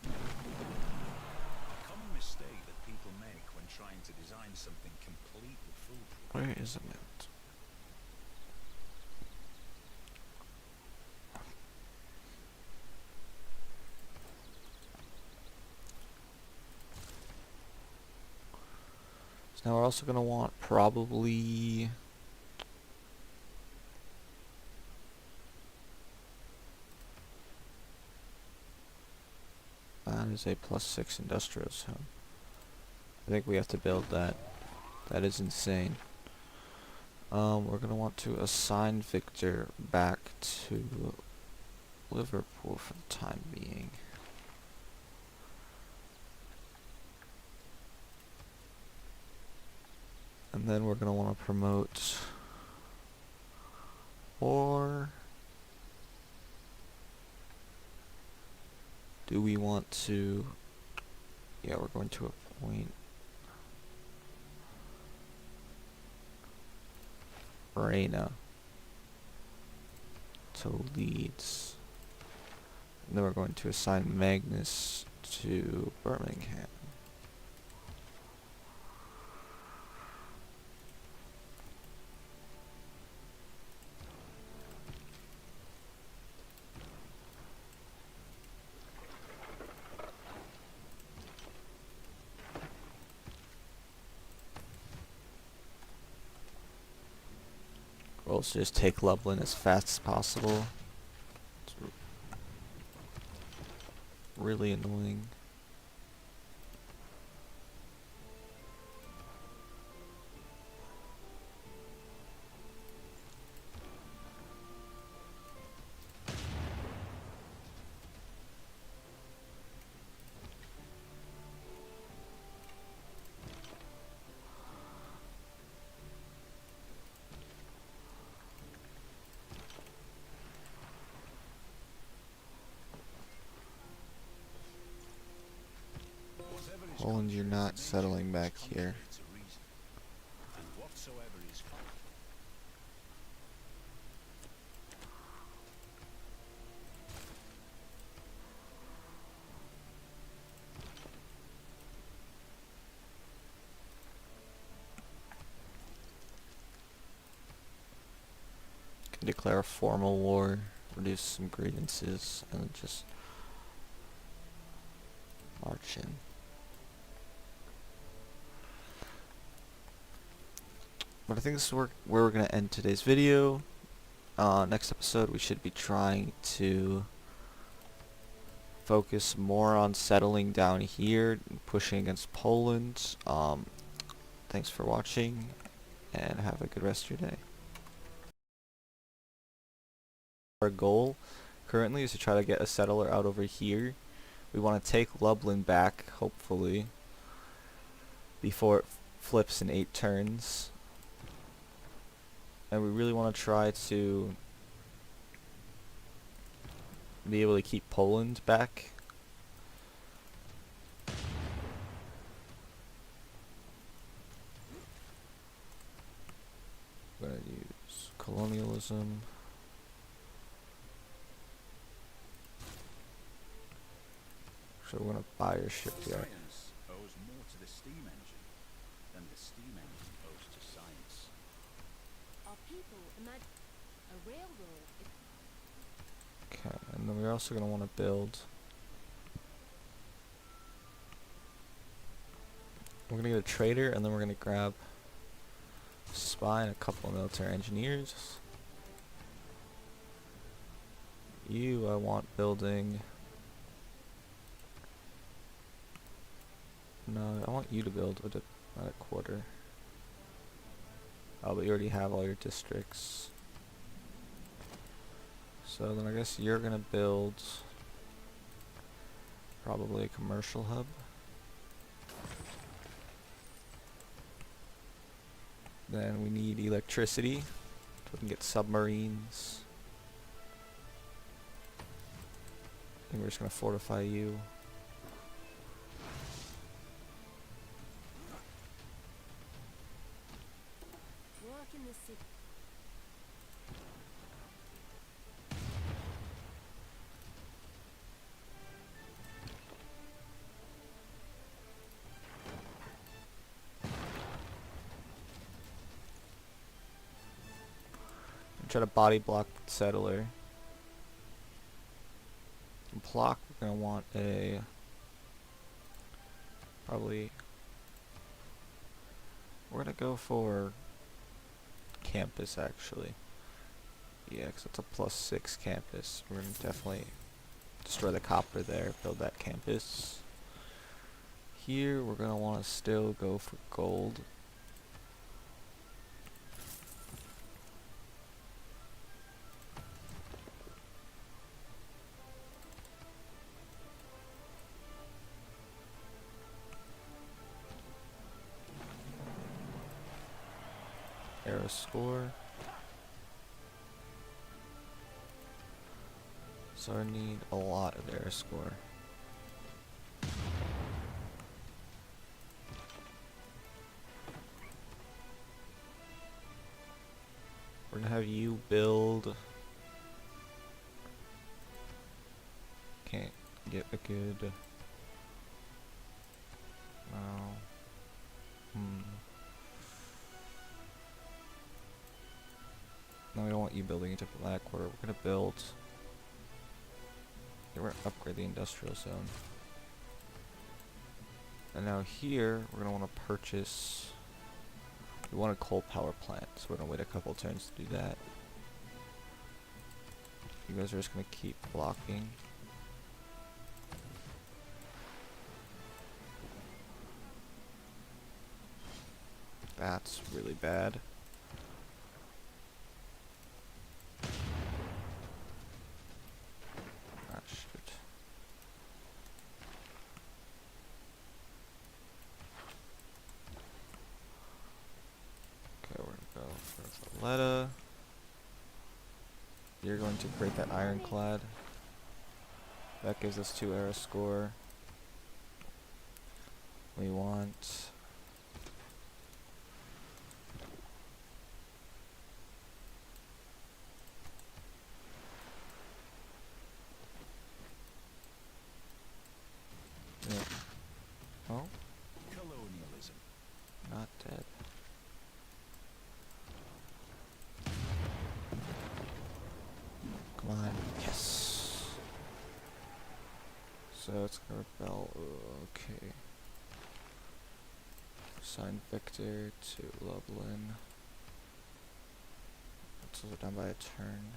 A common mistake that people make when trying to design something completely foolproof. Where is a mint? So now we're also gonna want probably that is a +6 industrial zone. I think we have to build that. That is insane. We're gonna want to assign Victor back to Liverpool for the time being. And then we're gonna want to promote, or do we want to, yeah, we're going to appoint Reina to Leeds. And then we're going to assign Magnus to Birmingham. We'll also just take Lublin as fast as possible. It's really annoying. Whatever is Poland, you're not contrary to settling nature is back here. contrary to reason. And whatsoever is Can declare a formal war, reduce some grievances, and then just march in. But I think this is where we're going to end today's video. Next episode we should be trying to focus more on settling down here and pushing against Poland. Thanks for watching, and have a good rest of your day. Our goal currently is to try to get a settler out over here. We want to take Lublin back, hopefully, before it flips in 8 turns. And we really want to try to be able to keep Poland back. We're going to use colonialism. So we're going to buy your ship here. science owes more to the steam engine than the steam A railroad. Okay, and then we're also going to want to build. We're going to get a trader, and then we're going to grab a spy and a couple of military engineers. You, I want building. No, I want you to build a quarter. Oh, but you already have all your districts. So then I guess you're gonna build probably a commercial hub. Then we need electricity, so we can get submarines. I think we're just gonna fortify you. Walk in the city. Try to body block the settler. And block, we're gonna want a probably. We're gonna go for campus actually. Yeah, 'cause it's a +6 campus. We're gonna definitely destroy the copper there, build that campus. Here we're gonna want to still go for gold. Arrow score. So I need a lot of arrow score. We're gonna have you build. Can't get a good. No. No, we don't want you building a diplomatic quarter. We're gonna build. Yeah, we're gonna upgrade the industrial zone. And now here, we're gonna want to purchase. We want a coal power plant, so we're gonna wait a couple turns to do that. You guys are just gonna keep blocking. That's really bad. Ah, shoot. Okay, we're gonna go for Valletta. You're going to create that ironclad. That gives us 2 arrow score. We want. Yeah. Oh, Colonialism. not dead. Come on. Yes. So it's gonna rebel. Okay. Assign Victor to Lublin. That's also done by a turn.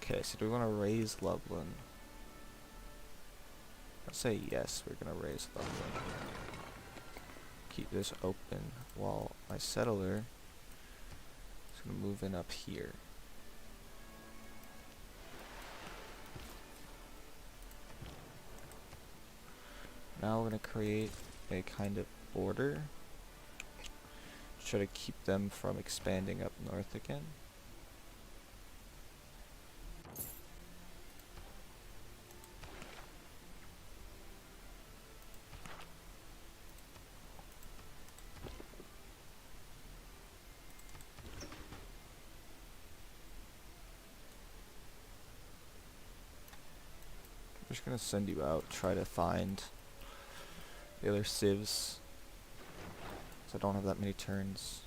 Okay, so do we want to raise Lublin? Let's say yes, we're gonna raise Lublin. Keep this open while my settler is gonna move in up here. Now we're gonna create a kind of border. Try to keep them from expanding up north again. I'm just gonna send you out, try to find the other civs. 'cause I don't have that many turns.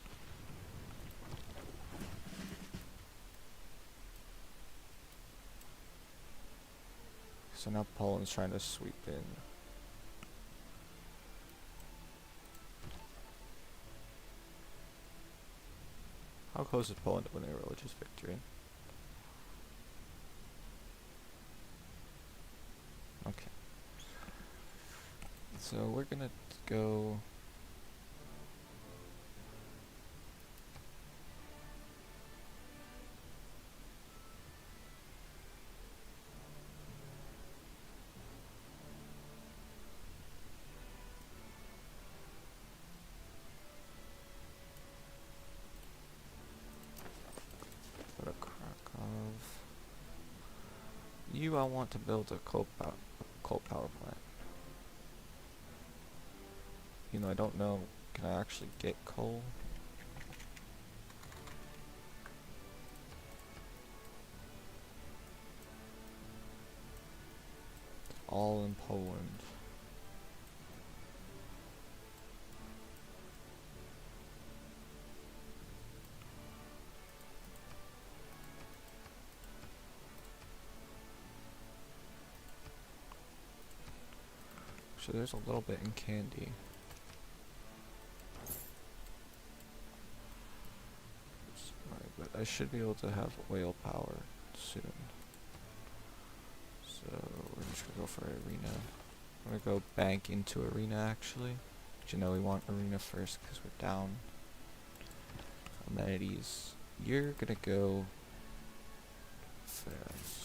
So now Poland's trying to sweep in. How close is Poland to winning a religious victory? Okay. So we're gonna go... Go to Krakow. I want to build a coal power plant. You know, I don't know, can I actually get coal? All in Poland. So there's a little bit in Candy. But I should be able to have whale power soon. So we're just gonna go for arena. I'm gonna go bank into arena actually. But you know we want arena first because we're down. Amenities. You're gonna go fast.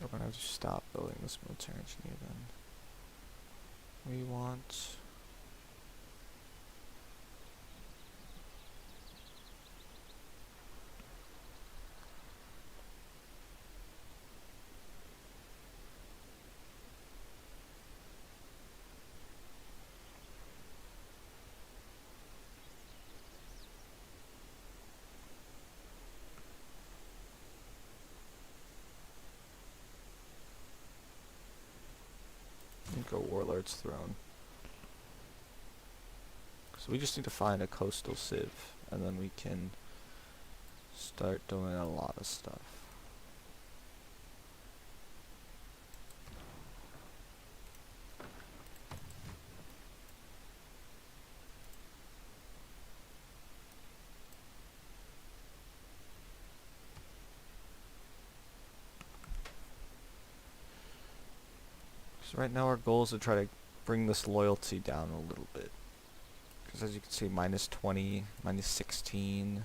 We're gonna have to stop building this military engineer then. We want... go Warlord's Throne. So we just need to find a coastal civ, and then we can start doing a lot of stuff. So right now our goal is to try to bring this loyalty down a little bit. Because as you can see, minus 20, minus 16.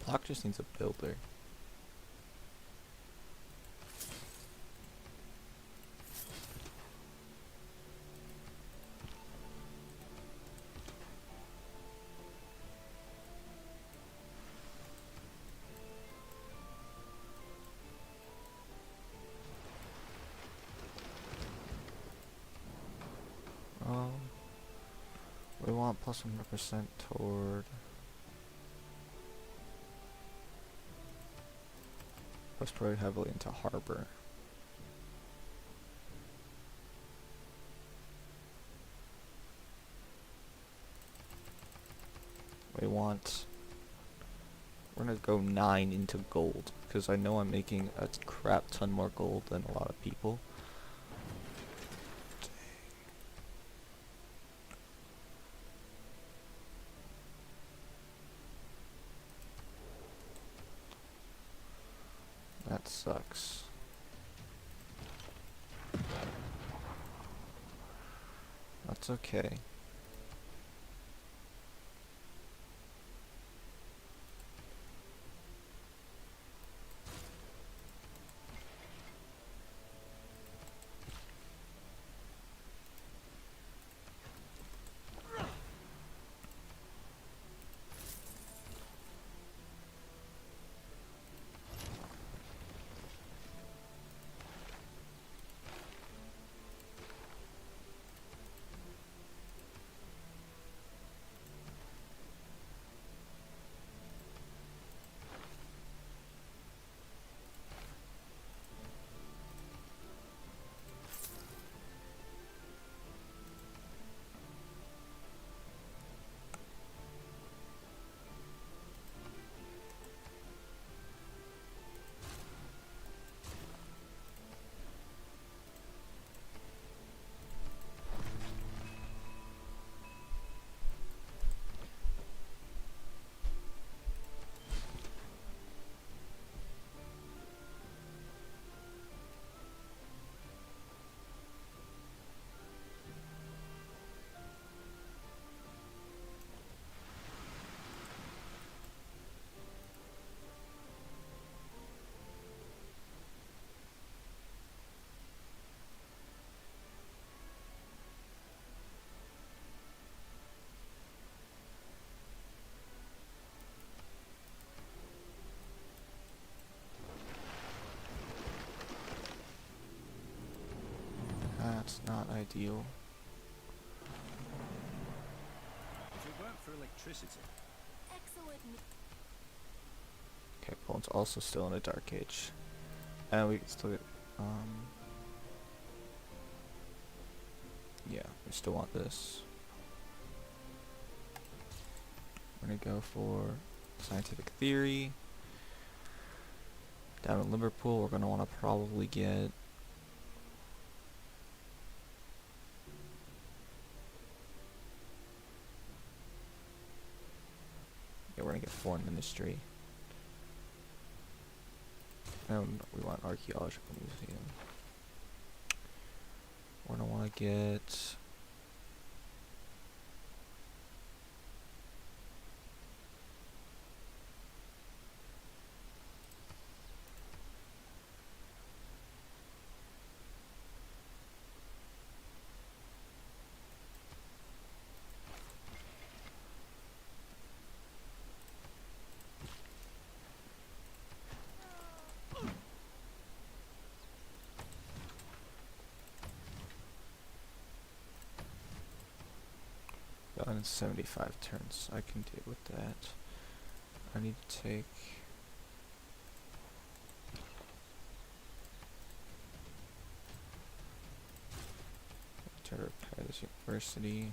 Block just needs a builder. We want plus 100% toward... Let's probably heavily into harbor. We want... We're gonna go 9 into gold, because I know I'm making a crap ton more gold than a lot of people. That sucks. That's okay. That's not ideal. If it weren't for electricity, Excellent. Okay, Poland's also still in a dark age. And we can still get, yeah, we still want this. We're gonna go for scientific theory. Down in Liverpool, we're gonna want to probably get... Yeah, we're gonna get foreign ministry. And we want archaeological museum. We're gonna want to get... in 75 turns. I can deal with that. I need to take... to repair this university.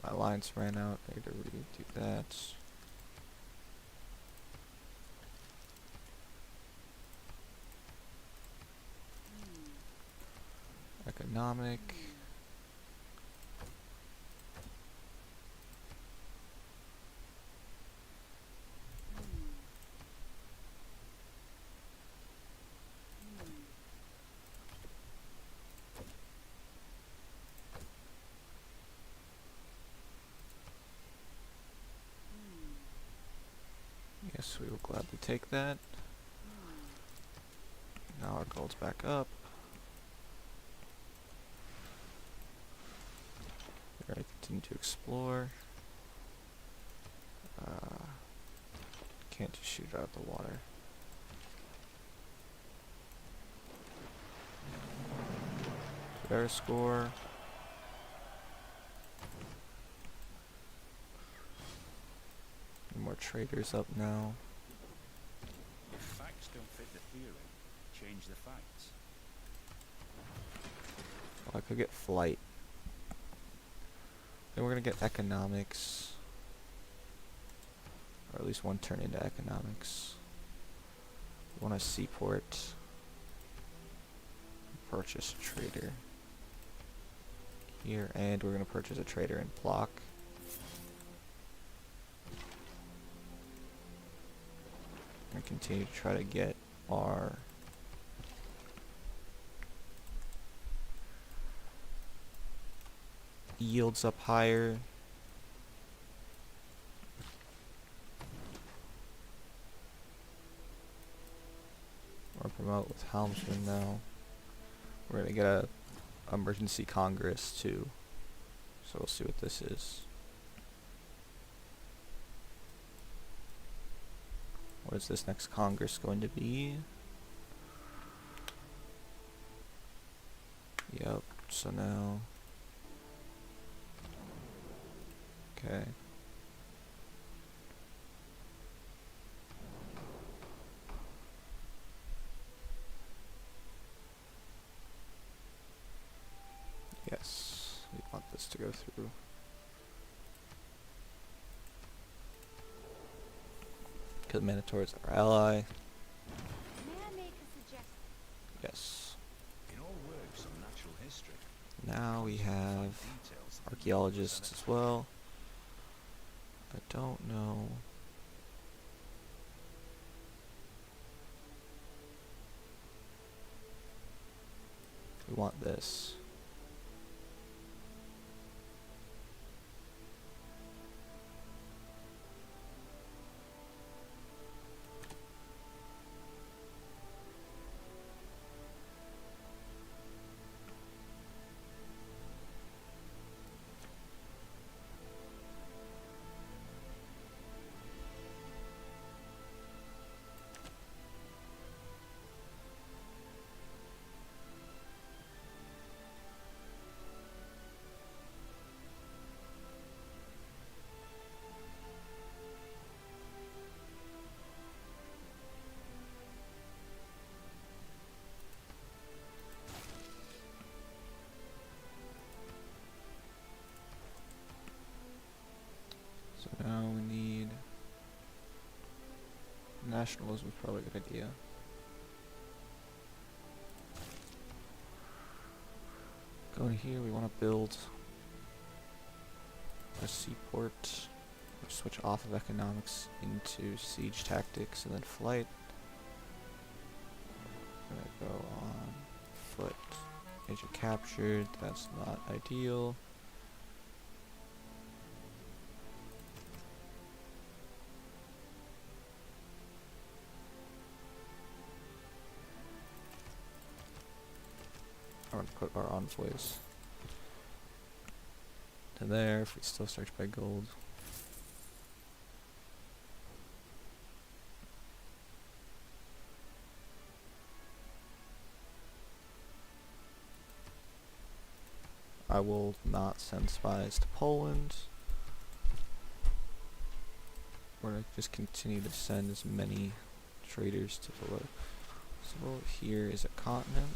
My lines ran out. I need to redo that. Economic. Yes, we will gladly take that. Now our gold's back up. We're gonna continue to explore. Can't just shoot it out of the water. Better score. More traders up now. if facts don't fit the theory, change the facts. Oh, I could get flight. Then we're gonna get economics. Or at least one turn into economics. We want a seaport. Purchase a trader. Here, and we're gonna purchase a trader in block. And continue to try to get our yields up higher. Or promote with helmsman now. We're gonna get a emergency congress too. So we'll see what this is. What is this next congress going to be? Yep, so now. Okay. Yes, we want this to go through. Because Minotaur is our ally. May I make a suggestion? Yes. In all works on natural history, Now we have details that archaeologists as well. I don't know. We want this. So now we need nationalism is probably a good idea. Go to here, we want to build a seaport. We'll switch off of economics into siege tactics and then flight. Gonna go on foot. Agent captured, that's not ideal. I'm gonna put our envoys to there if we still search by gold. I will not send spies to Poland. We're gonna just continue to send as many traders to the left. So here is a continent.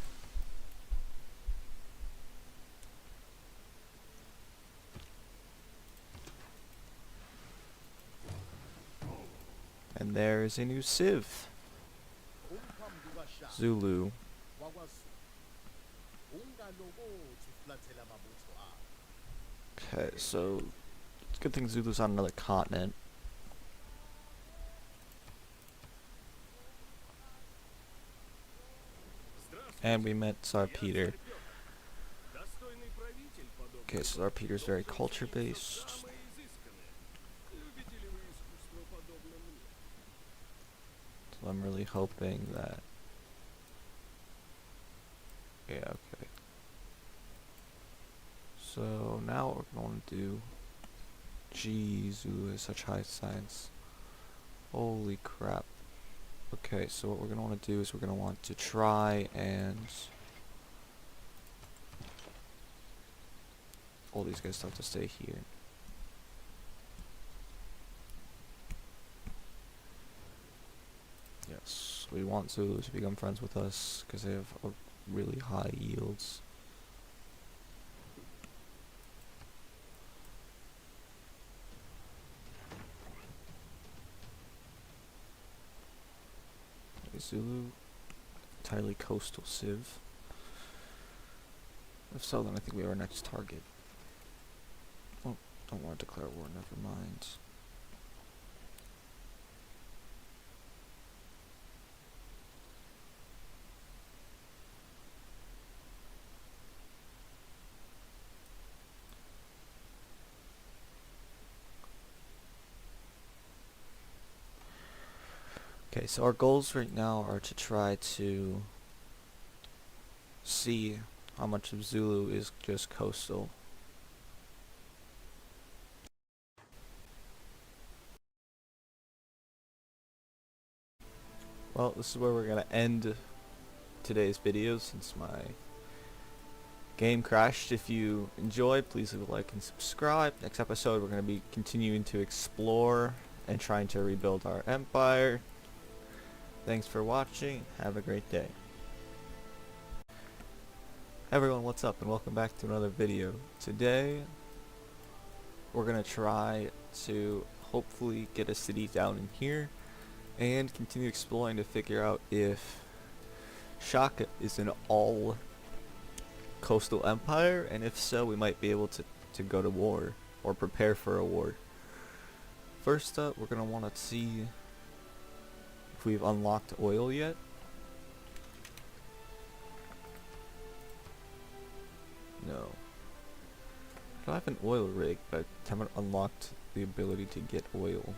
And there is a new civ. Zulu. Okay, so it's a good thing Zulu's on another continent. And we met Tsar Peter. Okay, so Tsar Peter's very culture based. So I'm really hoping that. Yeah, okay. So now what we're going to do. Gee, Zulu has such high science. Holy crap. Okay, so what we're going to want to do is we're going to want to try and... all these guys have to stay here. Yes, we want Zulu to become friends with us because they have really high yields. Zulu entirely coastal civ? If so, then I think we have our next target. Oh, don't want to declare war, never mind. Okay, so our goals right now are to try to see how much of Zulu is just coastal. Well, this is where we're gonna end today's video since my game crashed. If you enjoyed, please leave a like and subscribe. Next episode, we're gonna be continuing to explore and trying to rebuild our empire. Thanks for watching. Have a great day. Everyone, what's up and welcome back to another video. Today we're gonna try to hopefully get a city down in here and continue exploring to figure out if Shaka is an all coastal empire, and if so, we might be able to go to war or prepare for a war. First up, we're gonna want to see if we've unlocked oil yet. No. I have an oil rig, but I haven't unlocked the ability to get oil.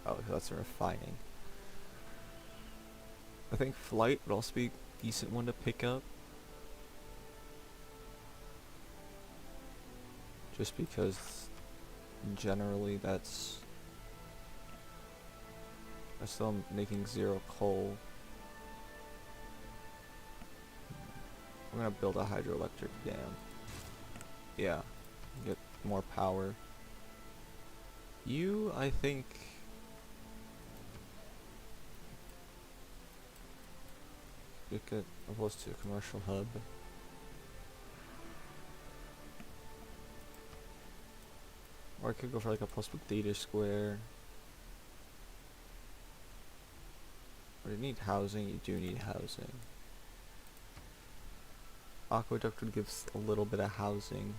Oh, that's refining. I think flight would also be a decent one to pick up. Just because generally I'm still making 0 coal. I'm gonna build a hydroelectric dam. Yeah, get more power. You, I think, you could opposed to a commercial hub. Or I could go for like a possible data square. But you need housing, you do need housing. Aqueduct would give a little bit of housing.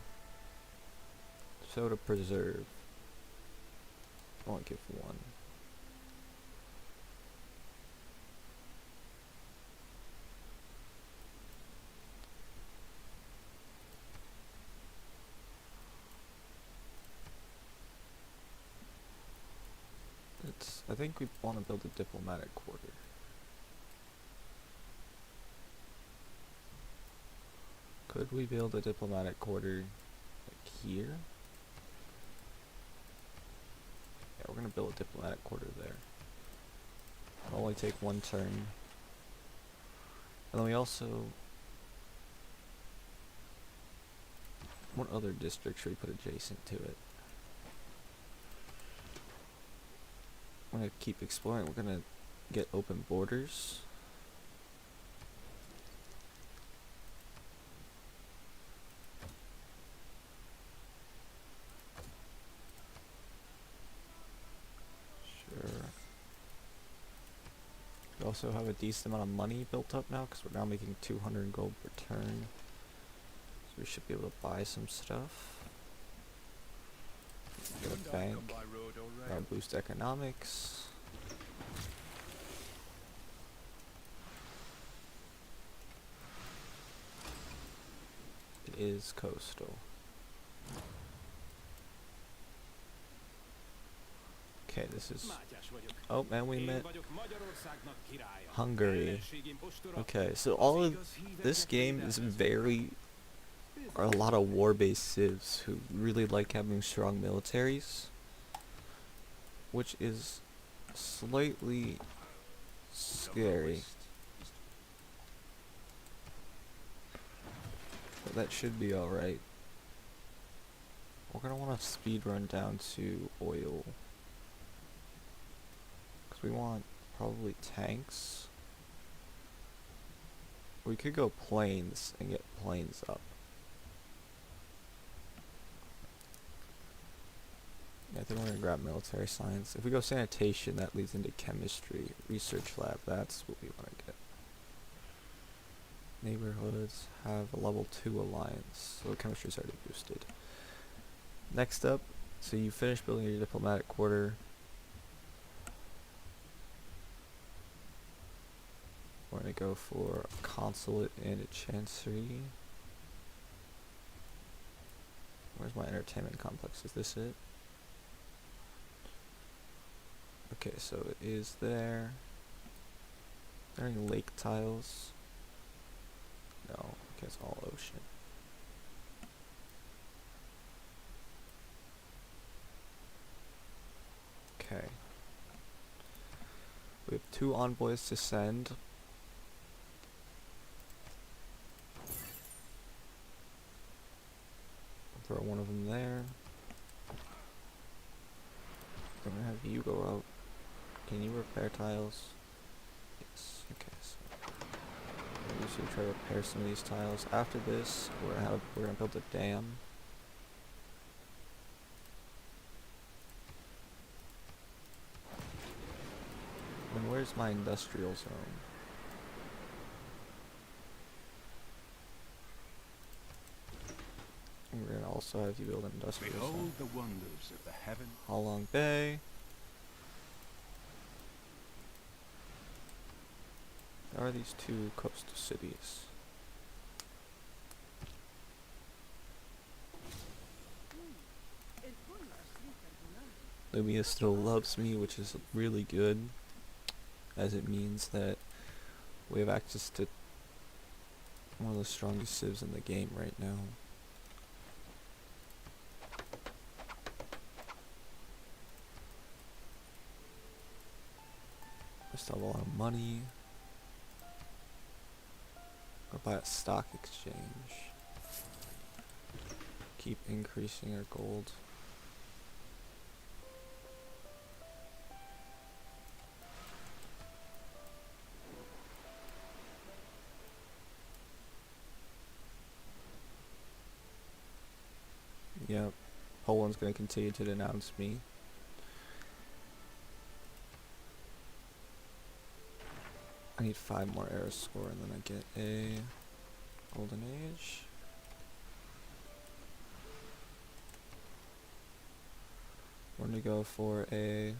So to preserve. I won't give one. I think we want to build a diplomatic quarter. Could we build a diplomatic quarter like here? Yeah, we're gonna build a diplomatic quarter there. It'll only take 1 turn. And then we also... what other district should we put adjacent to it? I'm gonna keep exploring. We're gonna get open borders. Sure. We also have a decent amount of money built up now because we're now making 200 gold per turn. So we should be able to buy some stuff. Get a bank. That'll boost economics. It is coastal. Okay, this is... oh, and we met Hungary. Okay, so all of this game is are a lot of war-based civs who really like having strong militaries, which is slightly scary. But that should be alright. We're gonna want to speed run down to oil. Because we want probably tanks. We could go planes and get planes up. Yeah, I think we're gonna grab military science. If we go sanitation, that leads into chemistry, research lab. That's what we want to get. Neighborhoods have a level 2 alliance, so chemistry's already boosted. Next up, so you finish building your diplomatic quarter. We're gonna go for a consulate and a chancery. Where's my entertainment complex? Is this it? Okay, so it is there. Are there any lake tiles? No, okay, it's all ocean. Okay. We have 2 envoys to send. Throw one of them there. I'm gonna have you go out. Can you repair tiles? Yes. Okay. So we should try to repair some of these tiles. After this, we're gonna build a dam. And where's my industrial zone? And we're gonna also have you build an industrial zone. Behold the wonders of the heaven. Halong Bay. There are these 2 coastal cities. Lumia still loves me, which is really good, as it means that we have access to one of the strongest civs in the game right now. I still have a lot of money. Or buy a stock exchange. Keep increasing our gold. Yep, Poland's gonna continue to denounce me. I need 5 more era score and then I get a golden age. We're gonna go for a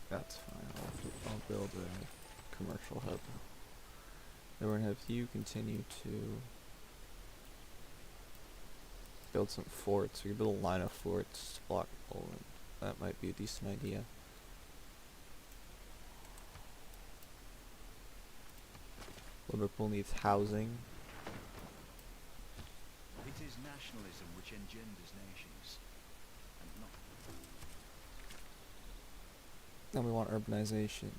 that's fine. I'll build a commercial hub. Then we're gonna have you continue to build some forts. We can build a line of forts to block Poland. That might be a decent idea. Liverpool needs housing. It is nationalism which engenders nations, and not. Then we want urbanization.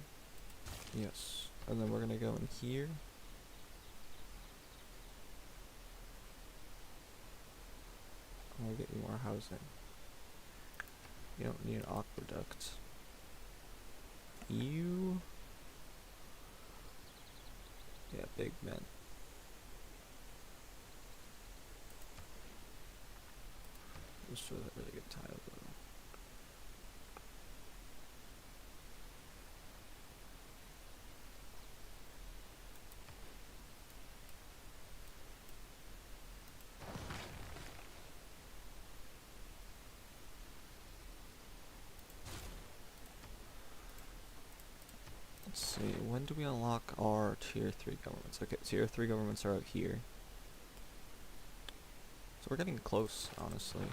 Yes. And then we're gonna go in here. I'm gonna get you more housing. You don't need an aqueduct. You... Yeah, big men. This was a really good tile though. Let's see, when do we unlock our tier 3 governments? Okay, tier 3 governments are out here. So we're getting close, honestly.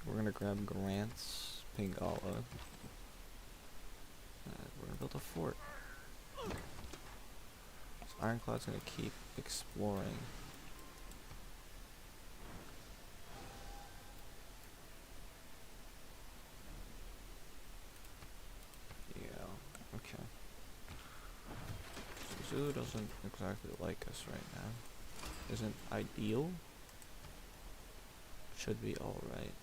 We're gonna grab grants, Pingala. build a fort. So Ironclad's gonna keep exploring. Yeah, okay. So Zulu doesn't exactly like us right now. Isn't ideal. Should be alright.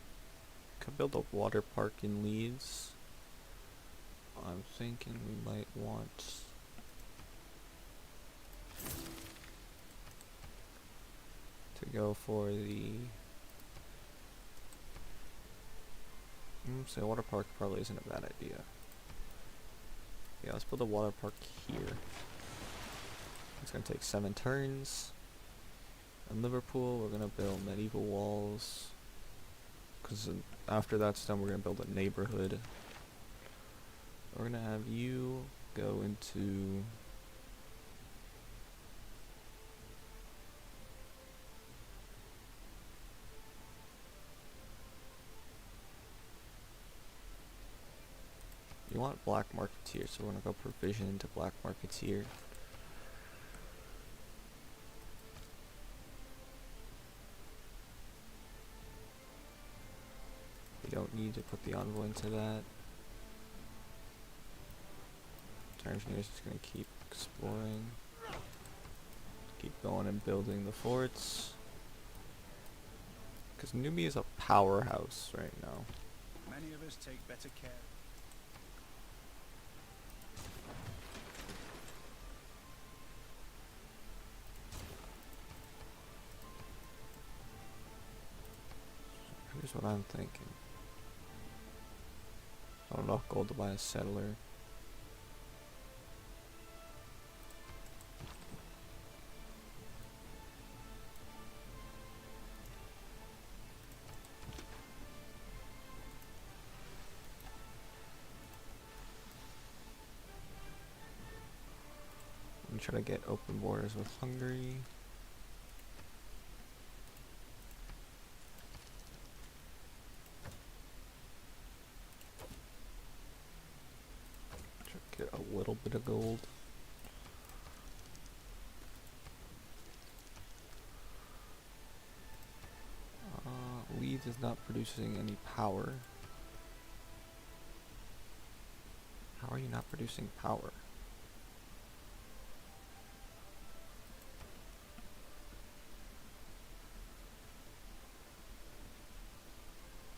Could build a water park in Leeds. I'm thinking we might want to go for the so a water park probably isn't a bad idea. Yeah, let's build a water park here. It's gonna take 7 turns. In Liverpool, we're gonna build medieval walls. Cause after that's done, we're gonna build a neighborhood. We're gonna have you go into you want Black Marketeer, so we're gonna go provision into Black Marketeer. We don't need to put the envoy into that. Our engineer's just gonna keep exploring. Keep going and building the forts. Because Nubia is a powerhouse right now. Many of us take better care. Here's what I'm thinking. Not enough gold to buy a settler. I'm trying to get open borders with Hungary. Try to get a little bit of gold. Leeds is not producing any power. How are you not producing power?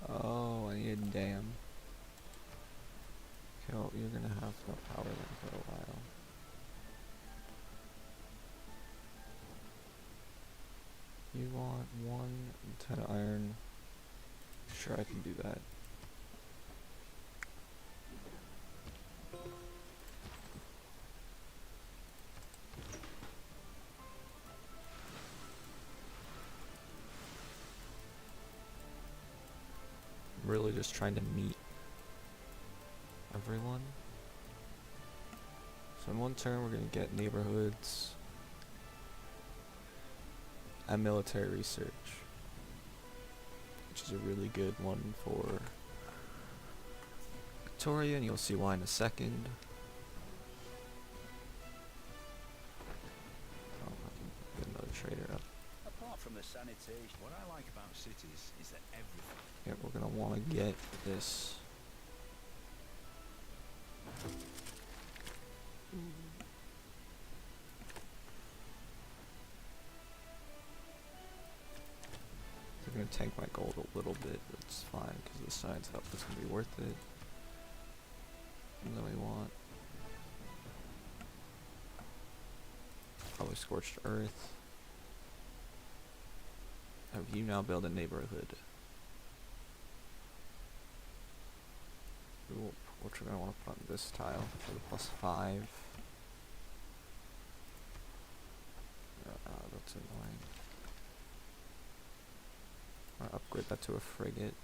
Oh, I need a dam. Okay, well, you're gonna have no power then for a while. You want 1 10 iron. Sure, I can do that. I'm really just trying to meet everyone. So in 1 turn, we're gonna get neighborhoods and military research, which is a really good one for Victoria, and you'll see why in a second. Oh, I can get another trader up. Apart from the sanitation, what I like about cities is that everything. Yeah, we're gonna want to get this. They're gonna tank my gold a little bit, but it's fine because the science output's gonna be worth it. And then we want probably scorched earth. Have you now build a neighborhood? Which we're gonna want to put on this tile for the +5. That's annoying. I'll upgrade that to a frigate,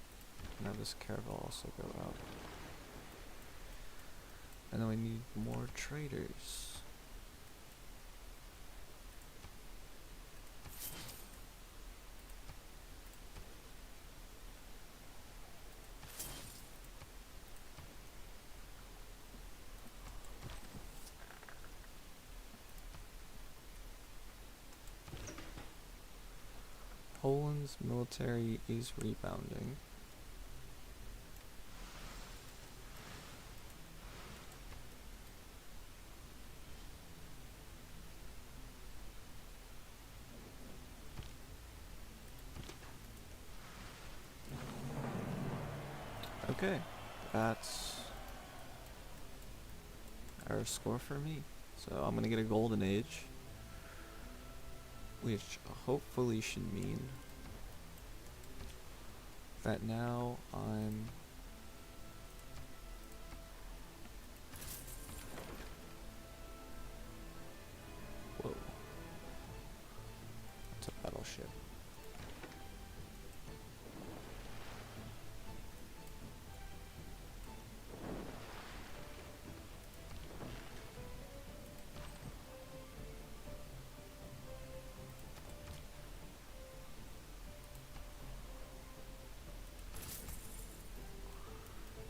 and have this caravel also go out. And then we need more traders. King's military is rebounding. Okay, that's our score for me. So I'm gonna get a golden age, which hopefully should mean that now I'm whoa. It's a battleship.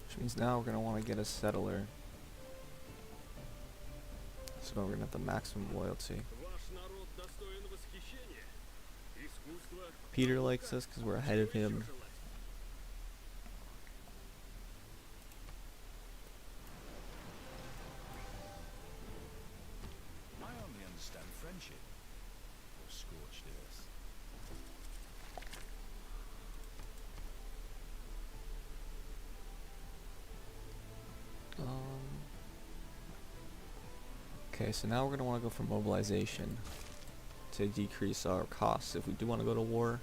Which means now we're gonna want to get a settler. So we're gonna have the maximum loyalty. Peter likes us because we're ahead of him. I only understand friendship. Or scorched earth. Okay, so now we're gonna want to go for mobilization to decrease our costs if we do want to go to war.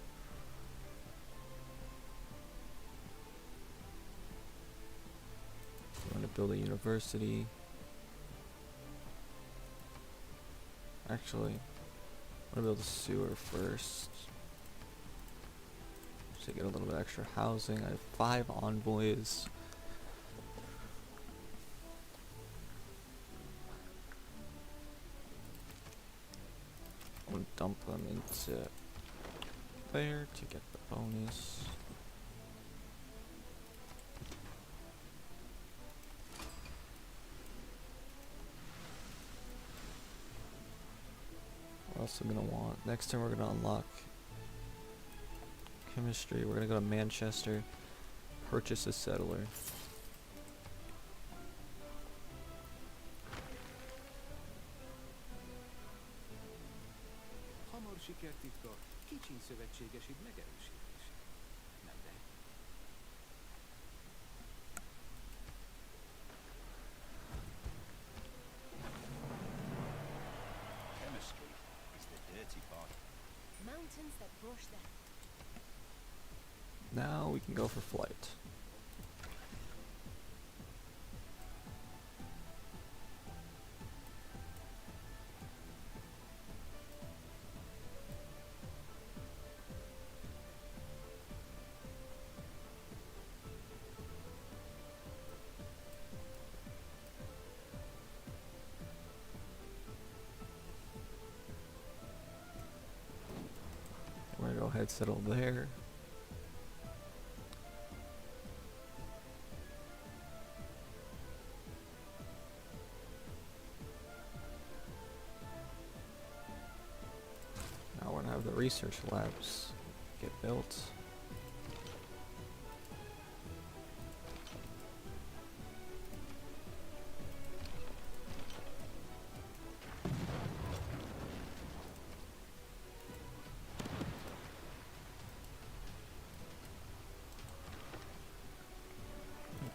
We want to build a university. Actually, I want to build a sewer first. To get a little bit extra housing. I have 5 envoys. I'm gonna dump them into there to get the bonus. What else are we gonna want? Next turn we're gonna unlock chemistry. We're gonna go to Manchester, purchase a settler. Hamar sikertitka kicsiny szövetségesid megerősítése. Nem de. Chemistry is the dirty part. Mountains that brush that. Now we can go for flight. We're gonna go ahead, settle there. Now we're gonna have the research labs get built.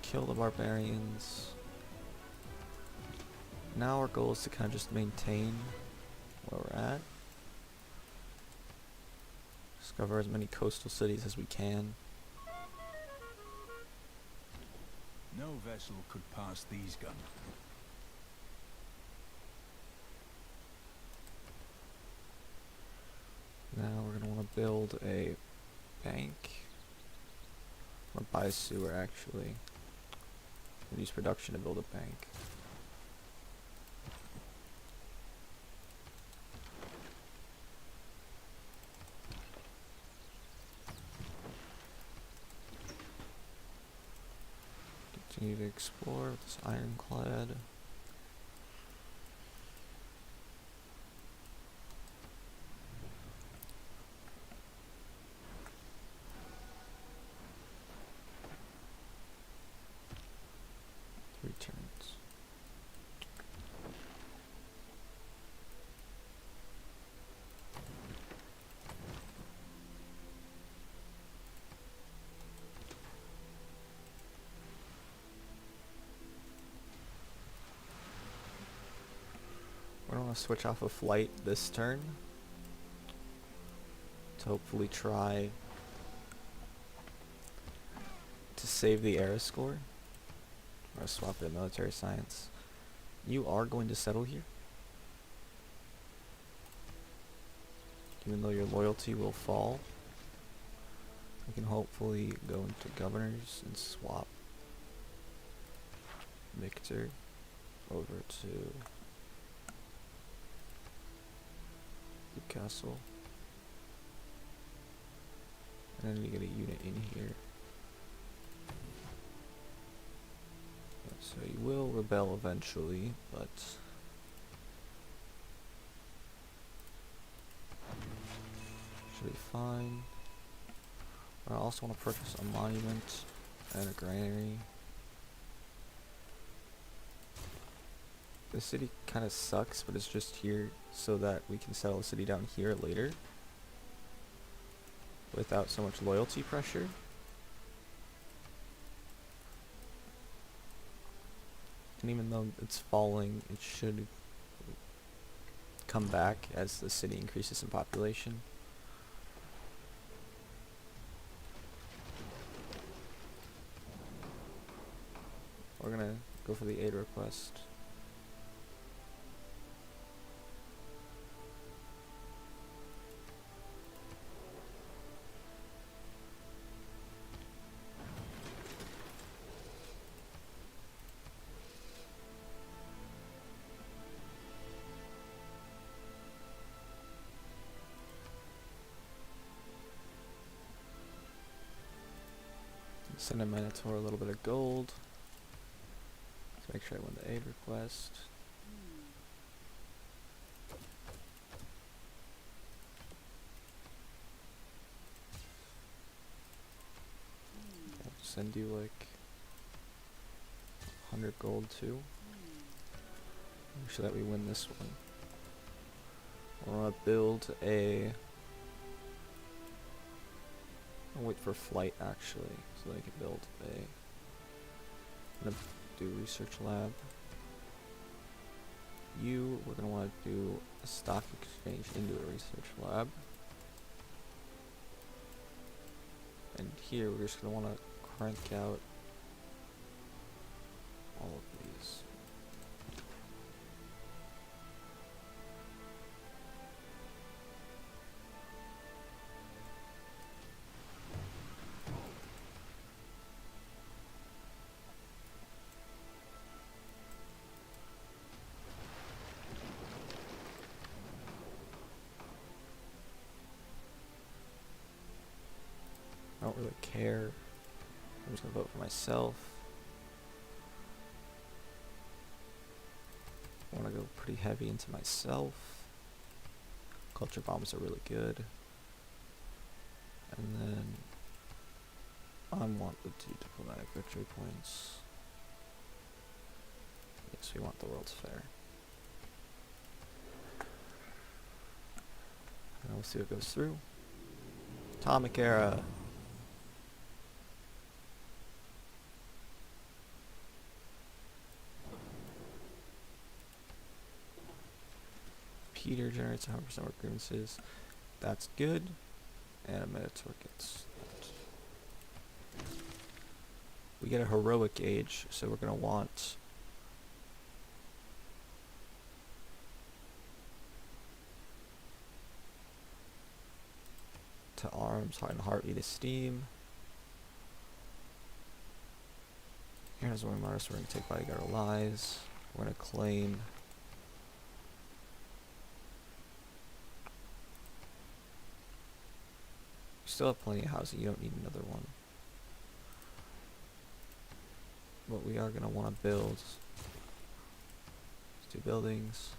Kill the barbarians. Now our goal is to kind of just maintain where we're at. Discover as many coastal cities as we can. No vessel could pass these guns. Now we're gonna want to build a bank. Or buy a sewer actually. Use production to build a bank. Continue to explore with this ironclad. want to switch off of flight this turn to hopefully try to save the era score. Or swap it military science. You are going to settle here. Even though your loyalty will fall. We can hopefully go into governors and swap Victor over to Newcastle. And then you get a unit in here. So you will rebel eventually, but should be fine. I also want to purchase a monument and a granary. The city kind of sucks, but it's just here so that we can settle the city down here later without so much loyalty pressure. And even though it's falling, it should come back as the city increases in population. We're gonna go for the aid request. Send a Minotaur a little bit of gold. Let's make sure I win the aid request. I'll send you like 100 gold too. Make sure that we win this one. We're gonna build a... I'll wait for flight actually, so that I can build a... I'm gonna do research lab. We're gonna want to do a stock exchange into a research lab. And here we're just gonna want to crank out all of these. I don't really care. I'm just gonna vote for myself. I want to go pretty heavy into myself. Culture bombs are really good. And then I want the 2 diplomatic victory points. Yes, we want the World's Fair. And we'll see what goes through. Atomic Era. Peter generates 100% more grievances. That's good. And a Minotaur gets that. We get a heroic age, so we're gonna want to arms, heart and heartbeat esteem. Here's where Mars, we're gonna take Bodyguard of Lies. We're gonna claim still have plenty of housing, you don't need another one. But we are going to want to build 2 buildings.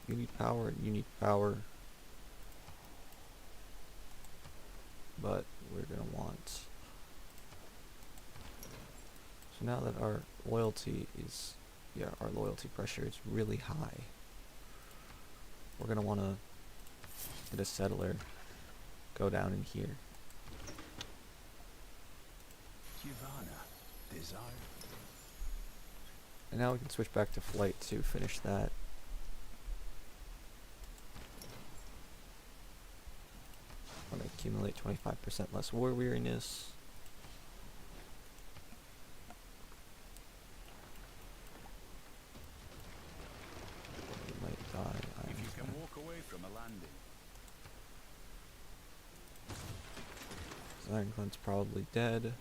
You need power, and you need power. But we're going to want... So now that our loyalty is... Yeah, our loyalty pressure is really high. We're going to want to get a settler. Go down in here. Giovanna, And now we can switch back to flight to finish that. accumulate 25% less war weariness. You might die. If you can walk away from a landing, Ironclad's probably dead.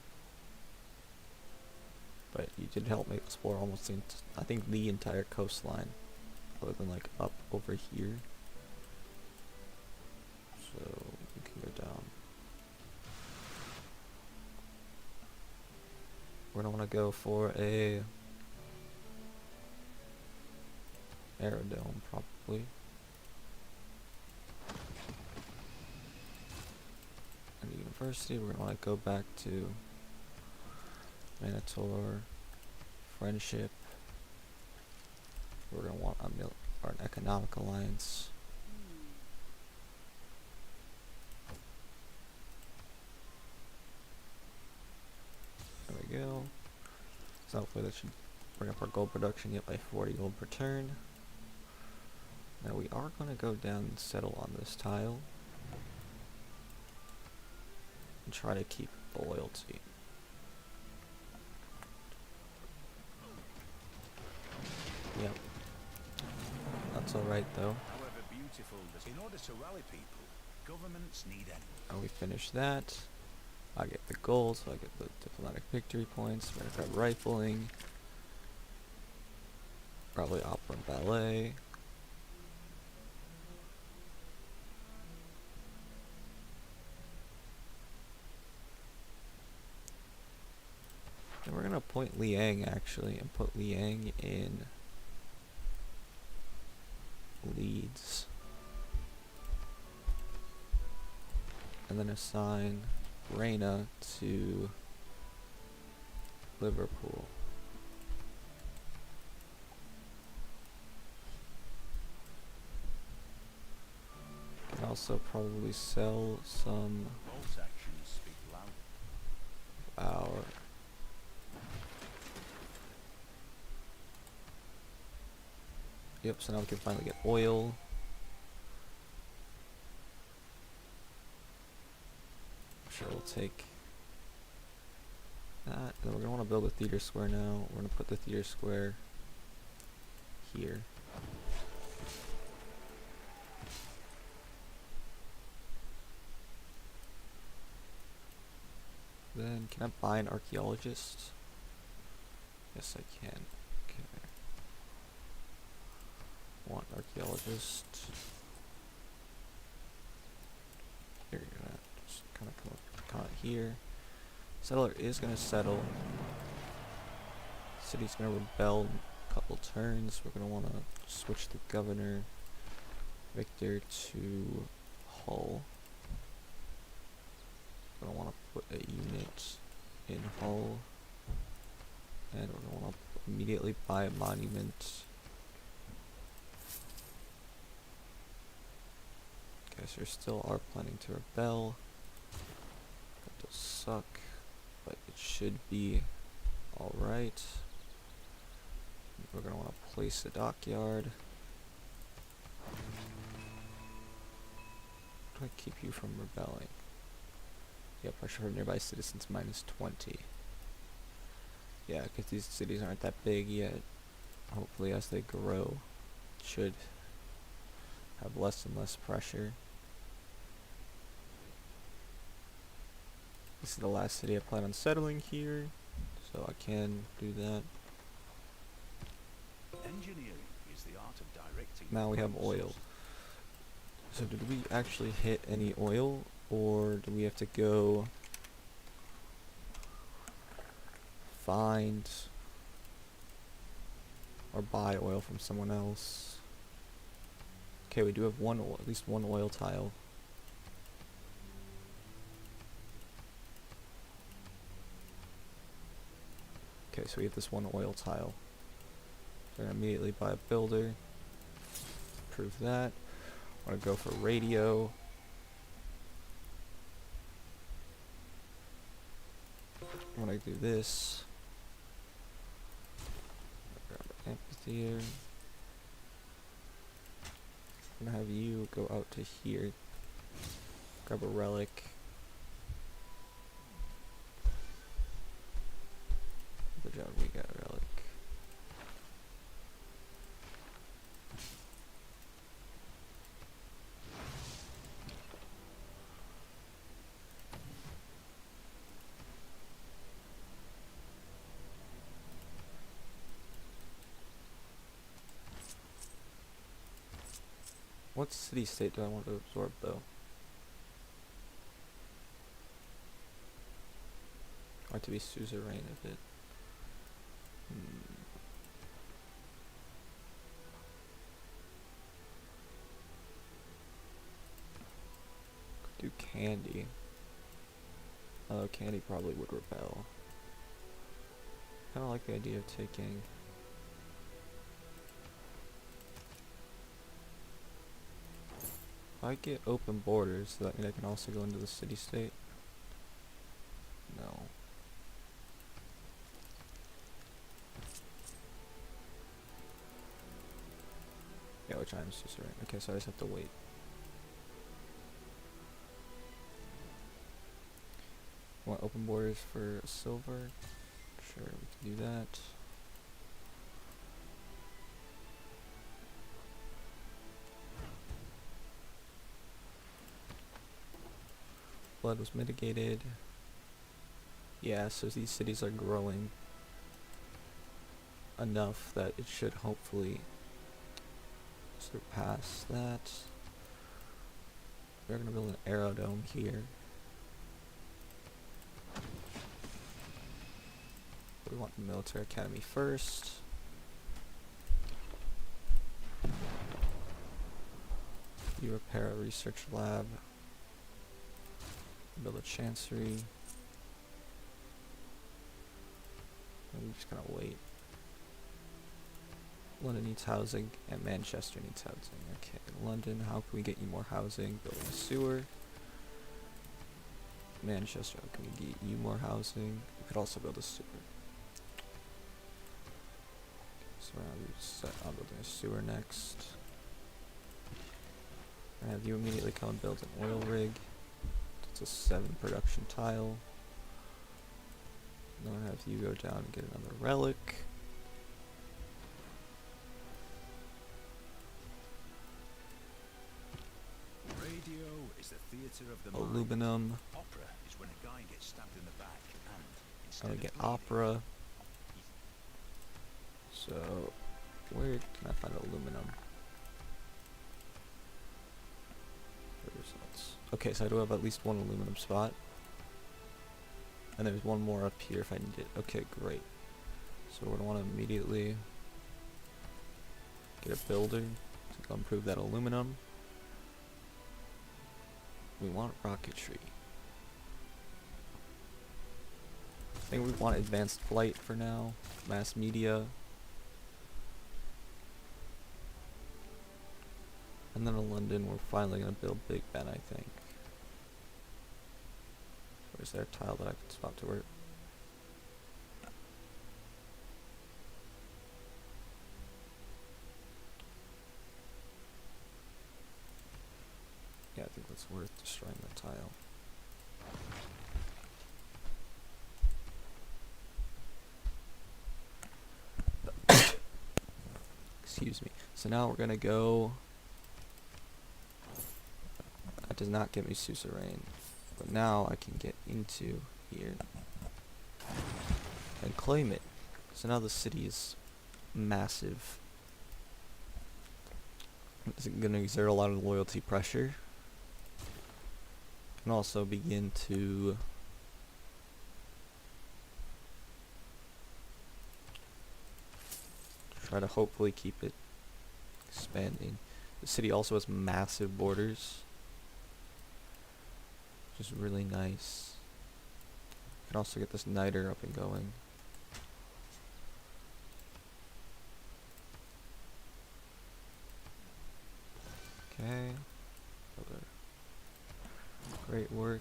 But you did help me explore almost I think the entire coastline. Other than like up over here. So we can go down. We're gonna wanna go for a aerodome probably. And the university, we're gonna wanna go back to Manator, Friendship. We're gonna want an economic alliance. There we go. So hopefully that should bring up our gold production yet by 40 gold per turn. Now we are gonna go down and settle on this tile. And try to keep the loyalty. Yep. That's alright though. however beautiful, in order to rally people, governments need any. Oh, we finished that. I get the gold, so I get the diplomatic victory points. We're gonna grab rifling. Probably opera and ballet. And we're gonna appoint Liang actually, and put Liang in Leeds. And then assign Reina to Liverpool. Can also probably sell some Both actions speak loud. of our Yep, so now we can finally get oil. Sure, we'll take that. Then we're gonna want to build a theater square now. We're gonna put the theater square here. Then can I buy an archaeologist? Yes, I can. Okay. Want archaeologist. Here you go. Just kind of come out here. Settler is gonna settle. City's gonna rebel in a couple turns. We're gonna wanna switch the governor Victor to Hull. Gonna wanna put a unit in Hull. And we're gonna wanna immediately buy a monument. Okay, so we still are planning to rebel. That does suck, but it should be alright. We're gonna want to place a dockyard. How do I keep you from rebelling? Yeah, pressure from nearby citizens -20. Yeah, because these cities aren't that big yet. Hopefully as they grow, it should have less and less pressure. This is the last city I plan on settling here, so I can do that. Engineering is the art of directing. Now we have oil. So did we actually hit any oil, or do we have to go find or buy oil from someone else? Okay, we do have at least one oil tile. Okay, so we have this one oil tile. So we're gonna immediately buy a builder. Prove that. I'm gonna go for radio. I'm gonna do this. Grab an amphitheater. I'm gonna have you go out to here. Grab a relic. What city-state do I want to absorb, though? Or to be suzerain of it? Could do Candy. Oh, Candy probably would rebel. Kinda like the idea of taking... If I get open borders, does that mean I can also go into the city-state? No. Yeah, which I'm suzerain. Okay, so I just have to wait. Want open borders for silver? Sure, we can do that. Blood was mitigated. Yeah, so these cities are growing enough that it should hopefully surpass that. We're gonna build an aerodome here. We want the military academy first. You repair a research lab. Build a chancery. And we just gotta wait. London needs housing and Manchester needs housing. Okay, London, how can we get you more housing? Building a sewer. Manchester, how can we get you more housing? We could also build a sewer. So we're gonna be set on building a sewer next. And have you immediately come and build an oil rig. It's a 7 production tile. And then have you go down and get another relic. Radio is the theater of the mind. Aluminum. Opera is when a guy gets stabbed in the back and instead I'm gonna of get bleeding, opera. So, where can I find aluminum? Results. Okay, so I do have at least one aluminum spot. And there's one more up here if I need it. Okay, great. So we're gonna want to immediately get a builder to go improve that aluminum. We want rocketry. I think we want advanced flight for now. Mass media. And then in London, we're finally going to build Big Ben, I think. Where's there a tile that I can spot to work? Yeah, I think that's worth destroying that tile. Excuse me. So now we're going to go... That does not get me suzerain. But now I can get into here and claim it. So now the city is massive. It's going to exert a lot of loyalty pressure. And also begin to try to hopefully keep it expanding. The city also has massive borders, which is really nice. You can also get this niter up and going. Okay. Other great work.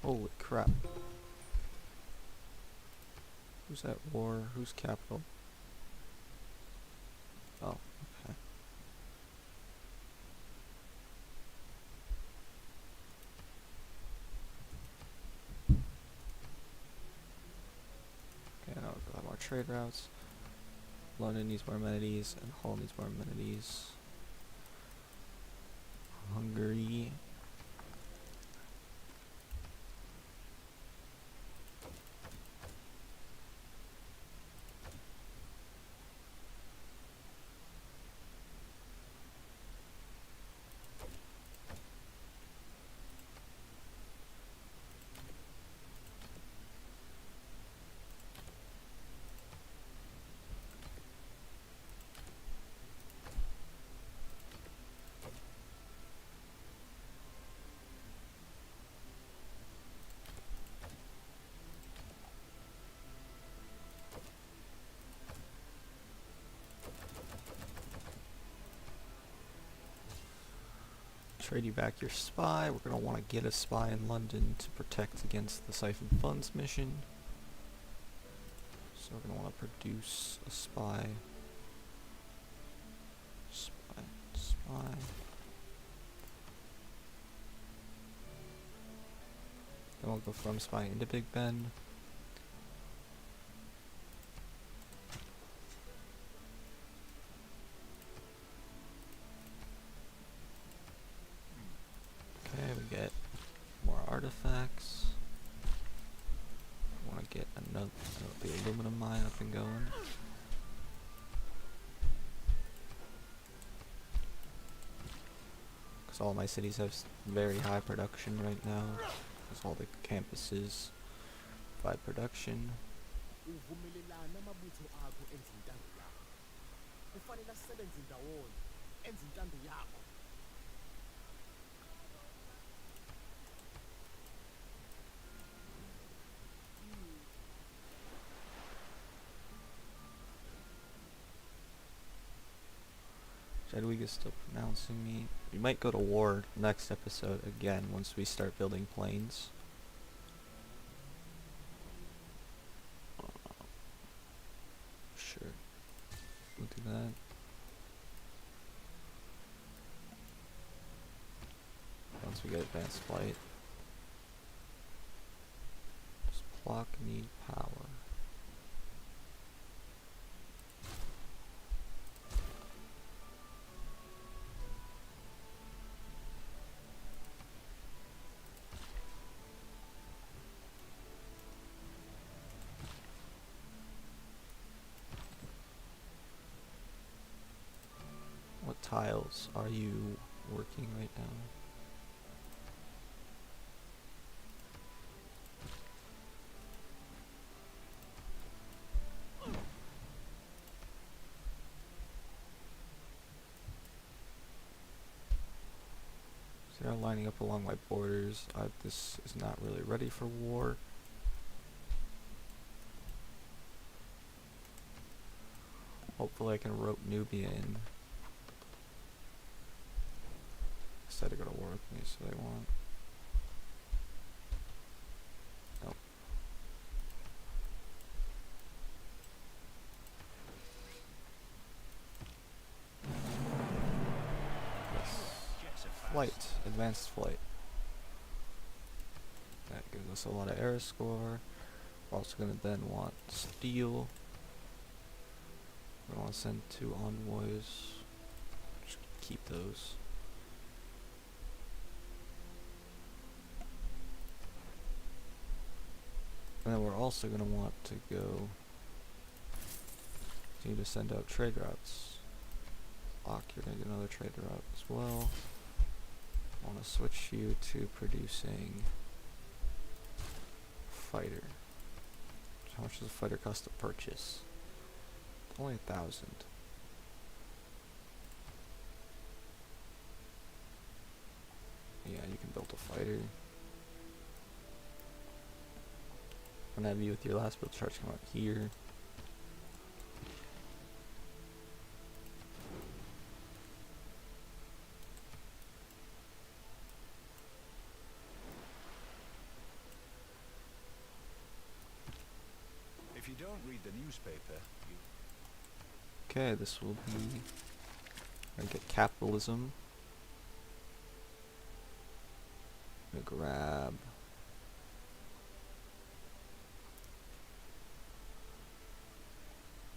Holy crap. Who's at war? Who's capital? Oh, okay. Okay, now we'll have more trade routes. London needs more amenities, and Hull needs more amenities. Hungary. trade you back your spy. We're going to want to get a spy in London to protect against the Siphon Funds mission. So we're going to want to produce a spy. Spy. Then we'll go from spy into Big Ben. Okay, we get more artifacts. Want to get another the aluminum mine up and going. Because all my cities have very high production right now. Because all the campuses provide production. uvumelelana amabutho akho enza intando yakho. Kufanele asebenze ndawonye enza intando yakho. Jadwig is still pronouncing me. We might go to war next episode again once we start building planes. Sure. We'll do that. Once we get advanced flight. Does Plock need power? What tiles are you working right now? So they're lining up along my borders. This is not really ready for war. Hopefully I can rope Nubia in. Said to go to war with me, so they won't. Nope. Yes. Flight. Advanced flight. That gives us a lot of air score. We're also going to then want steel. We want to send 2 envoys. Just keep those. And then we're also going to want to go continue to send out trade routes. Lock, you're going to get another trade route as well. I want to switch you to producing fighter. How much does a fighter cost to purchase? Only 1,000. Yeah, you can build a fighter. I'm gonna have you with your last build charge come out here. If you don't read the newspaper, you... Okay, this will be... I get capitalism. I'm gonna grab...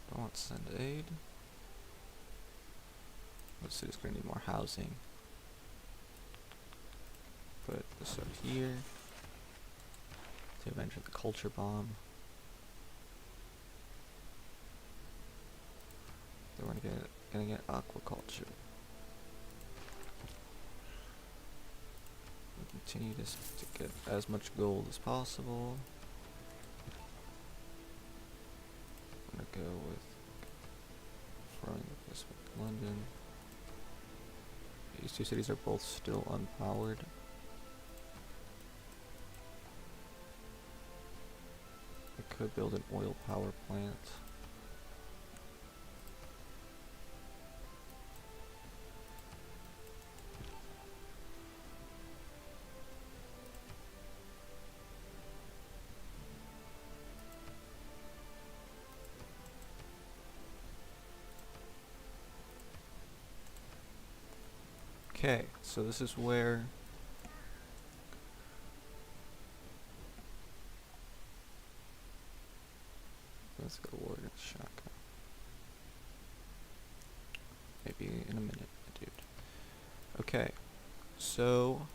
I want to send aid. What city's gonna need more housing? Put this up here. To avenge the culture bomb. Then we're gonna get aquaculture. We continue to get as much gold as possible. I'm gonna go with throwing this with London. These 2 cities are both still unpowered. I could build an oil power plant. Okay, so this is where let's go Warrior Shotgun. Maybe in a minute, dude. Okay, so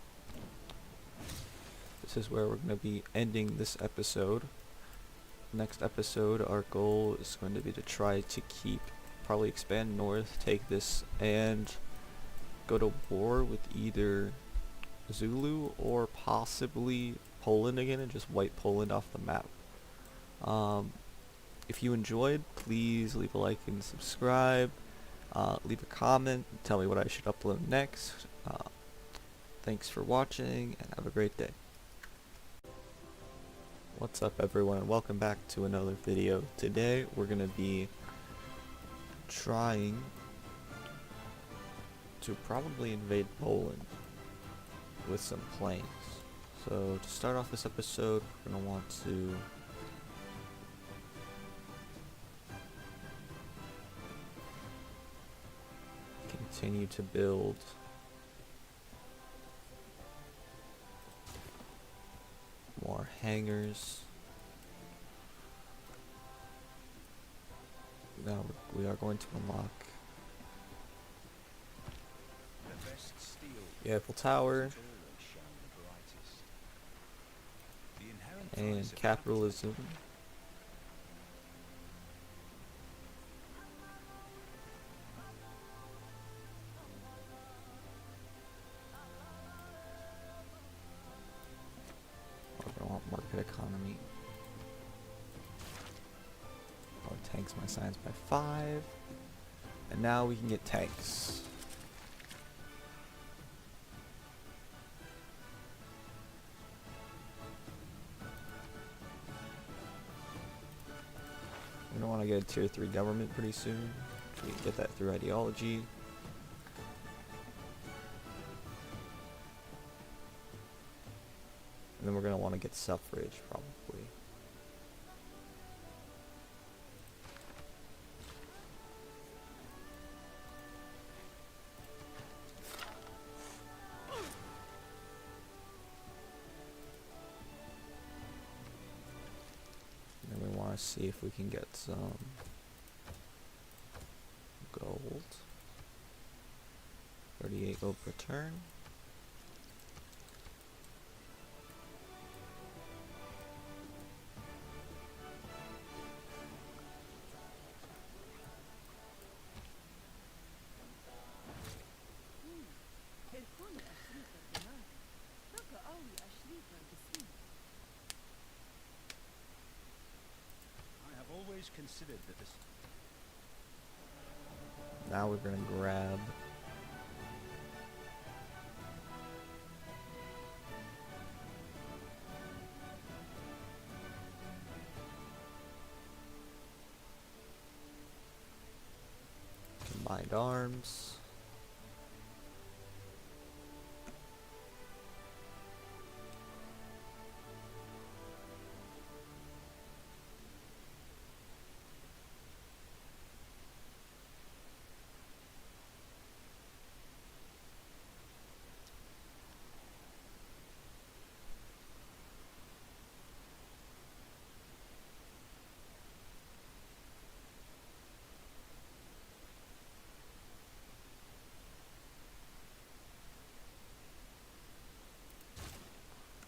this is where we're going to be ending this episode. Next episode, our goal is going to be to try to probably expand north, take this, and go to war with either Zulu or possibly Poland again and just wipe Poland off the map. If you enjoyed, please leave a like and subscribe. Leave a comment, tell me what I should upload next. Thanks for watching, and have a great day. What's up, everyone, and welcome back to another video. Today we're going to be trying to probably invade Poland with some planes. So to start off this episode, we're going to want to continue to build more hangars. Now we are going to unlock The best steel the Eiffel Tower always shine the brightest. The inherent price and of capitalism. We're gonna want market economy. Oh, tanks my science by 5. And now we can get tanks. We don't want to get a tier 3 government pretty soon. We can get that through ideology. And then we're going to want to get suffrage, probably. And then we want to see if we can get some gold. 38 gold per turn. I have always considered that this Now we're going to grab combined arms.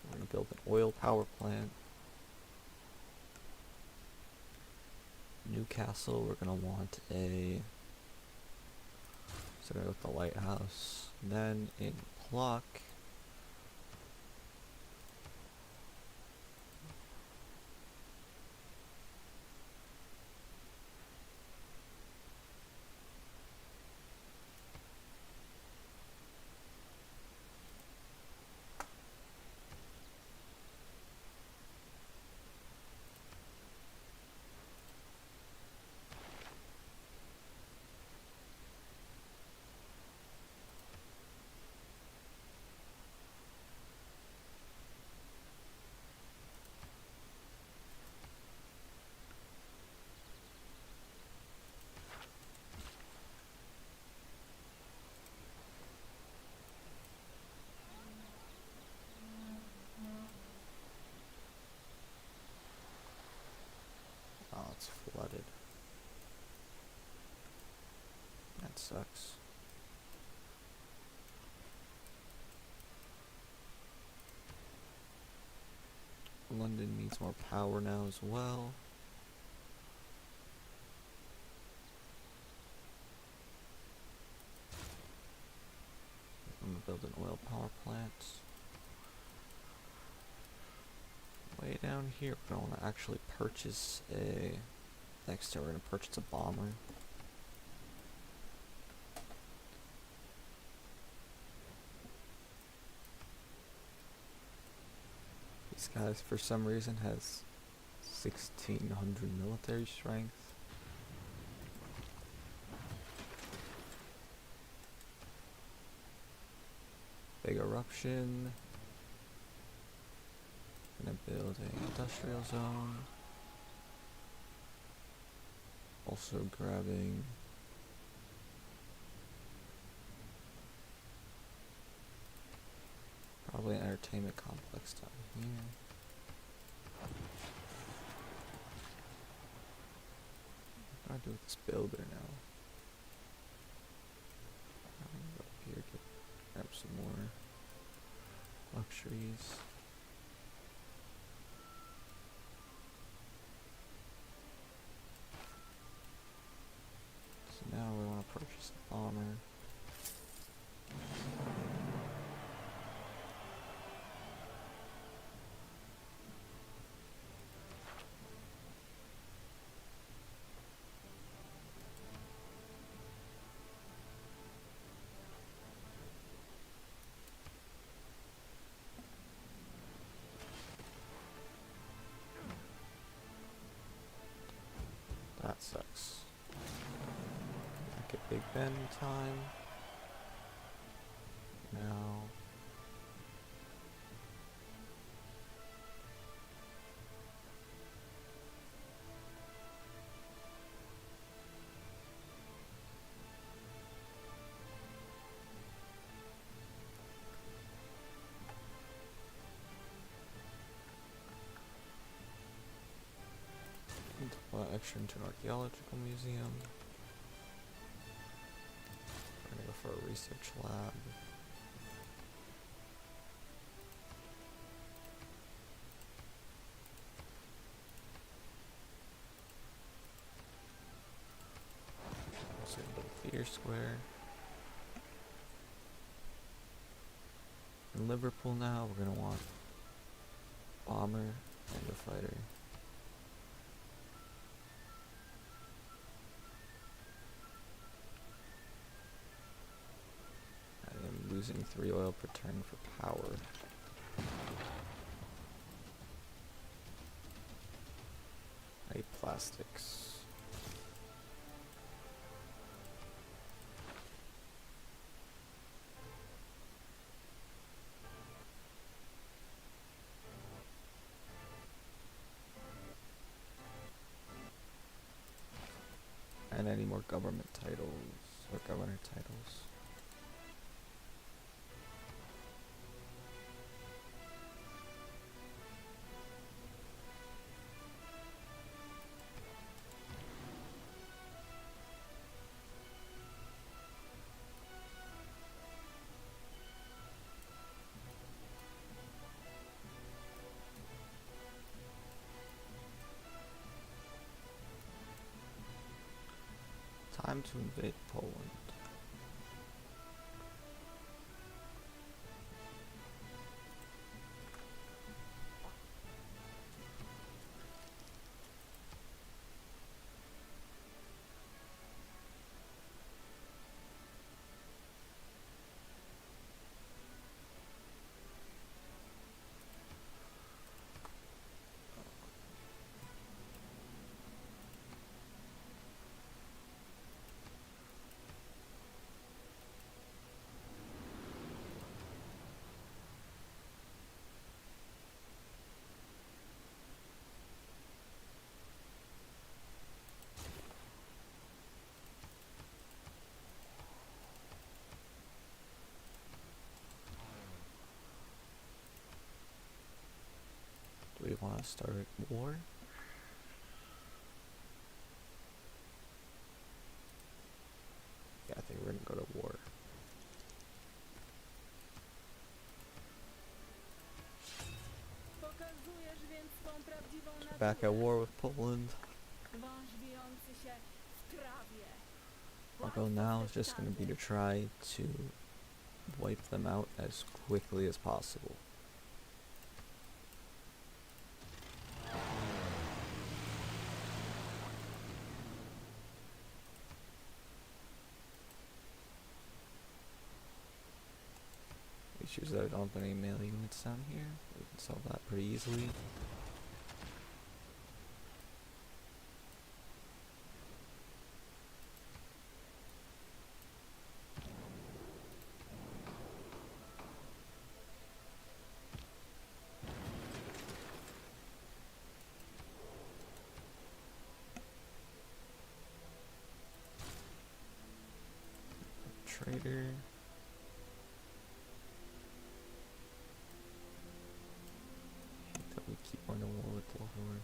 We're going to build an oil power plant. Newcastle, we're going to want a... So we're going to go with the lighthouse. And then in Pluck, That sucks. London needs more power now as well. I'm gonna build an oil power plant. Way down here, but I want to actually purchase a... Next time we're gonna purchase a bomber. This guy, for some reason, has 1600 military strength. Big eruption. Gonna build an industrial zone. Also grabbing probably an entertainment complex down here. What do I do with this builder now? I'm gonna go up here, grab some more luxuries. So now we want to purchase a bomber. That sucks. Back at Big Ben time. Now. Extra into an archaeological museum. We're gonna go for a research lab. Also a little theater square. In Liverpool now, we're gonna want bomber and a fighter. Using 3 oil per turn for power. I hate plastics. And any more government titles or governor titles. Time to invade Poland. Do we want to start war? Yeah, I think they were gonna go to war. Pokazujesz więc swą prawdziwą naturę. Back at war with Poland. Wąż wijący się w trawie. Our goal now is just going to be to try to wipe them out as quickly as possible. Issues that don't have any melee units down here. We can solve that pretty easily. Trader. Hate that we keep going to war with the Horde.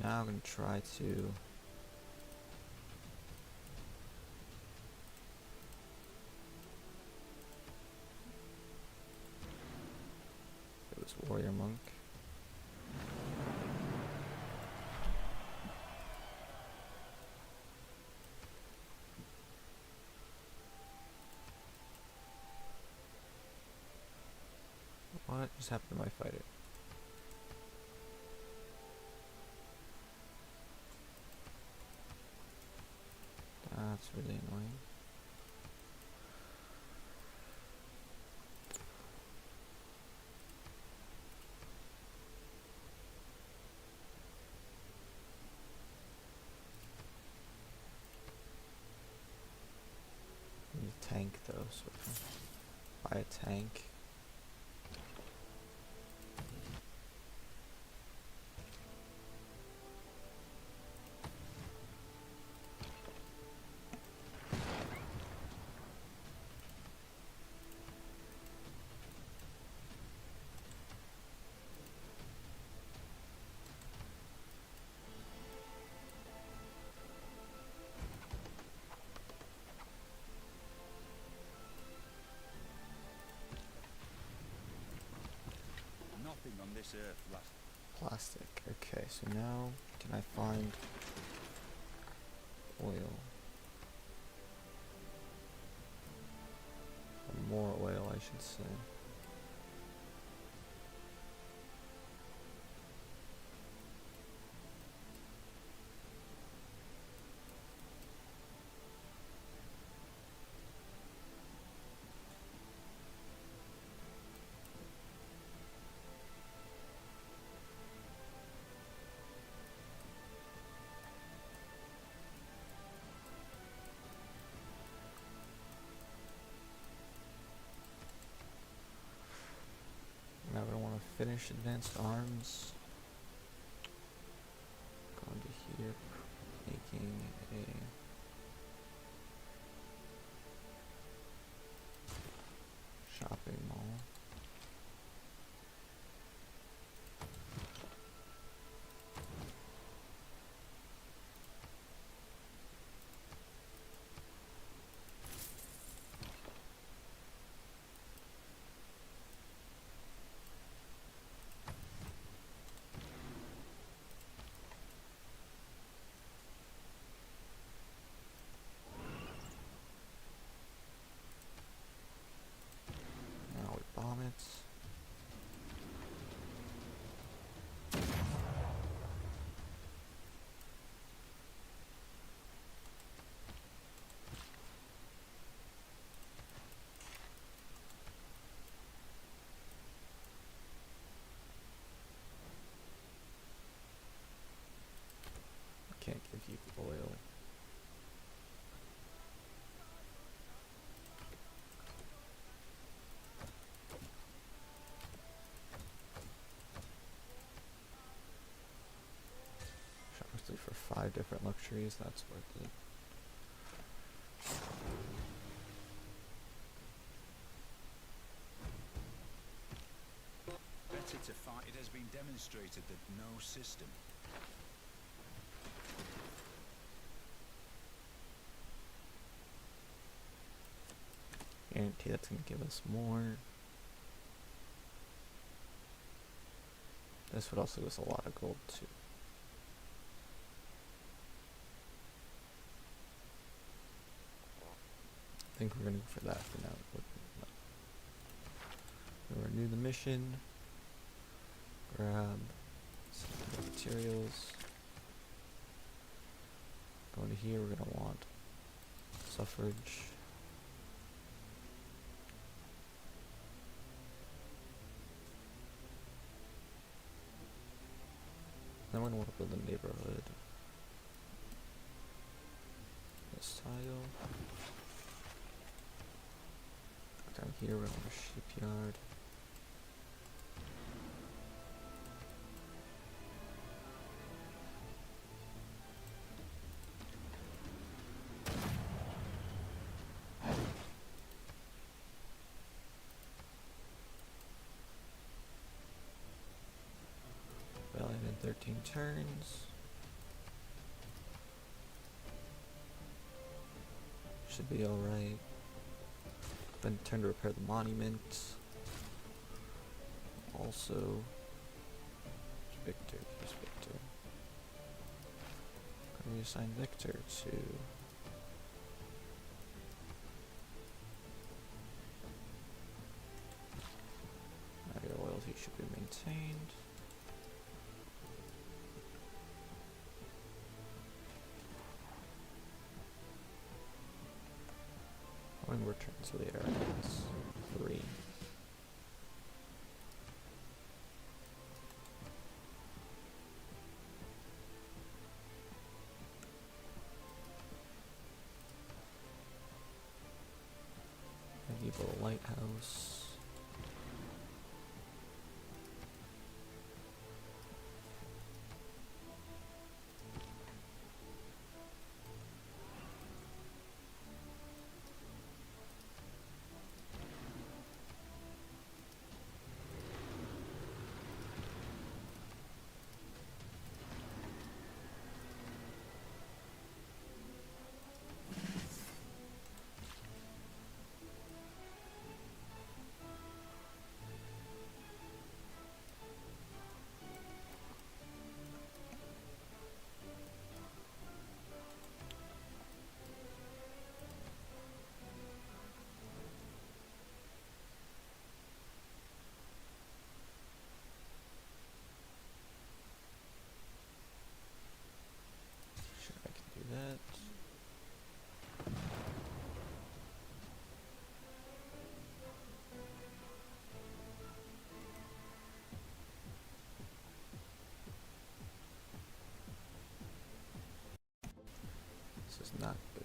Now I'm going to try to get this warrior monk. What just happened to my fighter? That's really annoying. I need a tank though, so I can buy a tank. Nothing on this earth lasts. Plastic. Okay, so now can I find oil? Or more oil, I should say. Now we want to finish advanced arms. Going to here, making a shopping mall. Now we bomb it. Can't give you oil. especially for 5 different luxuries, that's worth it. Better to fight. It has been demonstrated that no system. Guarantee that's gonna give us more. This would also give us a lot of gold too. I think we're gonna go for that for now. We'll renew the mission. Grab some materials. Go into here, we're gonna want suffrage. Then we're gonna want to build a neighborhood. This tile. Down here we're on a shipyard. Valiant in 13 turns. Should be alright. Then turn to repair the monument. Also, Victor, here's Victor. Can we assign Victor to your loyalty should be maintained. When return to the airlines. 3. Medieval lighthouse. Sure, I can do that. This is not good.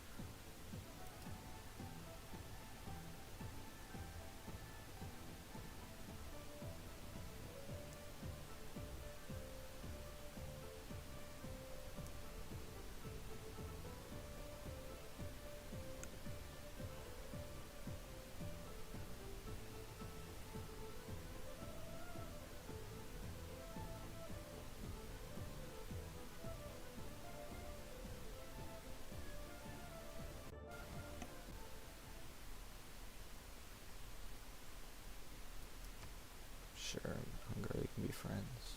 Sure, Hungary, we can be friends.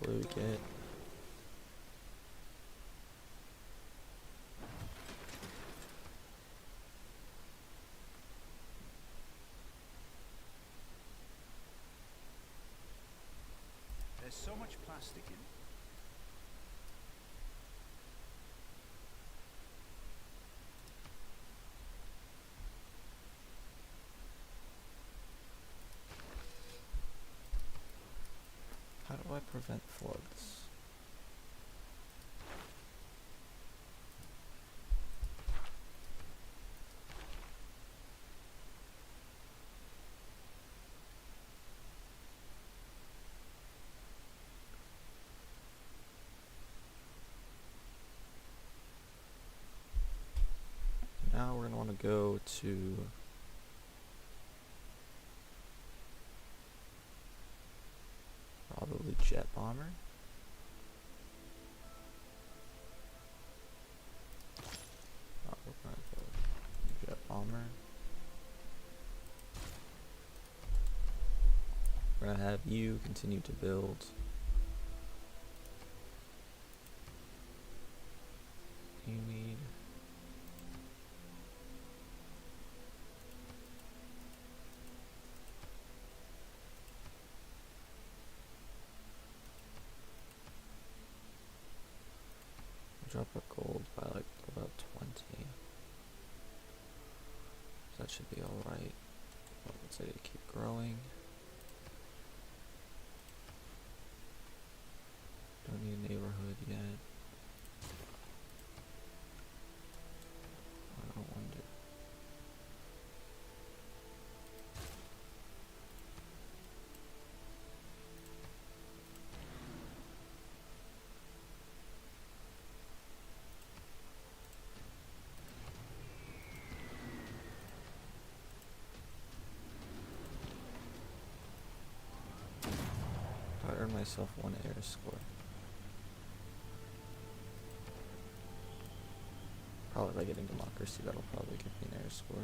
what do we get? There's so much plastic in. How do I prevent floods? Now we're gonna want to go to probably jet bomber. We're gonna go jet bomber. We're gonna have you continue to build. You need drop our gold by like about 20. So that should be alright. Let's say to keep growing. Don't need a neighborhood yet. I don't want it. I earned myself 1 air score. Probably by getting democracy, that'll probably give me an air score.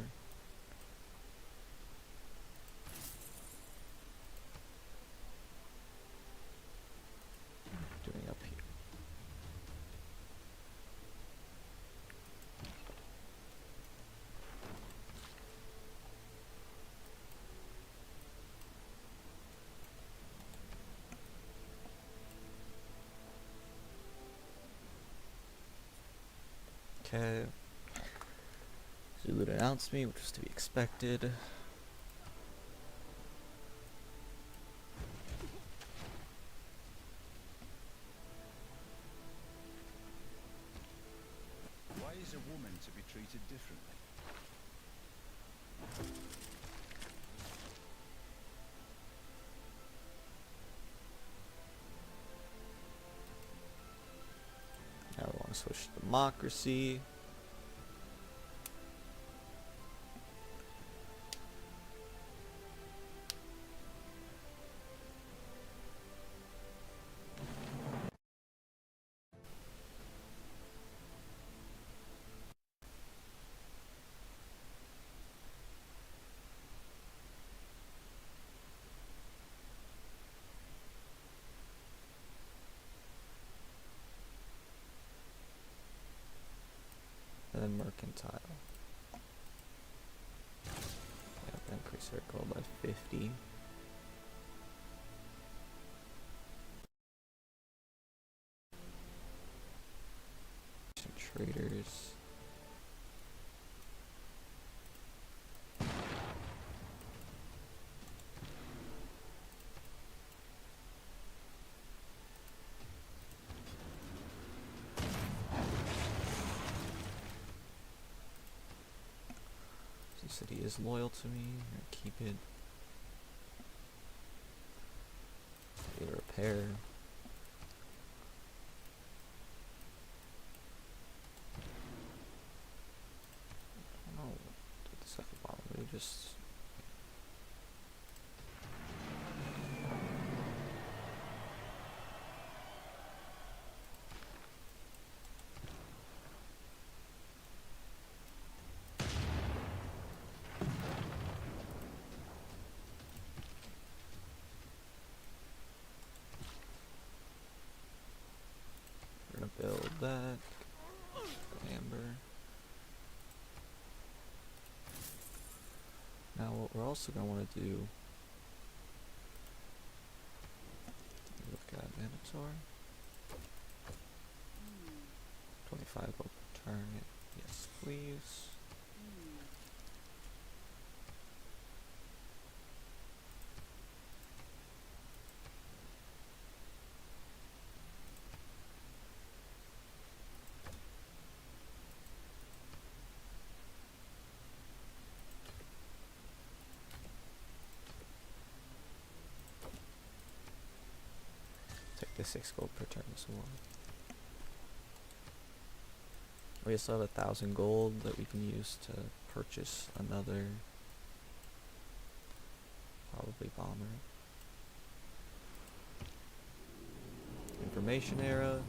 Doing up here. Okay. Zulu announced me, which was to be expected. Why is a woman to be treated differently? Now we want to switch to democracy. And then mercantile. Yep, increase our gold by 50. Some traders. The city is loyal to me. I'm gonna keep it. Get a repair. I don't know what the second bomb. Maybe just. Now what we're also going to want to do, look at Minotaur. 25 gold per turn. Yes, please. Take the 6 gold per turn as well. We also have 1,000 gold that we can use to purchase another, probably bomber. Information era.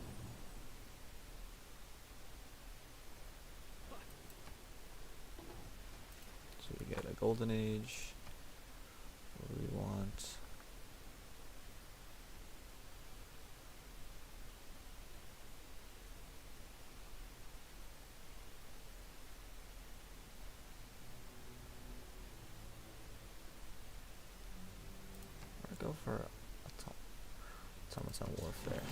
So we get a golden age. What do we want? Go for automaton warfare.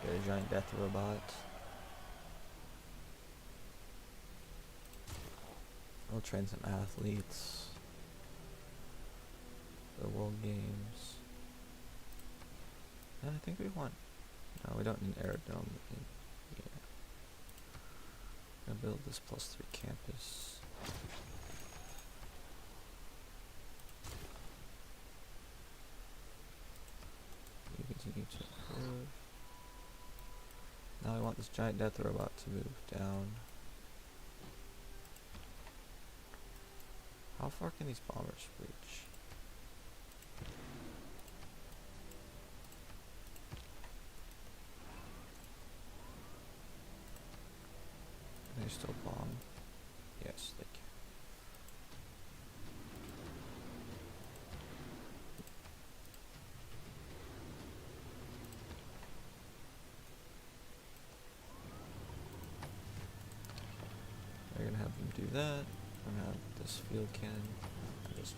Get a giant death robot. We'll train some athletes. The World Games. And I think we want. No, we don't need aerodome. Yeah. Gonna build this +3 campus. Continue to improve. Now I want this giant death robot to move down. How far can these bombers reach? Can they still bomb? Yes, they can. We're gonna have them do that. We're gonna have this field cannon. Just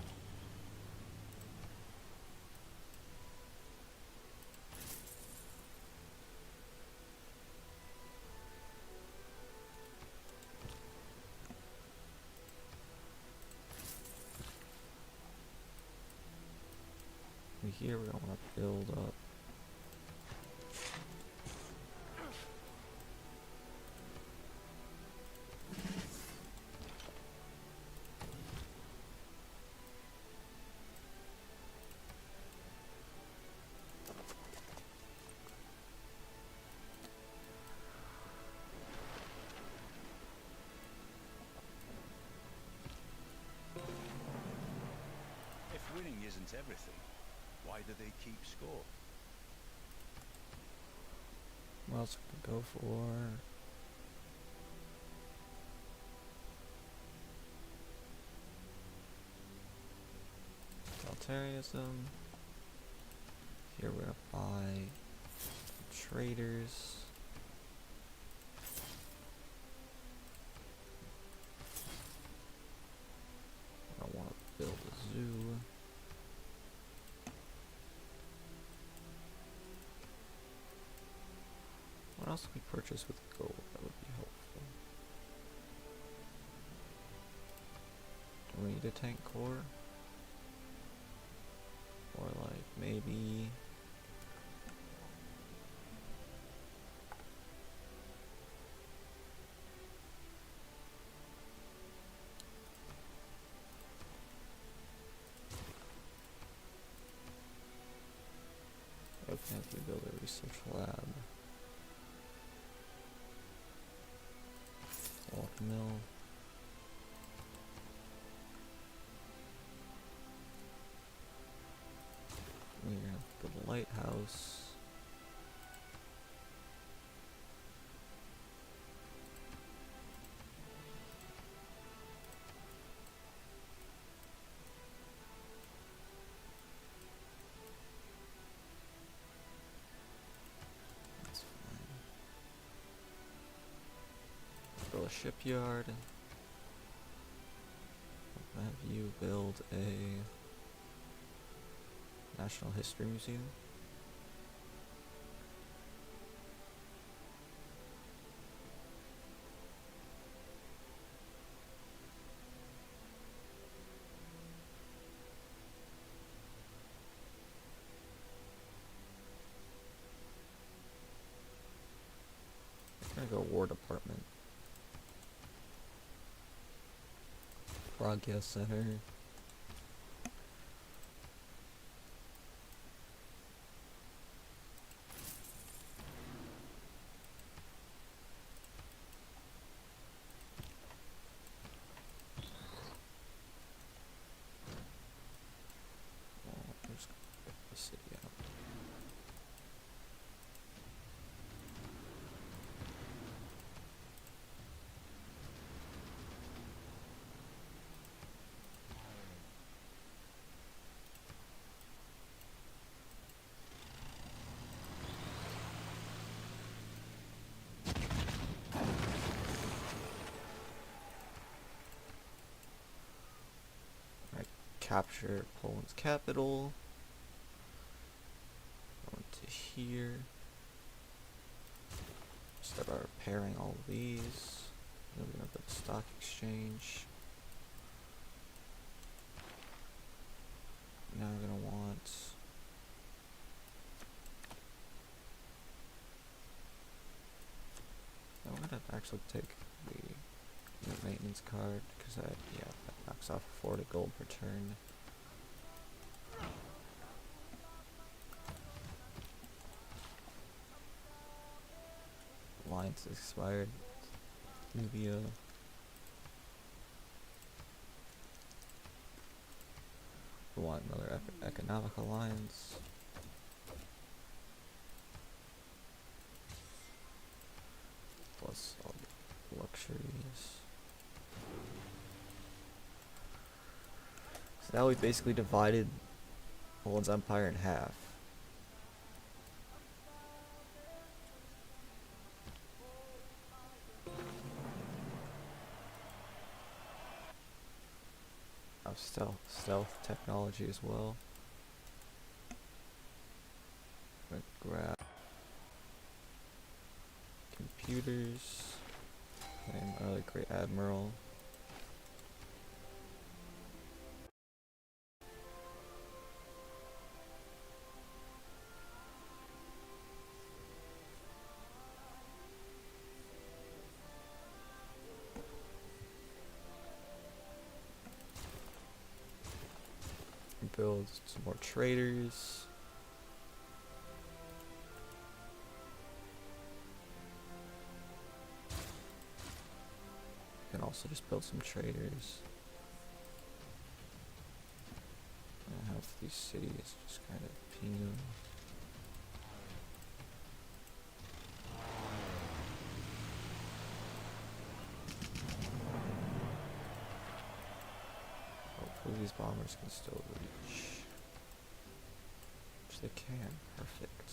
here we're gonna want to build up. If winning isn't everything, why do they keep score? What else we can go for? Totalitarianism. Here we're gonna buy traders. I want to build a zoo. What else can we purchase with gold? That would be helpful. Do we need a tank core? Or like maybe okay, if we build a research lab. Walk mill. We're gonna build a lighthouse. That's fine. Build a shipyard. What the you build a National History Museum. I'm gonna go War Department. Broadcast Center. I'm just gonna get the city out. Capture Poland's capital. Go into here. Start repairing all of these. Then we're gonna put the stock exchange. Now we're gonna want I'm gonna actually take the maintenance card because that knocks off 40 gold per turn. Alliance expired. Nubia. We want another economic alliance. Plus all the luxuries. So now we've basically divided Poland's empire in half. Stealth technology as well. Gonna grab computers. Name early Great Admiral. Build some more traders. You can also just build some traders. And have these cities just kind of ping. Hopefully these bombers can still reach. Which they can. Perfect.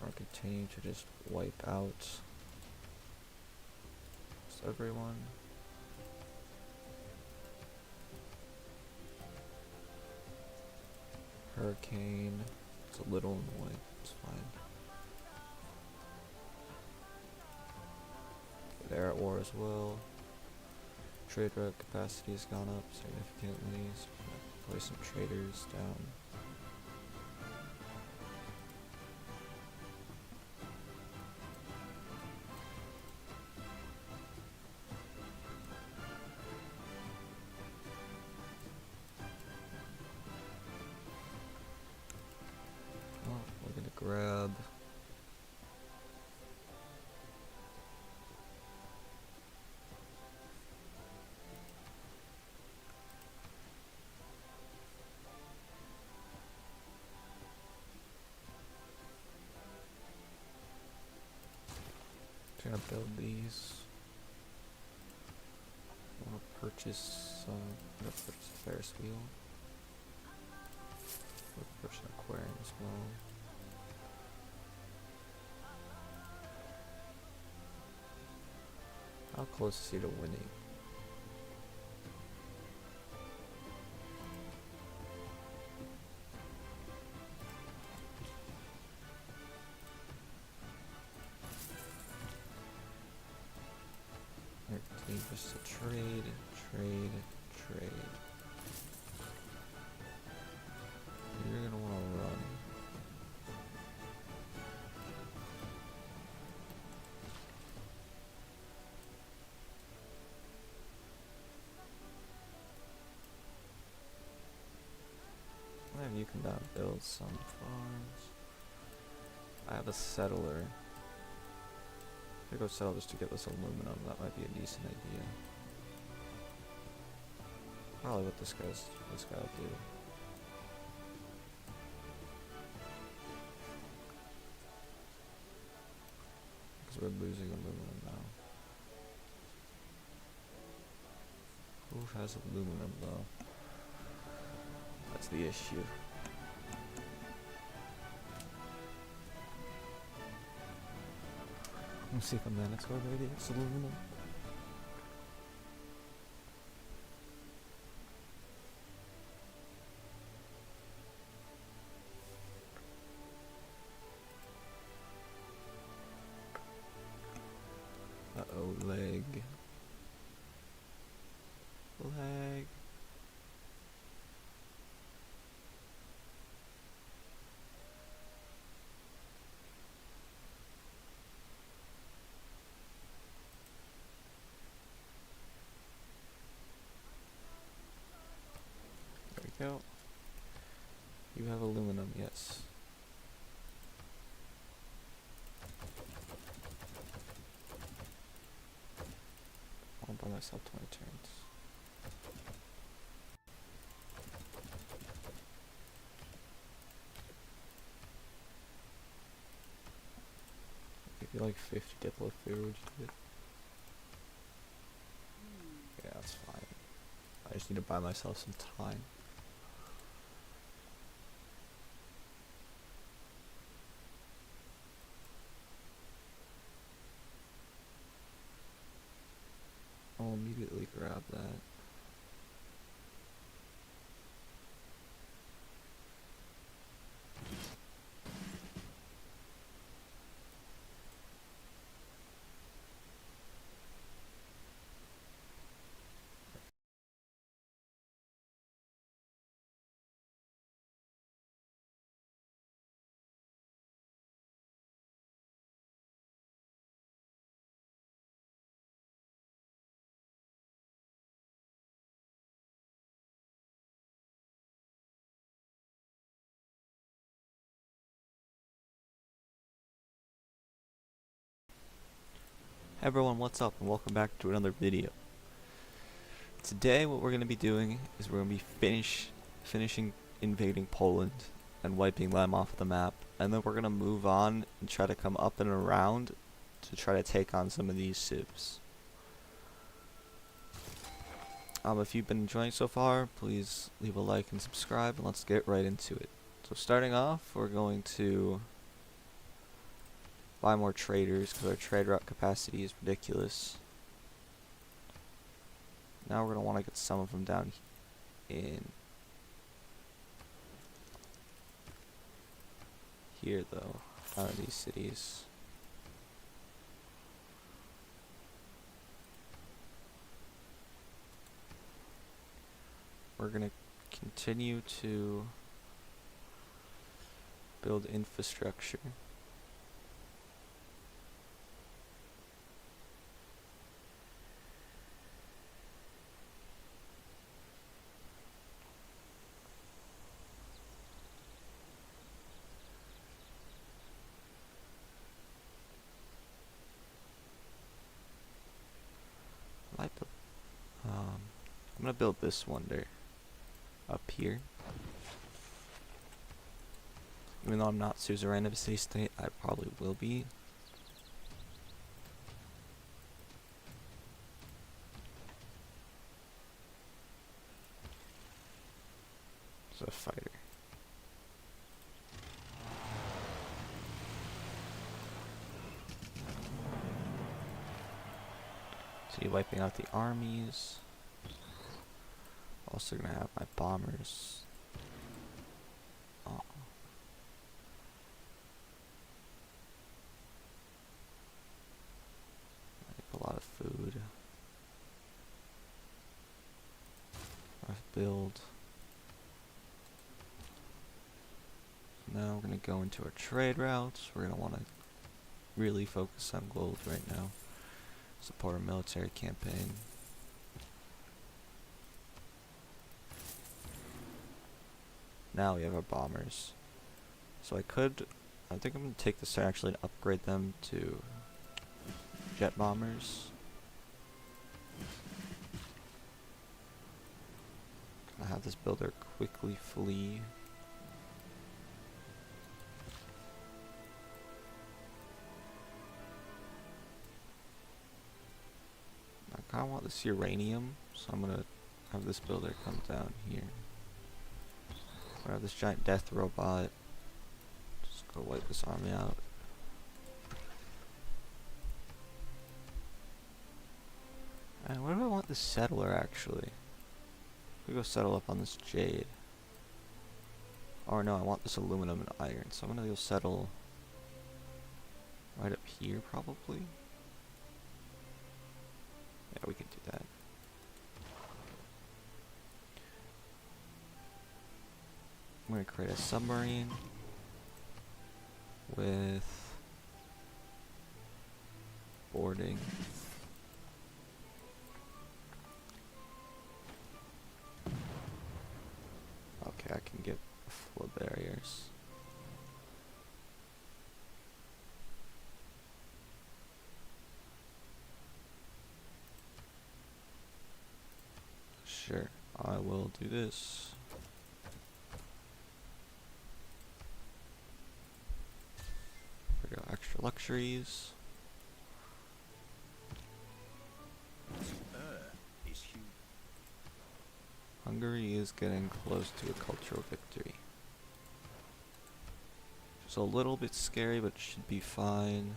Or continue to just wipe out just everyone. Hurricane. It's a little annoying. It's fine. They're at war as well. Trade route capacity has gone up significantly, so we're gonna place some traders down. Oh, we're gonna grab gonna build these. I wanna purchase I'm gonna purchase a Ferris wheel. We're purchasing aquarium as well. How close is he to winning? Just to trade. You're gonna want to run. Maybe you can build some farms. I have a settler. I go settle just to get this aluminum. That might be a decent idea. Probably what this guy'll do. Because we're losing aluminum now. Who has aluminum though? That's the issue. Let's see if a Manix already gets aluminum. Uh-oh, leg. Leg. There we go. You have aluminum, yes. I'll buy myself 20 turns. If you like 50 diplo food, would you do it? Yeah, that's fine. I just need to buy myself some time. I'll immediately grab that. Hey everyone, what's up and welcome back to another video. Today what we're going to be doing is we're going to be finishing invading Poland and wiping them off the map, and then we're going to move on and try to come up and around to try to take on some of these civs. If you've been enjoying so far, please leave a like and subscribe, and let's get right into it. So starting off, we're going to buy more traders because our trade route capacity is ridiculous. Now we're going to want to get some of them down in here though, out of these cities. We're going to continue to build infrastructure. I'm gonna build this wonder up here. Even though I'm not suzerain of a city state, I probably will be. It's a fighter. Continue wiping out the armies. Also gonna have my bombers. Oh. Like a lot of food. Let's build. Now we're gonna go into our trade routes. We're gonna want to really focus on gold right now. Support our military campaign. Now we have our bombers. So I think I'm gonna take this actually and upgrade them to jet bombers. I have this builder quickly flee. I kinda want this uranium, so I'm gonna have this builder come down here. I have this giant death robot. Just go wipe this army out. And where do I want the settler actually? We go settle up on this jade. Or no, I want this aluminum and iron. So I'm gonna go settle right up here probably. Yeah, we can do that. I'm gonna create a submarine with boarding. Okay, I can get flood barriers. Sure, I will do this. There we go, extra luxuries. Is huge. Hungary is getting close to a cultural victory. It's a little bit scary, but should be fine.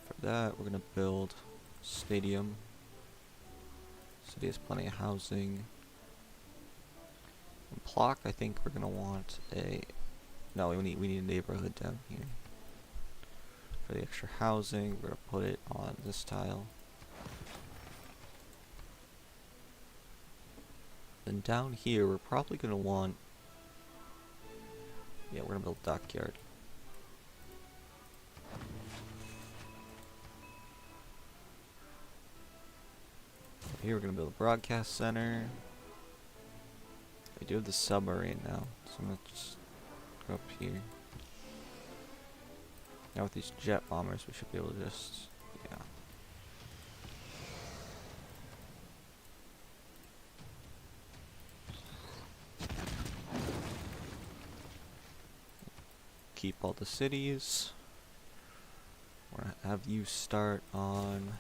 For that, we're gonna build stadium. City has plenty of housing. In Plock, I think we're gonna want a. No, we need a neighborhood down here. For the extra housing, we're gonna put it on this tile. Then down here, we're probably gonna want. Yeah, we're gonna build a dockyard. Here we're gonna build a broadcast center. We do have the submarine now, so I'm gonna just go up here. Now with these jet bombers, we should be able to just, yeah. Keep all the cities. We're gonna have you start on.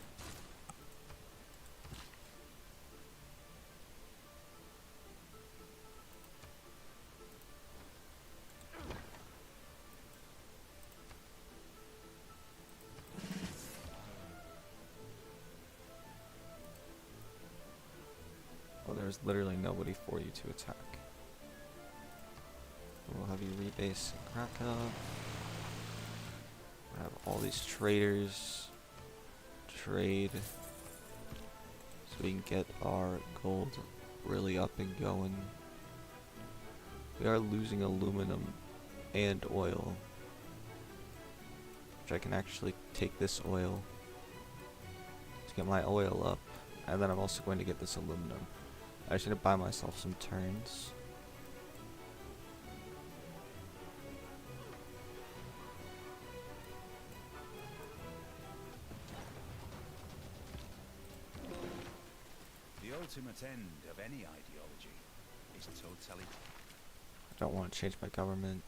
Oh, there's literally nobody for you to attack. We'll have you rebase in Krakow. We'll have all these traders trade so we can get our gold really up and going. We are losing aluminum and oil, which I can actually take this oil to get my oil up, and then I'm also going to get this aluminum. I just need to buy myself some turns. The ultimate end of any ideology is totalitarian. I don't want to change my government,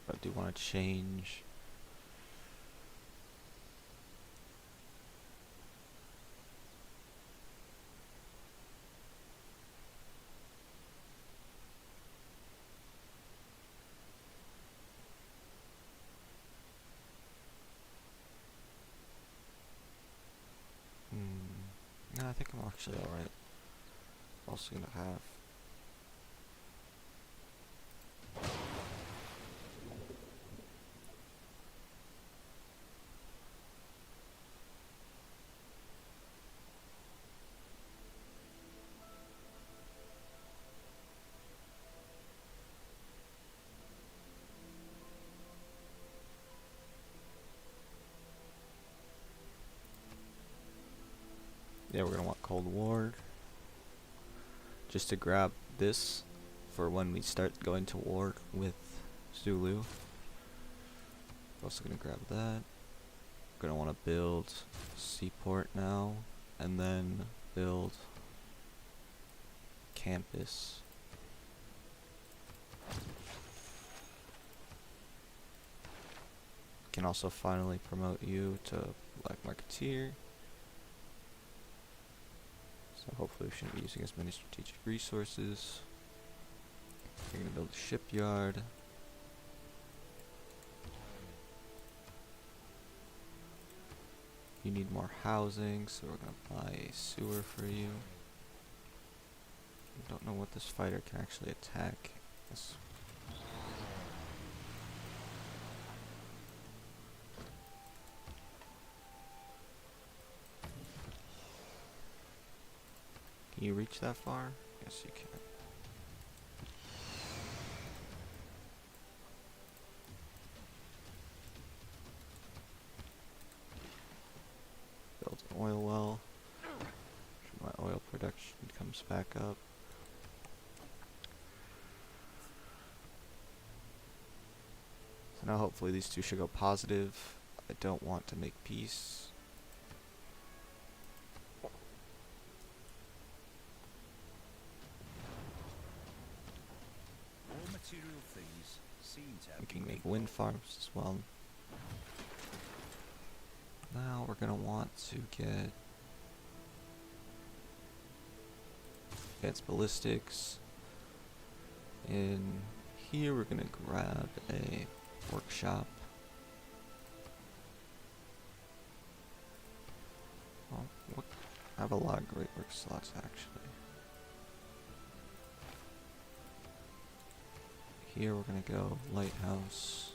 but I do want to change I think I'm actually alright. Also gonna have. Yeah, we're gonna want Cold War. Just to grab this for when we start going to war with Zulu. Also gonna grab that. Gonna want to build Seaport now, and then build Campus. Can also finally promote you to Black Marketeer. So hopefully we shouldn't be using as many strategic resources. We're gonna build a shipyard. You need more housing, so we're gonna buy a sewer for you. I don't know what this fighter can actually attack. This Can you reach that far? Yes, you can. Build an oil well. So my oil production comes back up. So now hopefully these two should go positive. I don't want to make peace. All material things seem to have We can been make wind farms as well. Now we're gonna want to get advanced ballistics. In here we're gonna grab a workshop. Oh, what? I have a lot of great work slots actually. Here we're gonna go lighthouse.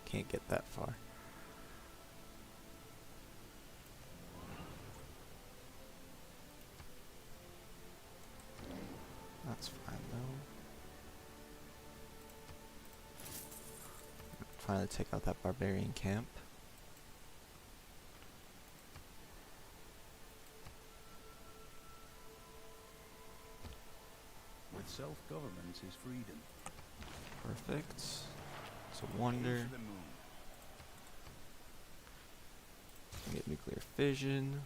Can't get that far. That's fine though. Finally take out that barbarian camp. with self-government is freedom. Perfect. It's a wonder. Aim for the moon. Get nuclear fission.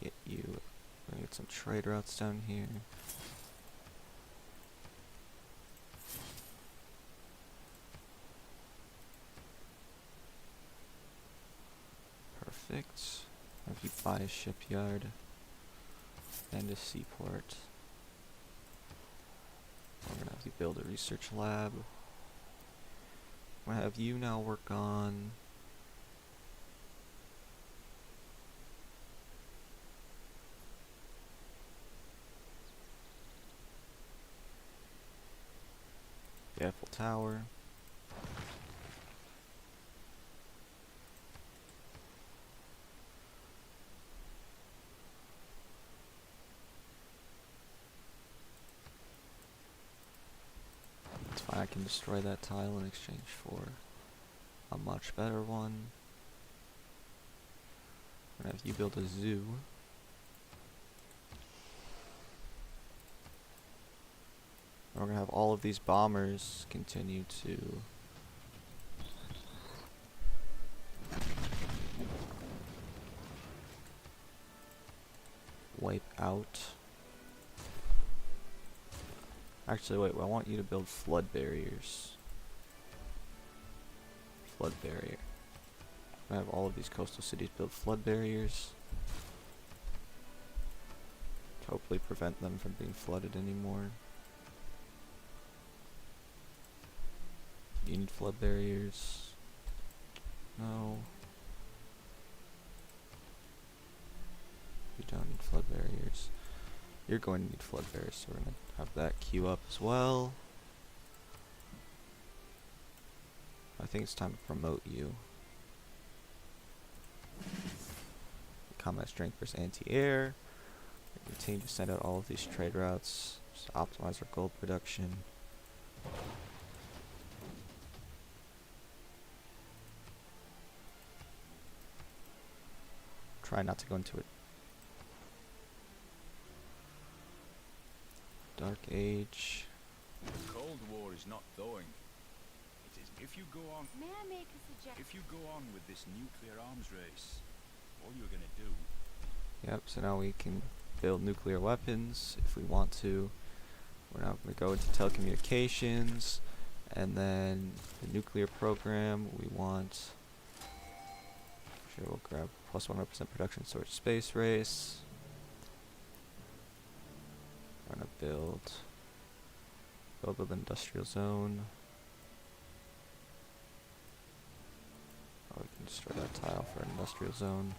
Get you. Get some trade routes down here. Perfect. Have you buy a shipyard and a seaport. We're gonna have you build a research lab. I'm gonna have you now work on the Eiffel Tower. It's fine, I can destroy that tile in exchange for a much better one. I'm gonna have you build a zoo. We're gonna have all of these bombers continue to wipe out. Actually, wait, I want you to build flood barriers. Flood barrier. I have all of these coastal cities build flood barriers to hopefully prevent them from being flooded anymore. You need flood barriers. No. You don't need flood barriers. You're going to need flood barriers, so we're going to have that queue up as well. I think it's time to promote you. Combat strength versus anti-air. Continue to send out all of these trade routes. Just optimize our gold production. Try not to go into it. Dark Age. The Cold War is not thawing. It is. If you go on May I make a suggestion? If you go on with this nuclear arms race, all you're gonna do. Yep, so now we can build nuclear weapons if we want to. We're now going to go into telecommunications, and then the nuclear program we want. Sure, we'll grab plus 100% production storage space race. We're going to build an industrial zone. Oh, we can destroy that tile for an industrial zone.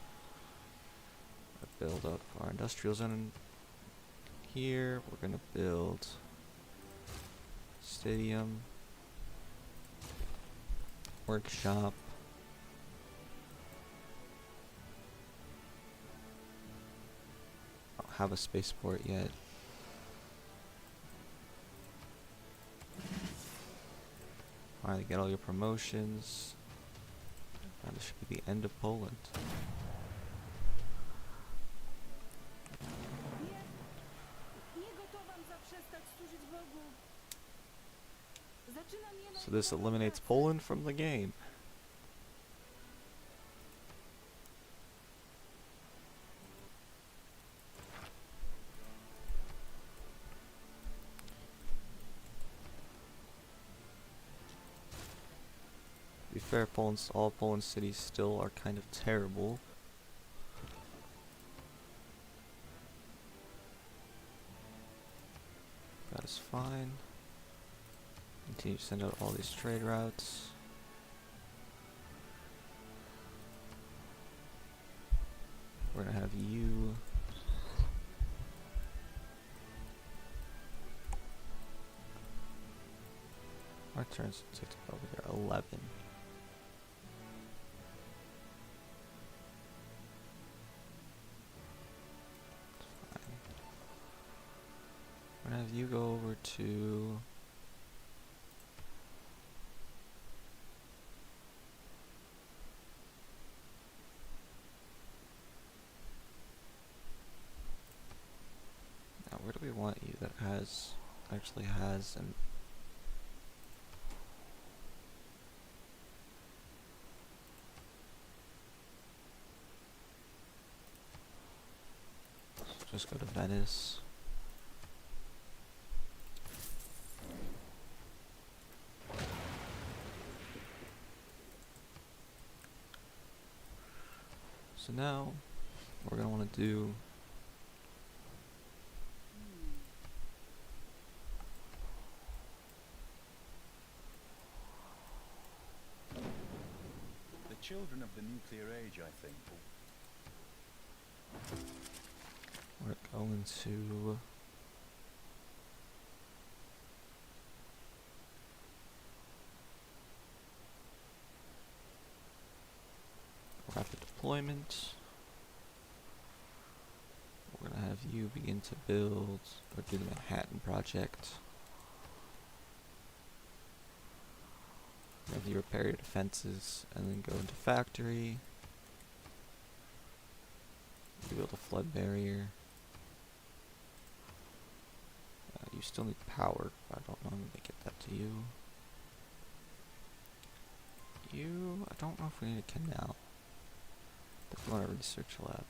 Build up our industrial zone here. We're gonna build stadium, workshop, I don't have a spaceport yet. Finally get all your promotions. And this should be the end of Poland. Nie gotowam zaprzestać służyć Bogu. Zaczynam jeno So this eliminates Poland from the game. To be fair, all Poland cities still are kind of terrible. That is fine. Continue to send out all these trade routes. We're gonna have you. Our turns take over here. 11. Fine. We're gonna have you go over to. Now, where do we want you that actually has an. Just go to Venice. So now, what we're going to want to do The children of the nuclear age, I think. we're going to rapid deployment. We're going to have you begin to build or do the Manhattan Project. Have you repair your defenses and then go into factory. You build a flood barrier. You still need power. I don't know. Let me get that to you. I don't know if we need a canal. Definitely want a research lab.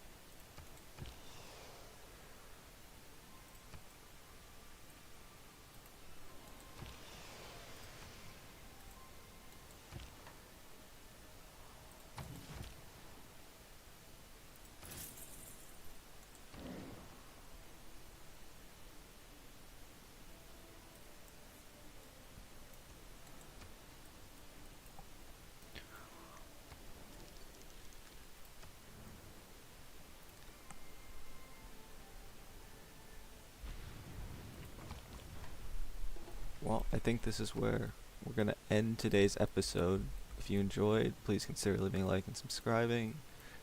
Well, I think this is where we're going to end today's episode. If you enjoyed, please consider leaving a like and subscribing.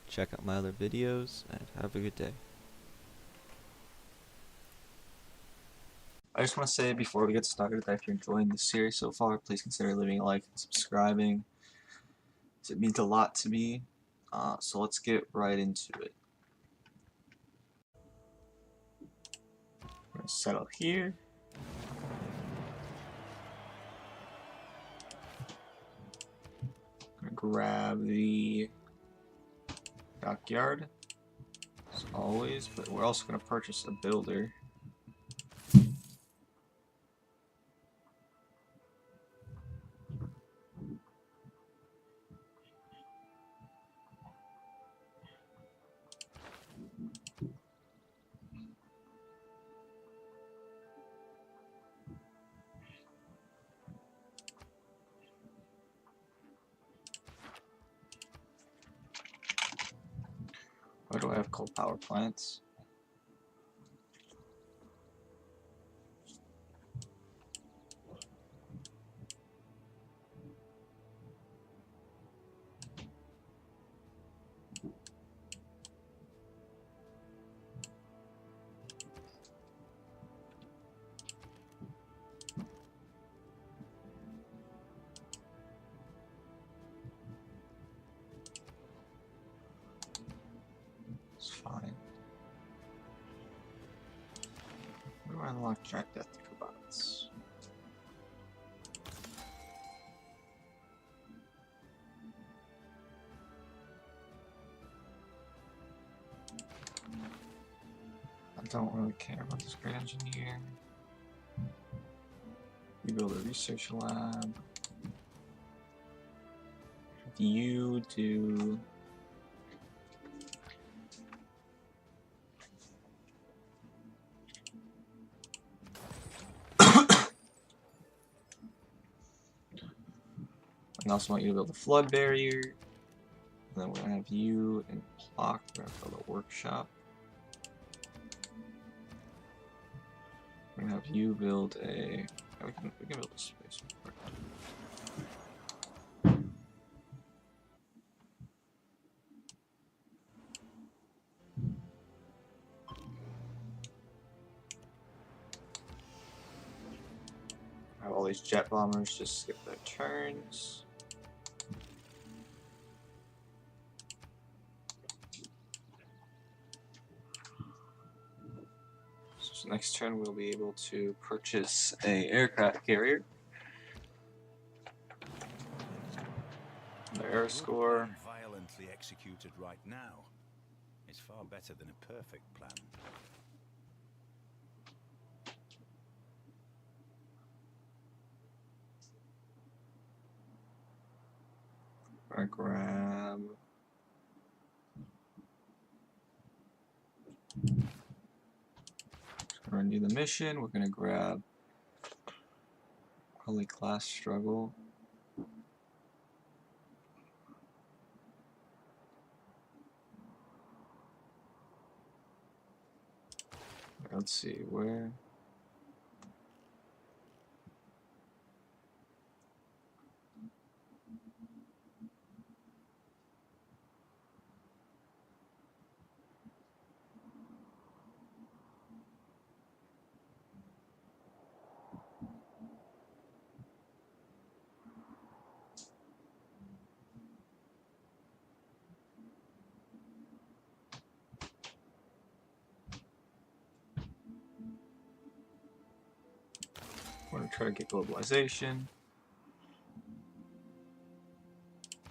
Check out my other videos, and have a good day. I just want to say before we get started that if you're enjoying this series so far, please consider leaving a like and subscribing. It means a lot to me. So let's get right into it. We're going to settle here. Grab the dockyard as always, but we're also going to purchase a builder. Why do I have coal power plants? It's fine. Where do I unlock giant death robots? I don't really care about this great engineer. We build a research lab. You do I also want you to build a flood barrier. And then we're gonna have you and Block. We're gonna build a workshop. We're gonna have you build a. We can build a space. Have all these jet bombers just skip their turns. So next turn we'll be able to purchase a aircraft carrier. The air score. Violently executed right now is far better than a perfect plan. I grab. We're gonna do the mission. We're gonna grab probably class struggle. Let's see where. try to get globalization.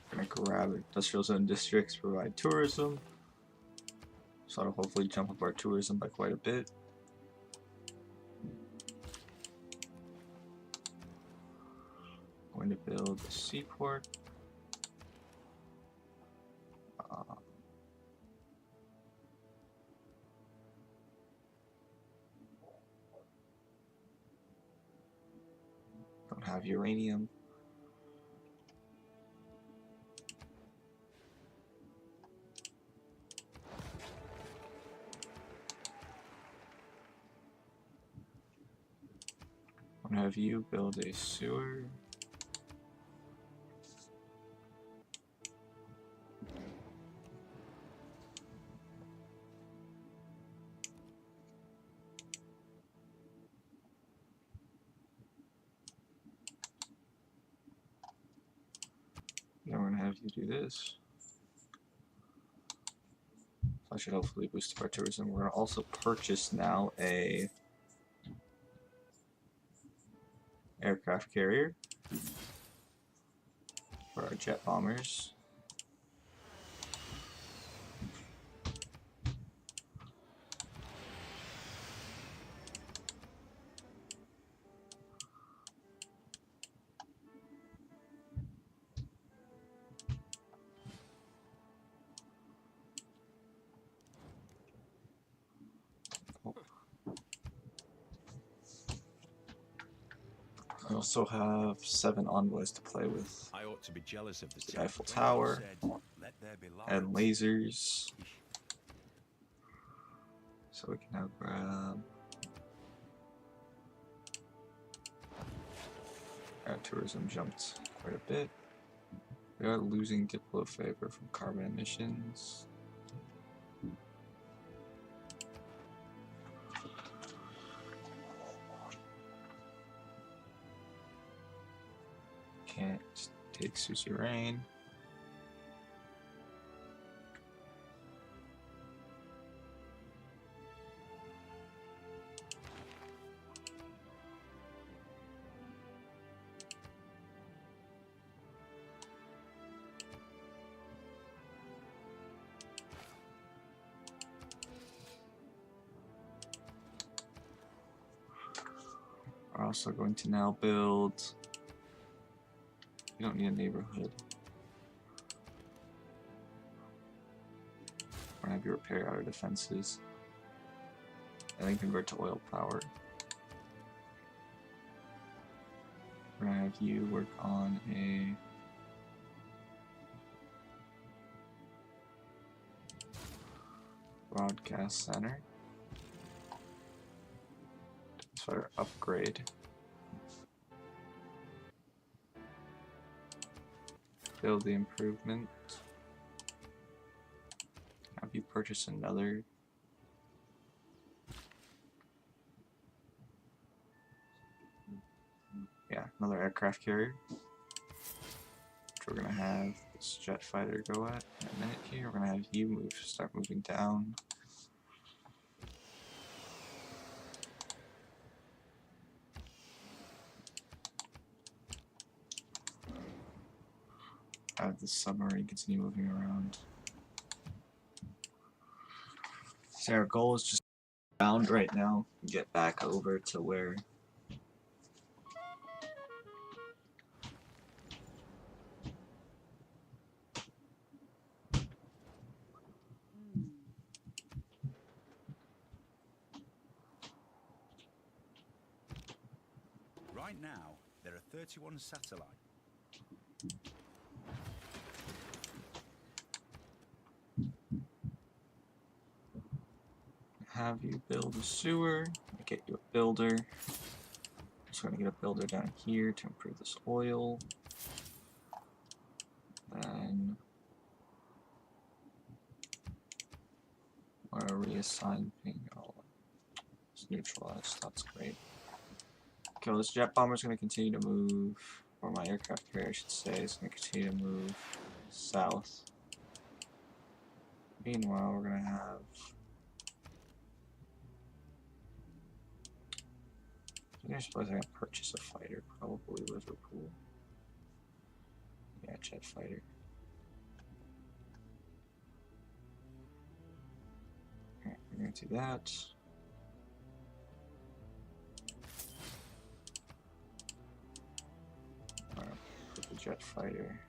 Gonna grab industrial zone districts, provide tourism. So that'll hopefully jump up our tourism by quite a bit. Going to build a seaport. Don't have uranium. I'm gonna have you build a sewer. Then we're gonna have you do this. So I should hopefully boost our tourism. We're gonna also purchase now a aircraft carrier for our jet bombers. I also have 7 envoys to play with. I ought to be jealous of the The Eiffel when Tower, God said, "Let there be and light." lasers. So we can now grab our tourism jumped quite a bit. We are losing Diplo favor from carbon emissions. Can't take suzerain. We're also going to now build. We don't need a neighborhood. We're gonna have you repair our defenses and then convert to oil power. We're gonna have you work on a broadcast center. That's our upgrade. Build the improvement. Have you purchase another? Yeah, another aircraft carrier. Which we're gonna have this jet fighter go at in a minute here. We're gonna have you start moving down. Have the submarine continue moving around. So our goal is just around right now, get back over to where Right now, there are 31 satellites. have you build a sewer, get you a builder. Just gonna get a builder down here to improve this oil. Then we're gonna reassign ping. Oh, it's neutralized, that's great. Okay, well, this jet bomber is gonna continue to move, or my aircraft carrier I should say, is gonna continue to move south. Meanwhile, we're gonna have I suppose I can purchase a fighter, probably Liverpool. Yeah, jet fighter. Alright, we're gonna do that. I'm gonna put the jet fighter.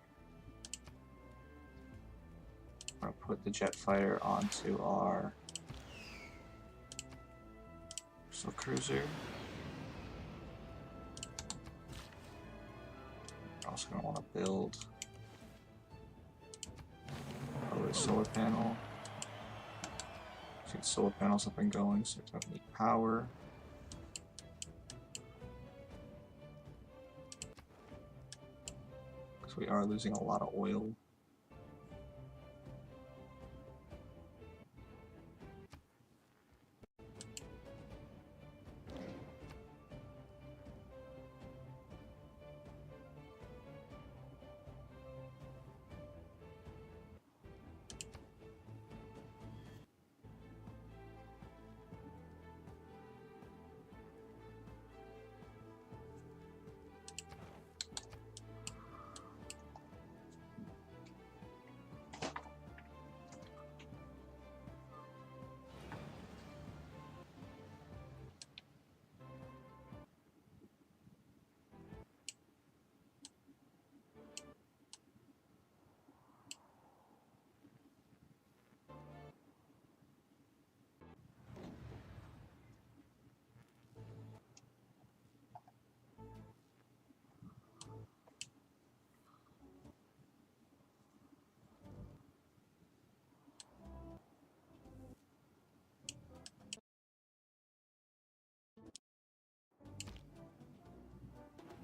I'm gonna put the jet fighter onto our Crystal Cruiser. I'm also gonna want to build probably a solar panel. Let's get solar panels up and going, so we don't need power. Because we are losing a lot of oil.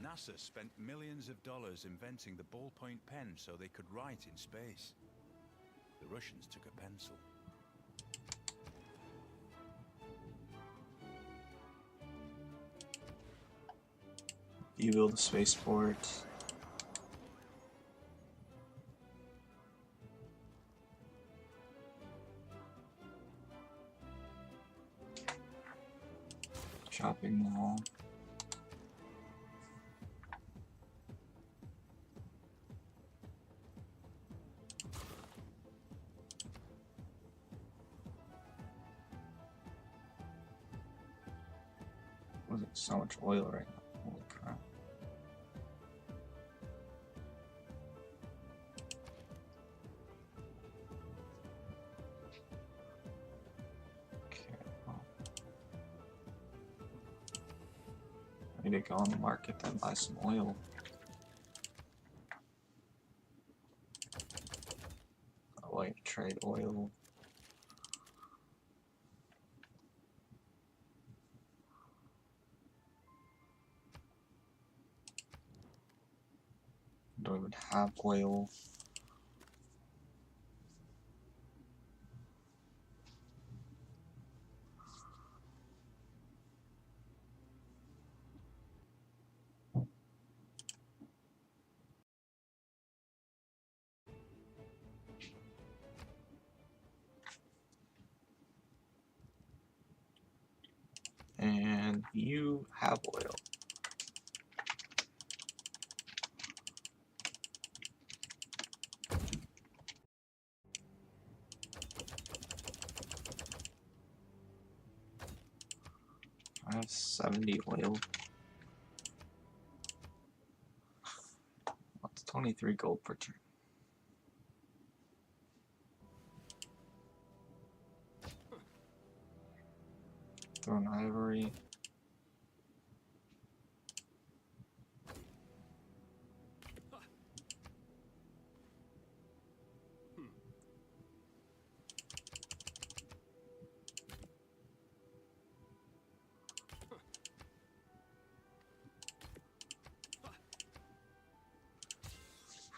NASA spent millions of dollars inventing the ballpoint pen so they could write in space. The Russians took a pencil. You build a spaceport. Shopping mall. Was it so much oil right now? Holy crap. Okay, well. I need to go on the market and buy some oil. Oh wait, trade oil. Don't even have oil. And you have oil. I have 70 oil. What's 23 gold per turn? Throne ivory.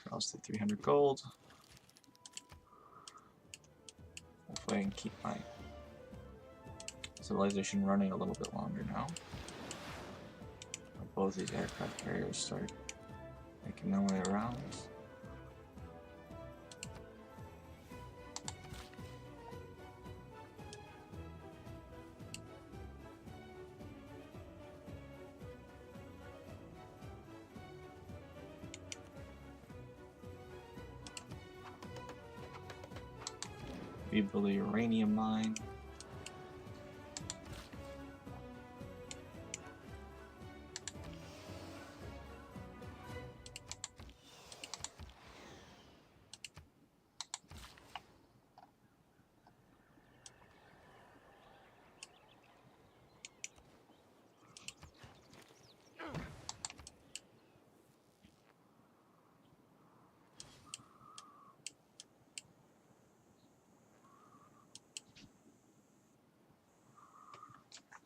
That was the 300 gold. Hopefully I can keep my civilization running a little bit longer now. Both these aircraft carriers start making their way around. We build a uranium mine.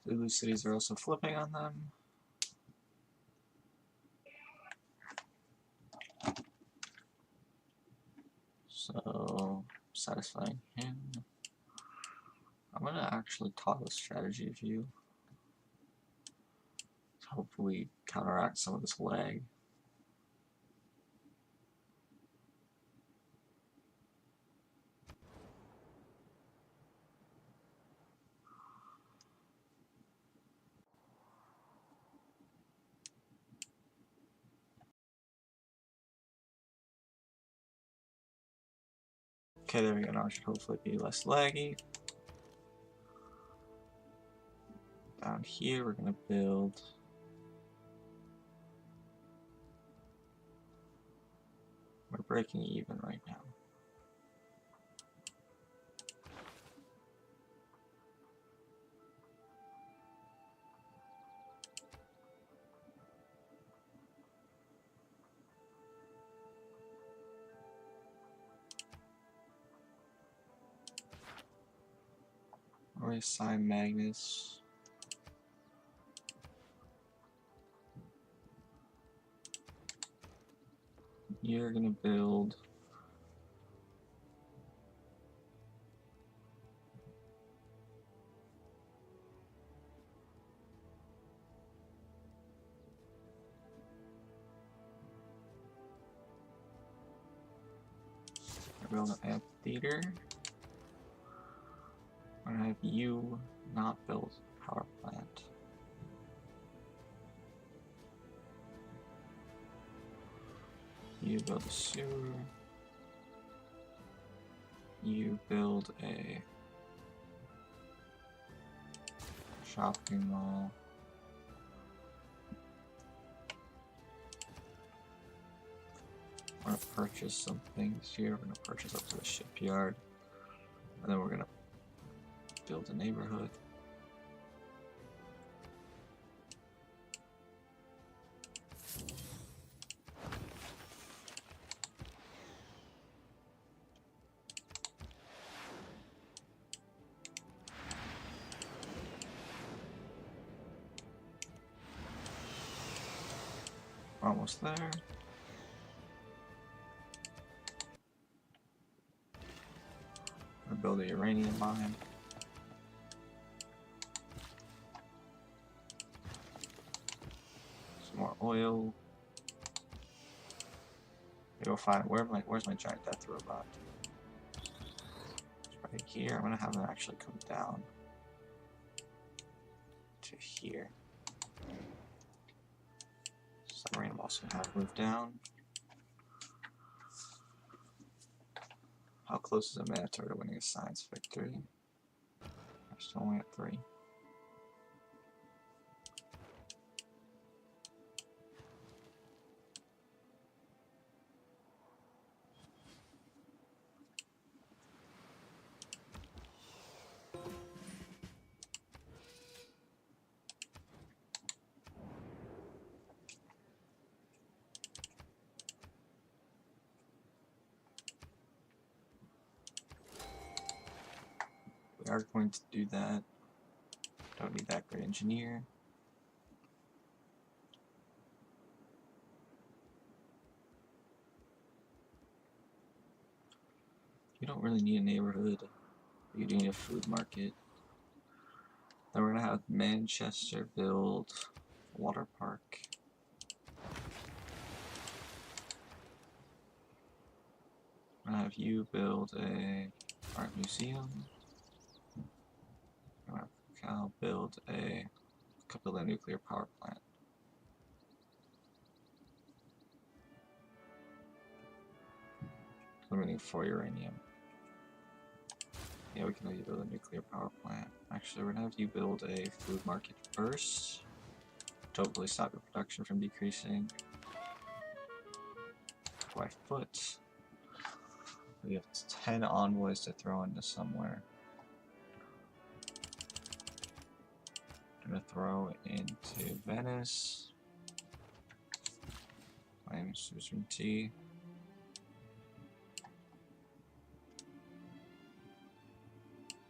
Lulu cities are also flipping on them. So, satisfying him. I'm gonna actually toggle strategy view to hopefully counteract some of this lag. Okay, there we go. Now it should hopefully be less laggy. Down here, we're gonna build. We're breaking even right now. Reassign Magnus. You're gonna build an amphitheater. I'm gonna have you not build a power plant. You build a sewer. You build a shopping mall. We're gonna purchase some things here. We're gonna purchase up to the shipyard. And then we're gonna build a neighborhood. Almost there. We're gonna build a uranium mine. Some more oil. Go find where's my giant death robot? It's right here. I'm gonna have it actually come down to here. Submarine will also have moved down. How close is a Minotaur to winning a science victory? I'm still only at 3. We are going to do that. Don't need that great engineer. You don't really need a neighborhood. You do need a food market. Then we're gonna have Manchester build a water park. I'm gonna have you build a art museum. I'm gonna have Cal build a Kapila nuclear power plant. So we need 4 uranium. Yeah, we can have you build a nuclear power plant. Actually, we're gonna have you build a food market first. Totally stop your production from decreasing by foot. We have 10 envoys to throw into somewhere. I'm gonna throw into Venice. Claim suzerainty.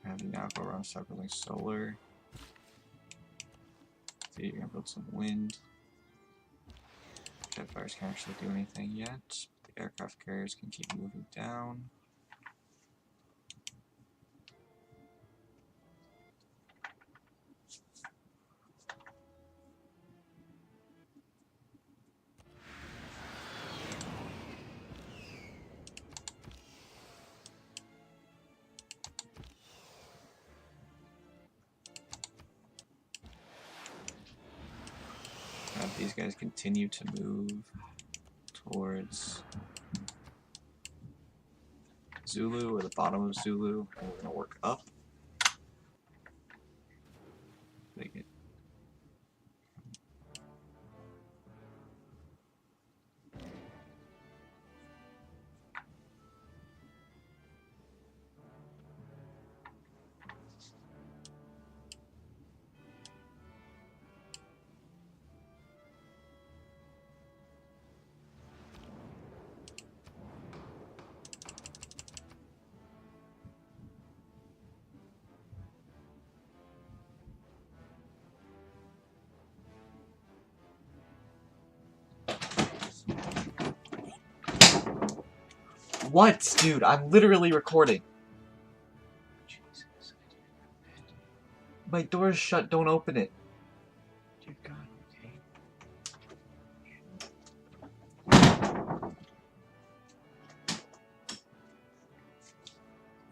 Have you now go around start building solar. See, you're gonna build some wind. Jetfires can't actually do anything yet. But the aircraft carriers can keep moving down. Have these guys continue to move towards Zulu or the bottom of Zulu, and we're gonna work up. Make it. What, dude? I'm literally recording. Jesus. My door's shut. Don't open it. Dear God. Okay.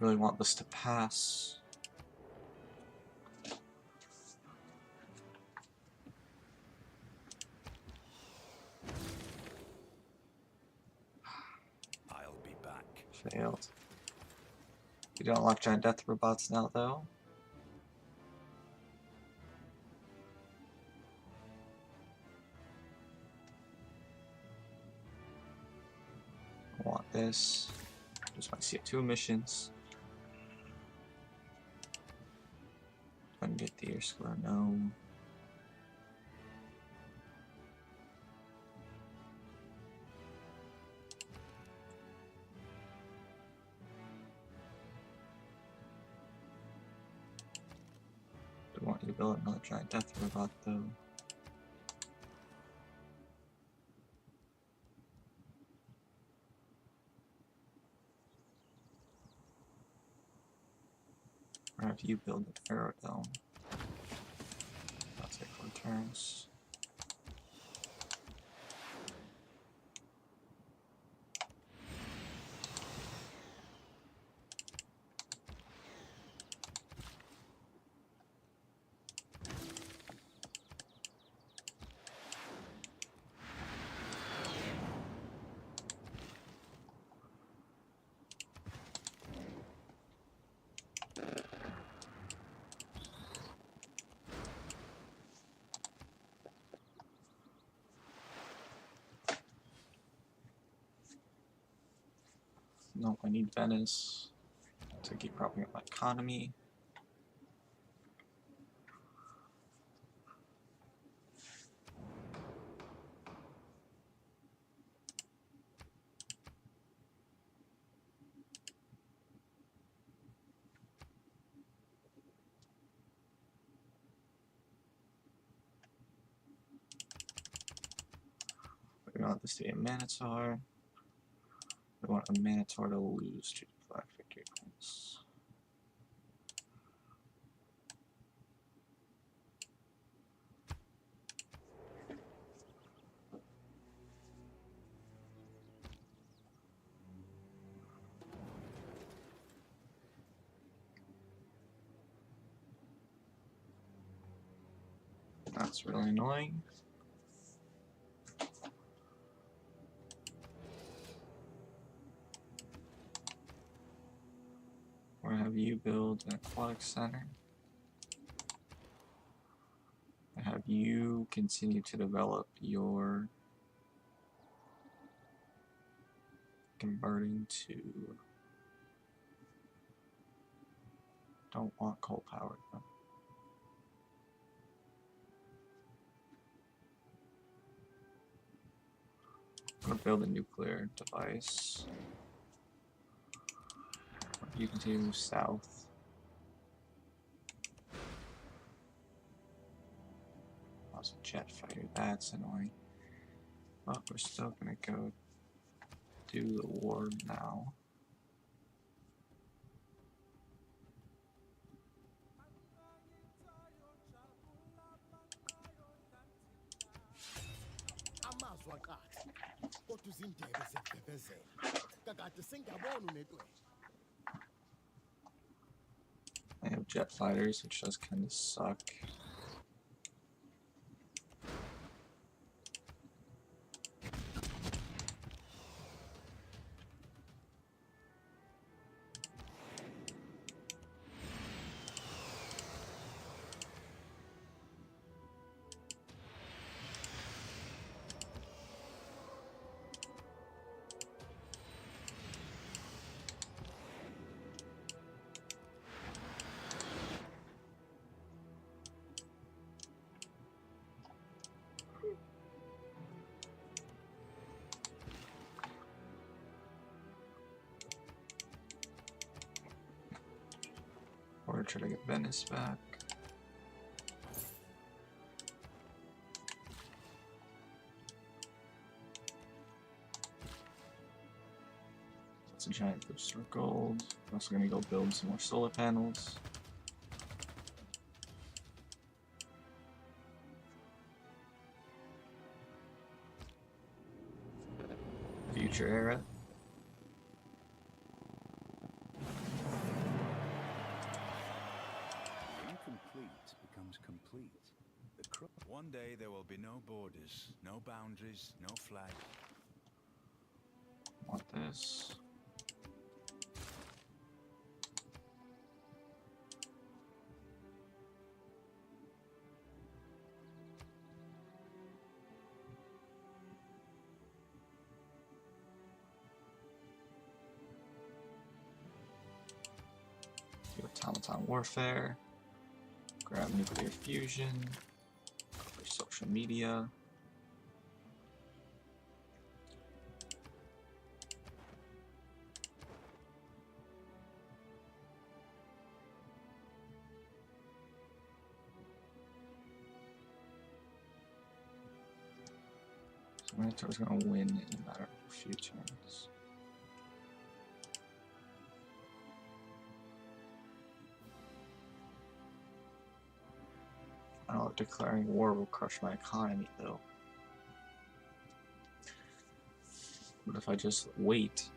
Really want this to pass. I'll be back. Failed. We don't unlock giant death robots now, though. I want this. Just my CO2 emissions. If I can get the air square, no. I want you to build another giant death robot, though. Or have you build the Aerodome. That'll take 4 turns. No, I need Venice to keep propping up my economy. We want this to be a Minotaur. We want a Minotaur to lose to Black Victory points. That's really annoying. We're gonna have have you build an aquatic center. I have you continue to develop your converting to. Don't want coal powered though. I'm gonna build a nuclear device. You continue to move south. Lost a jet fighter, that's annoying. But we're still gonna go do the war now. amazwi akahle kodwa izindebe ziyavevezela kakade sengiyabona unetwe. I have jet fighters, which does kind of suck. Or try to get Venice back. That's a giant booster of gold. I'm also gonna go build some more solar panels. Future era. Incomplete becomes complete. One day there will be no borders, no boundaries, no flag. Want this. Do automaton warfare. Grab nuclear fusion. Cover social media. So Minotaur's gonna win in a matter of a few turns. I don't know if declaring war will crush my economy though. But if I just wait,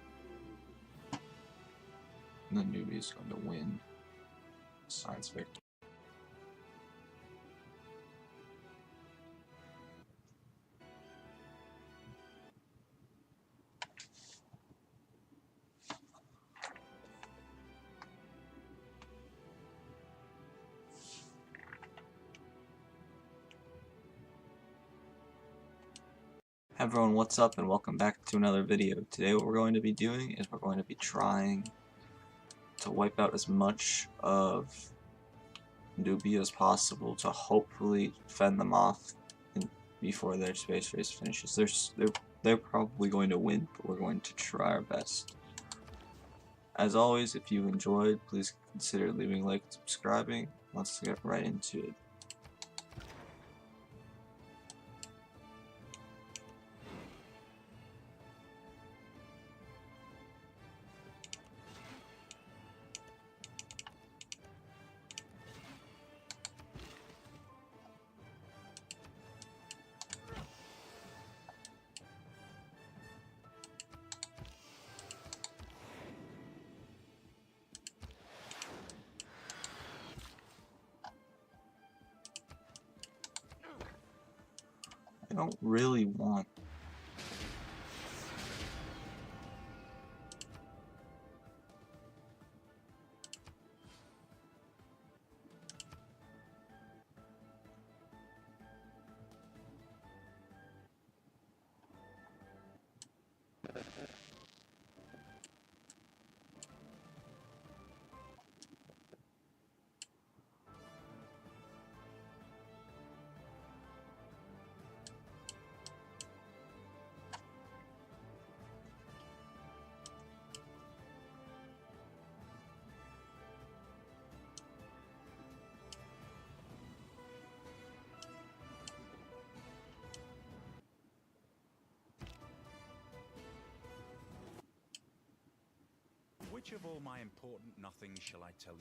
then Nubia's going to win. Science victory. Hey everyone, what's up and welcome back to another video. Today what we're going to be doing is we're going to be trying to wipe out as much of Nubia as possible to hopefully fend them off before their space race finishes. They're probably going to win, but we're going to try our best. As always, if you enjoyed, please consider leaving a like and subscribing. Let's get right into it. I don't really want Which of all my important nothings shall I tell you?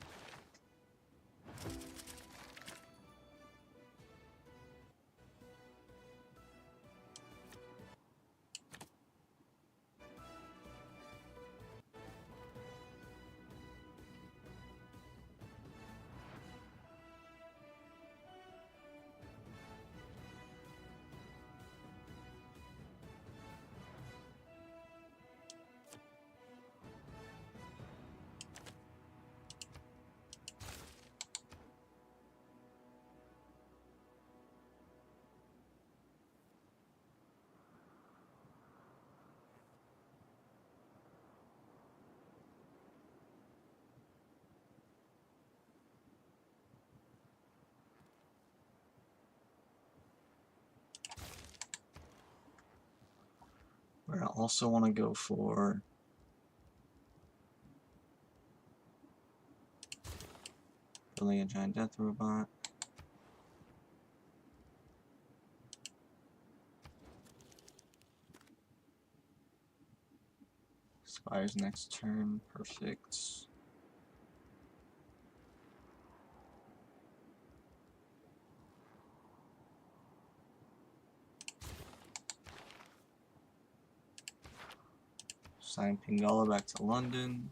Where I also want to go for building a giant death robot. Expires next turn. Perfect. Sign Pingala back to London.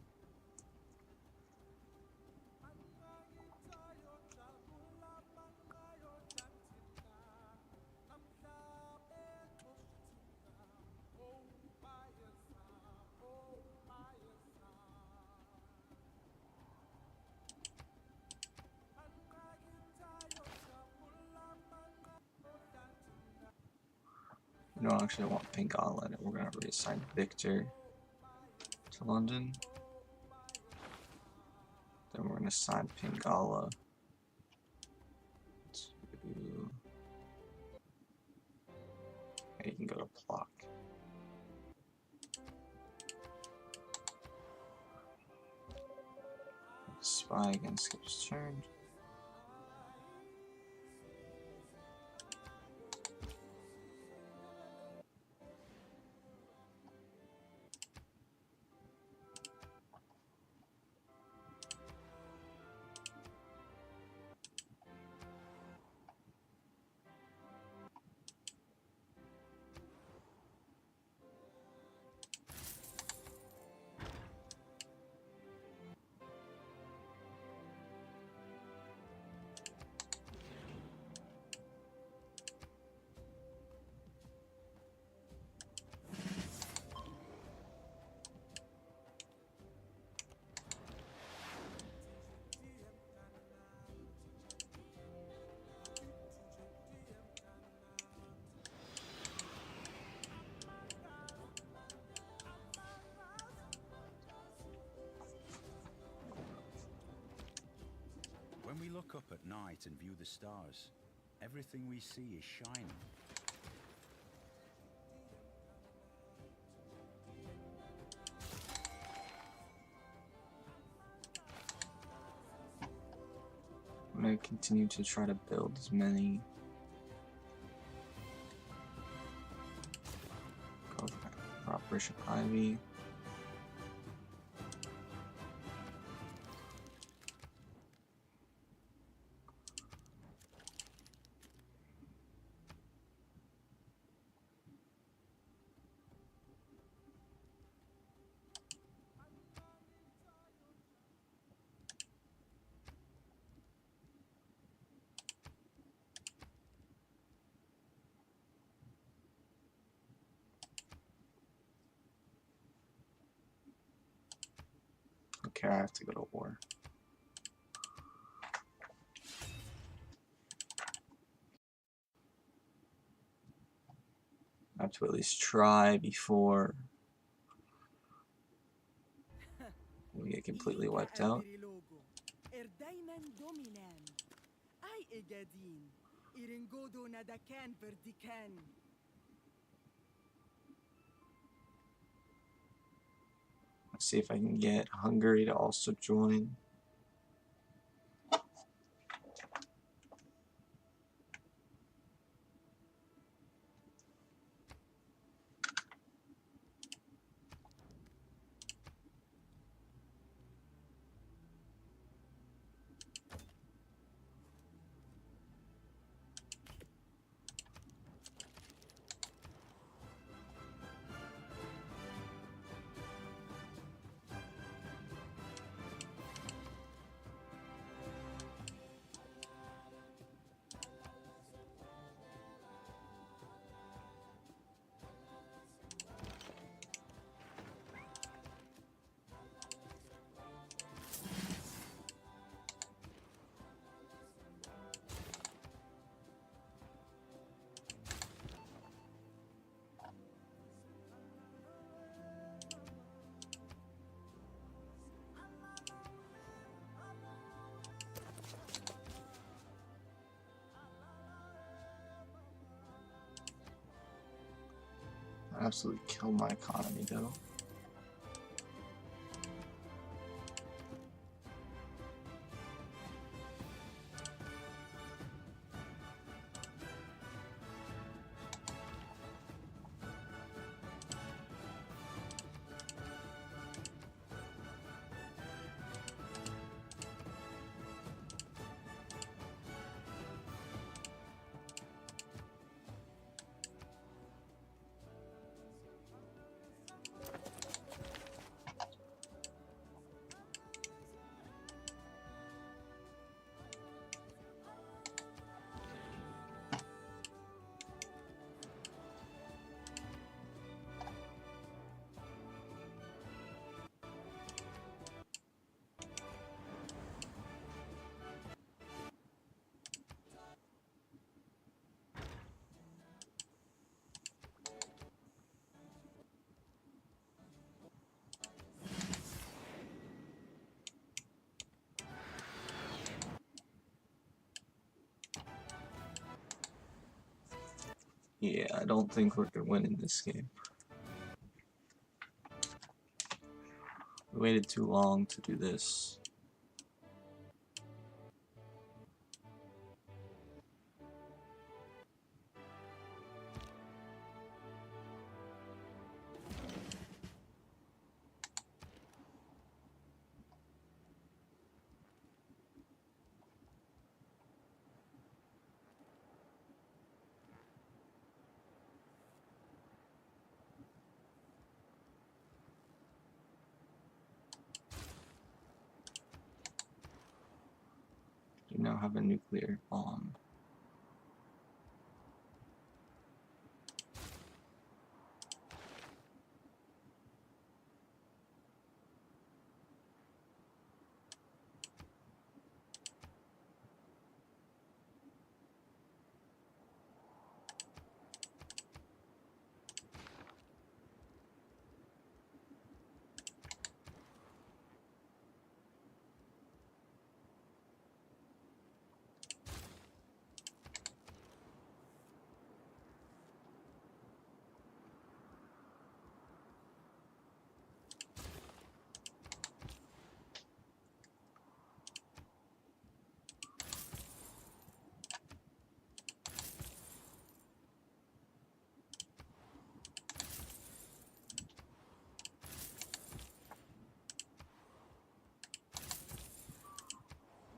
We don't actually want Pingala in it. We're gonna reassign Victor to London. Then we're gonna assign Pingala to. You can go to Plock. Spy again, skips turn. When we look up at night and view the stars, everything we see is shining. I'm gonna continue to try to build as many. Go for Operation Ivy. Okay, I have to go to war. I have to at least try before we get completely wiped out. Let's see if I can get Hungary to also join. absolutely kill my economy though. Yeah, I don't think we're gonna win in this game. We waited too long to do this. You now have a nuclear bomb.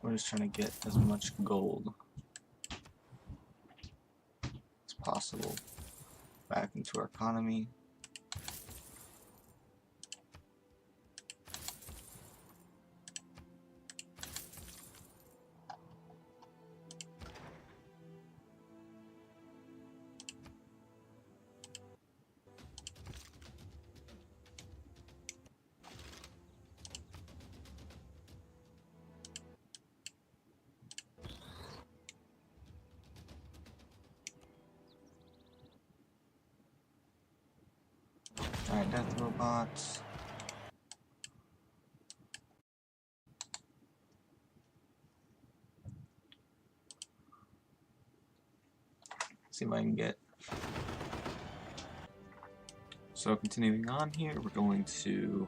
We're just trying to get as much gold as possible back into our economy. Alright, death robots. See if I can get. So continuing on here, we're going to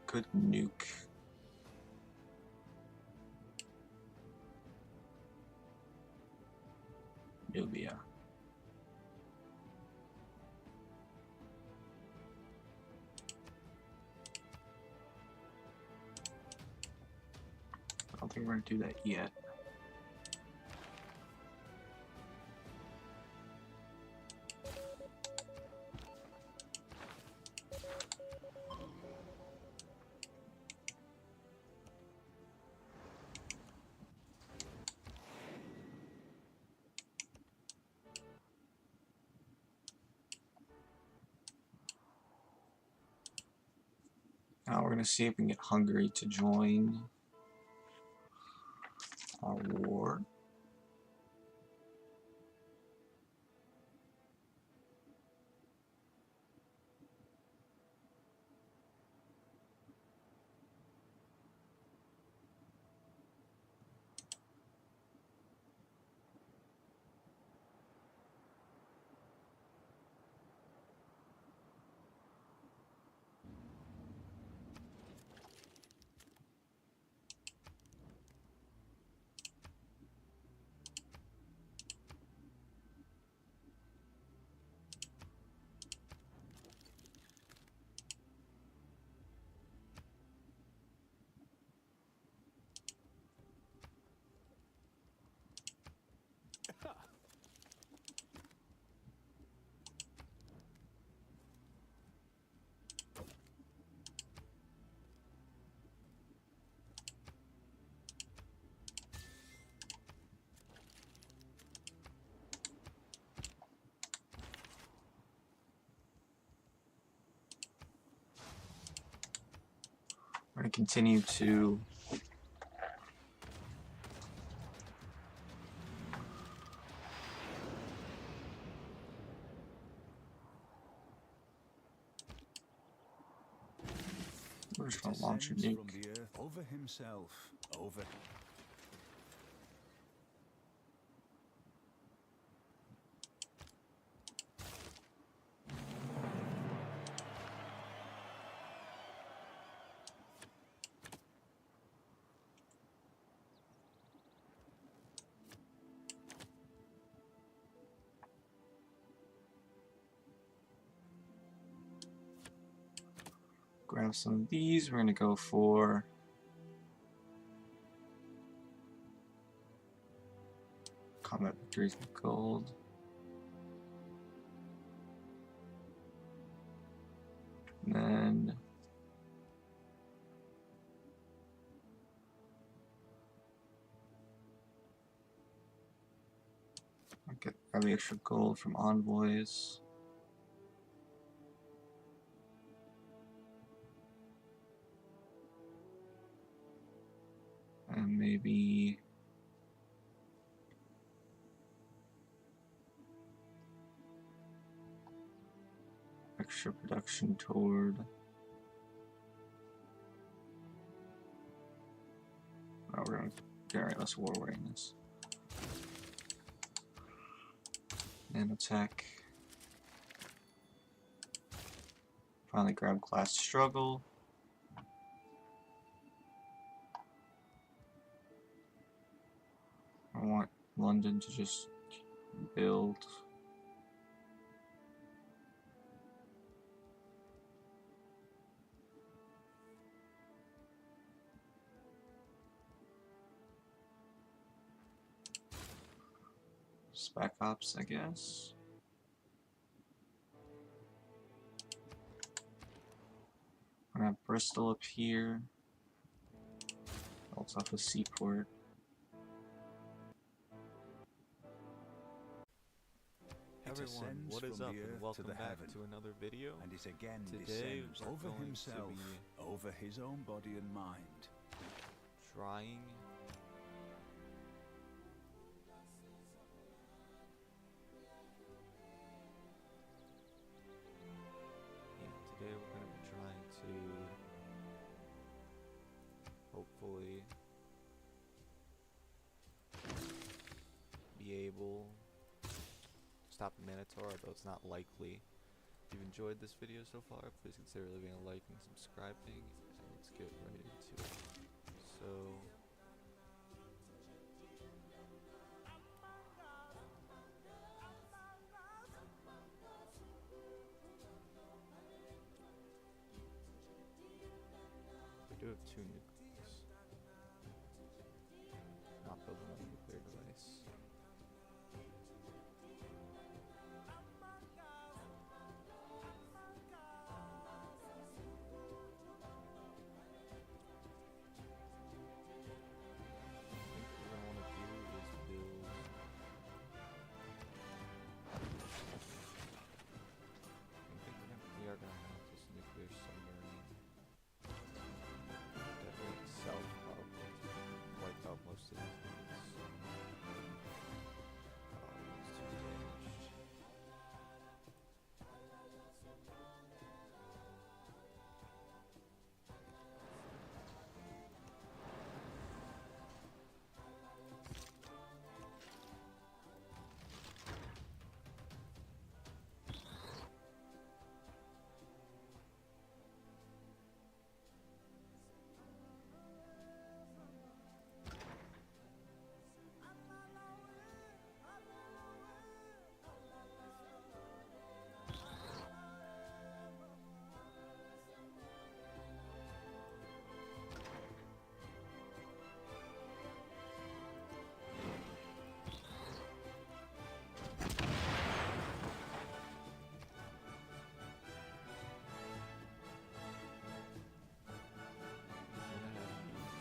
good nuke. Nubia. I don't think we're gonna do that yet. Now we're gonna see if we can get Hungary to join our war. We're gonna continue to we're just gonna launch a Descends nuke. from the earth over himself, over. Grab some of these. We're gonna go for combat victories with gold. And then I'll grab the extra gold from envoys. And maybe extra production toward we're gonna generate less war awareness. Nanotech. Finally grab class struggle. I want London to just build. Spec Ops, I guess. I'm gonna have Bristol up here. Builds off a seaport. It Everyone, ascends what is from up the and earth to welcome the back heaven, to another video. and it again Today descends we're over going to himself, be over his own body and mind. Trying today we're going to be trying to hopefully be able to stop the Minotaur, although it's not likely. If you've enjoyed this video so far, please consider leaving a like and subscribing, and let's get right into it. So we do have 2 nukes. Not building a nuclear device. We are gonna have this nuclear submarine detonate itself probably to wipe out most of these nukes.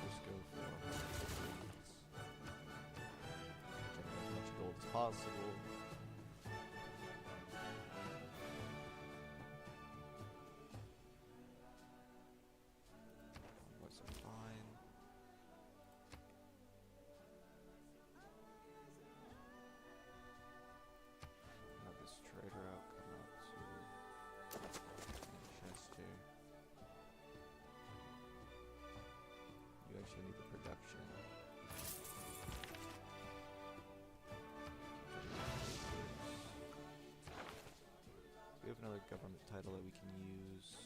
It's too damaged. Possible. government title that we can use.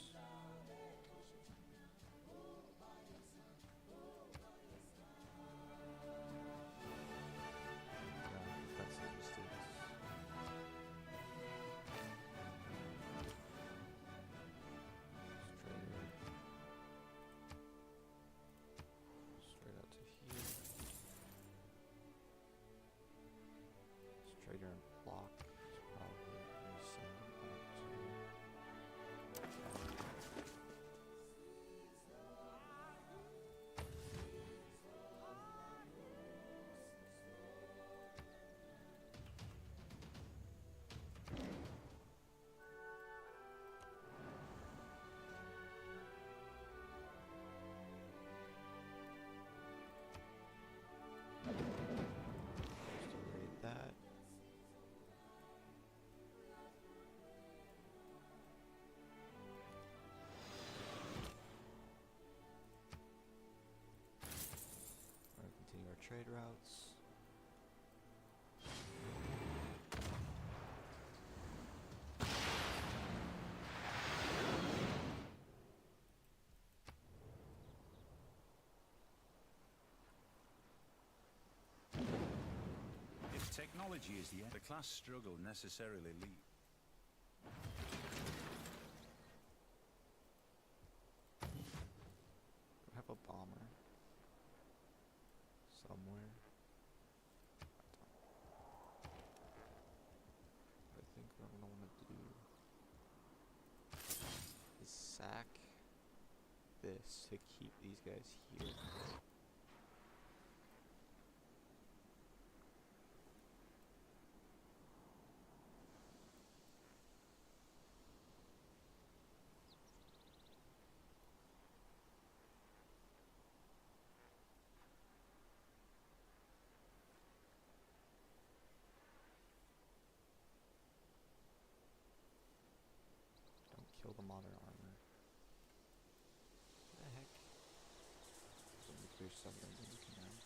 Defense logistics. Straight out to here. Trader and block is probably resend out to raid that. We're going to continue our trade routes. If technology is the end, the class struggle necessarily leads. We have a bomber somewhere. I think what I'm gonna want to do is sack this to keep these guys here. Don't kill the modern armor. What the heck? Some nuclear submarines are looking around.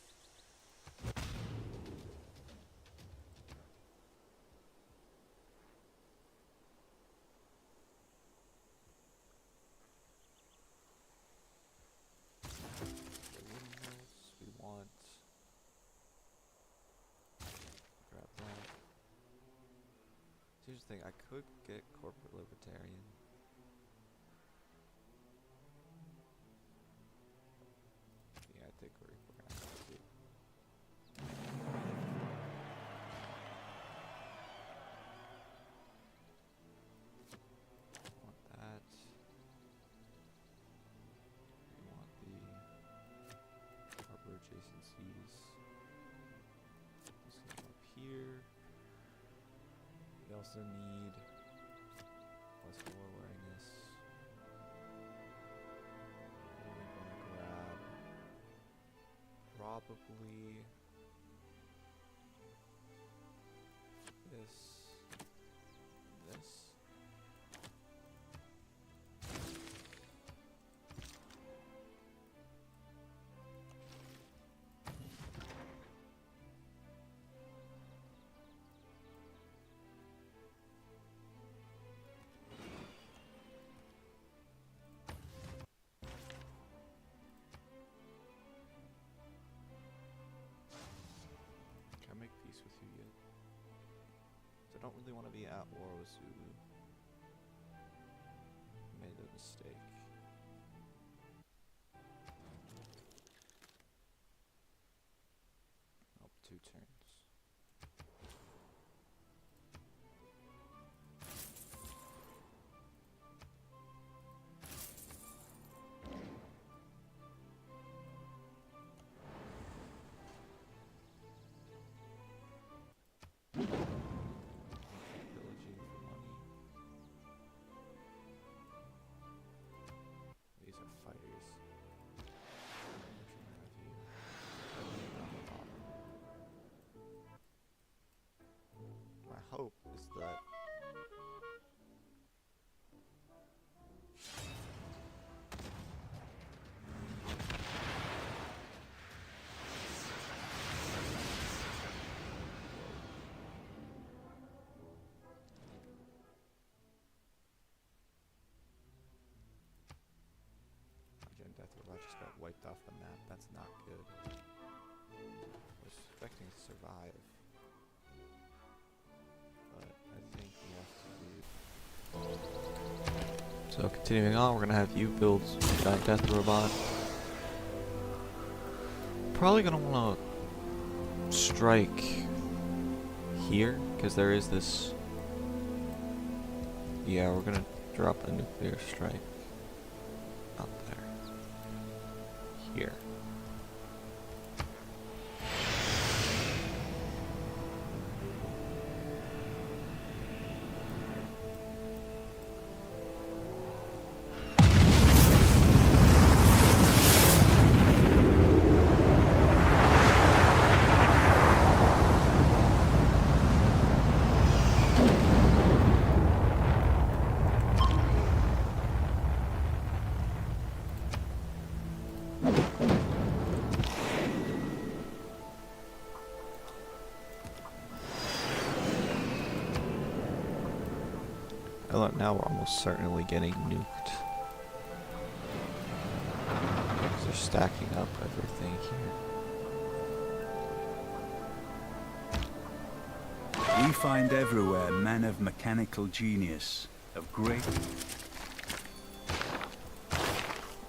The windmills we want. Grab that. Here's the thing, I could get corporate libertarian. Yeah, I think we're gonna have to. Want that. We want the harbor adjacencies. This is up here. We also need. What's the war wearing this? What are we gonna grab? Probably this. This. Can I make peace with you yet? So I don't really want to be at war with Zulu. Made a mistake. Oh, 2 turns. Pillaging for money. Death Robot just got wiped off the map. That's not good. I was expecting to survive. But I think we have to do... So continuing on, we're gonna have you build Giant Death Robot. Probably gonna wanna strike here, because there is this... Yeah, we're gonna drop a nuclear strike out there. Here. Oh, look, now we're almost certainly getting nuked. Because they're stacking up everything here. We find everywhere men of mechanical genius, of great...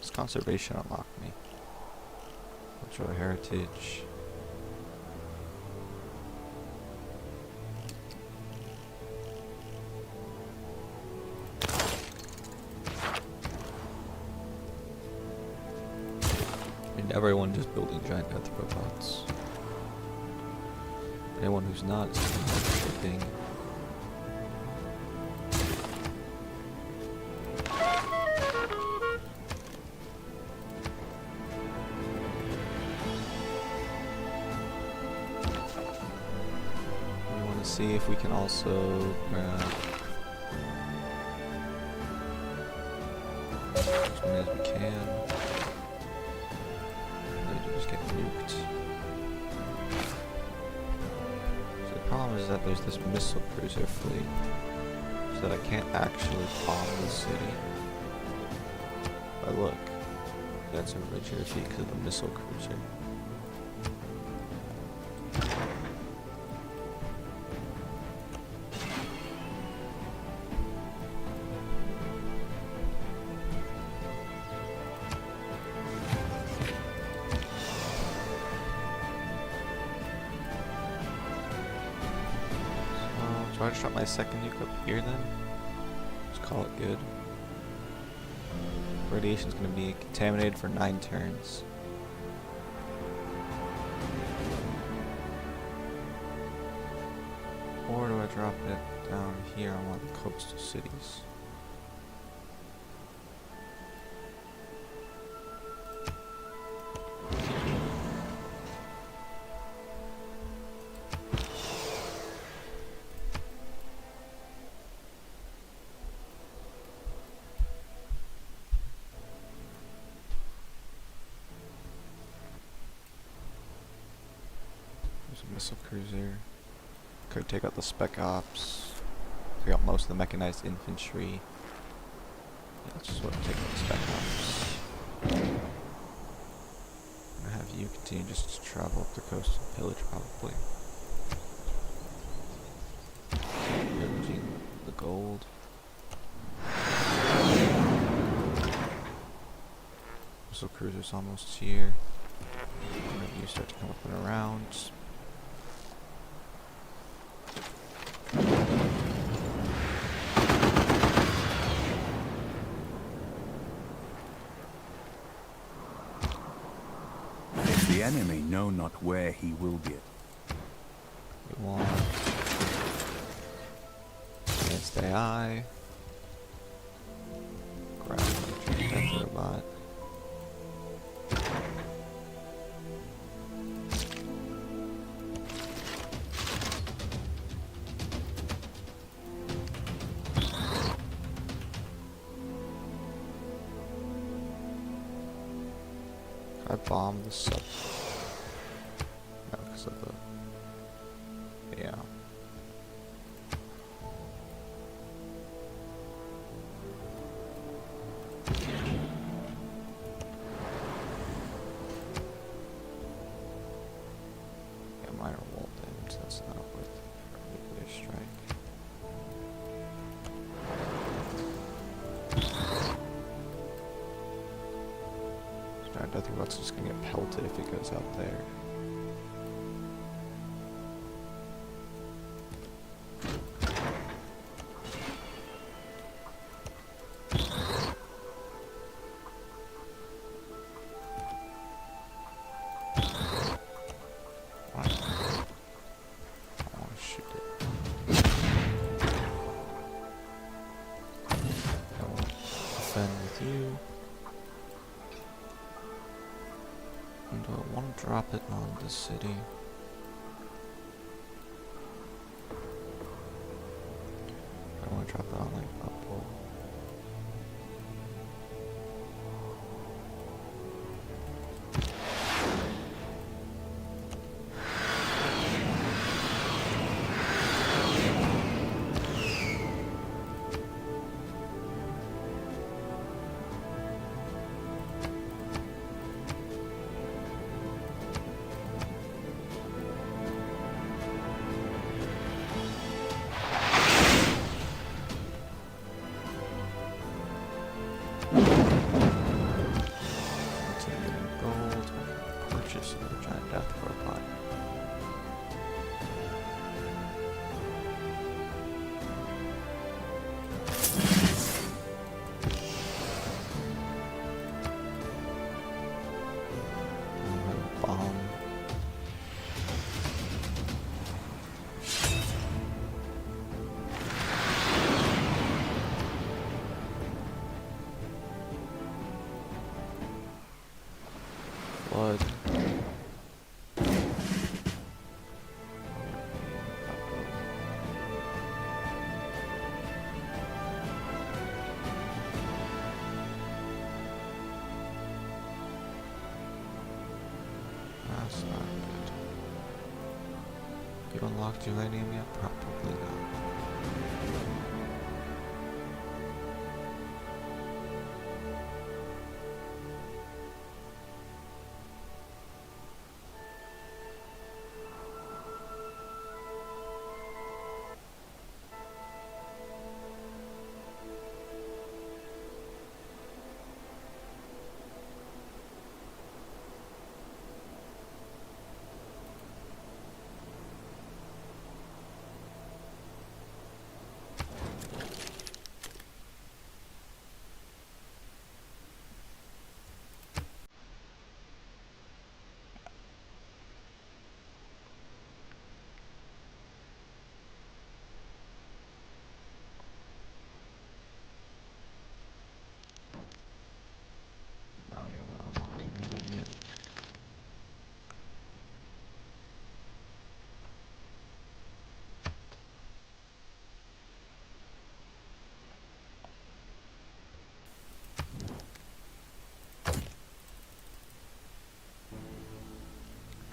Does conservation unlock me? Cultural heritage. Everyone just building giant death robots. Anyone who's not is shipping. We want to see if we can also grab as many as we can. Get nuked. So the problem is that there's this missile cruiser fleet, so that I can't actually bomb the city. But look, that's a richer feat because of the missile cruiser. Do I just drop my second nuke up here then? Just call it good. Radiation's gonna be contaminated for 9 turns. Or do I drop it down here on one of the coastal cities? Missile cruiser. Could take out the spec ops. Take out most of the mechanized infantry. Yeah, let's just take out the spec ops. I'm gonna have you continue just to travel up the coast and pillage probably. Pillaging the gold. Missile cruiser's almost here. You start to come up and around. If the enemy know not where he will be. We want against AI. Grab Death Robot. I bombed the sub. No, because of the... Yeah. Giant Death Robot's just gonna get pelted if it goes out there. You and I want to drop it on the city. I want to drop it on like Upwell. Purchase another giant death robot. Bomb. Flood. That's not good. You unlocked uranium yet? Probably not.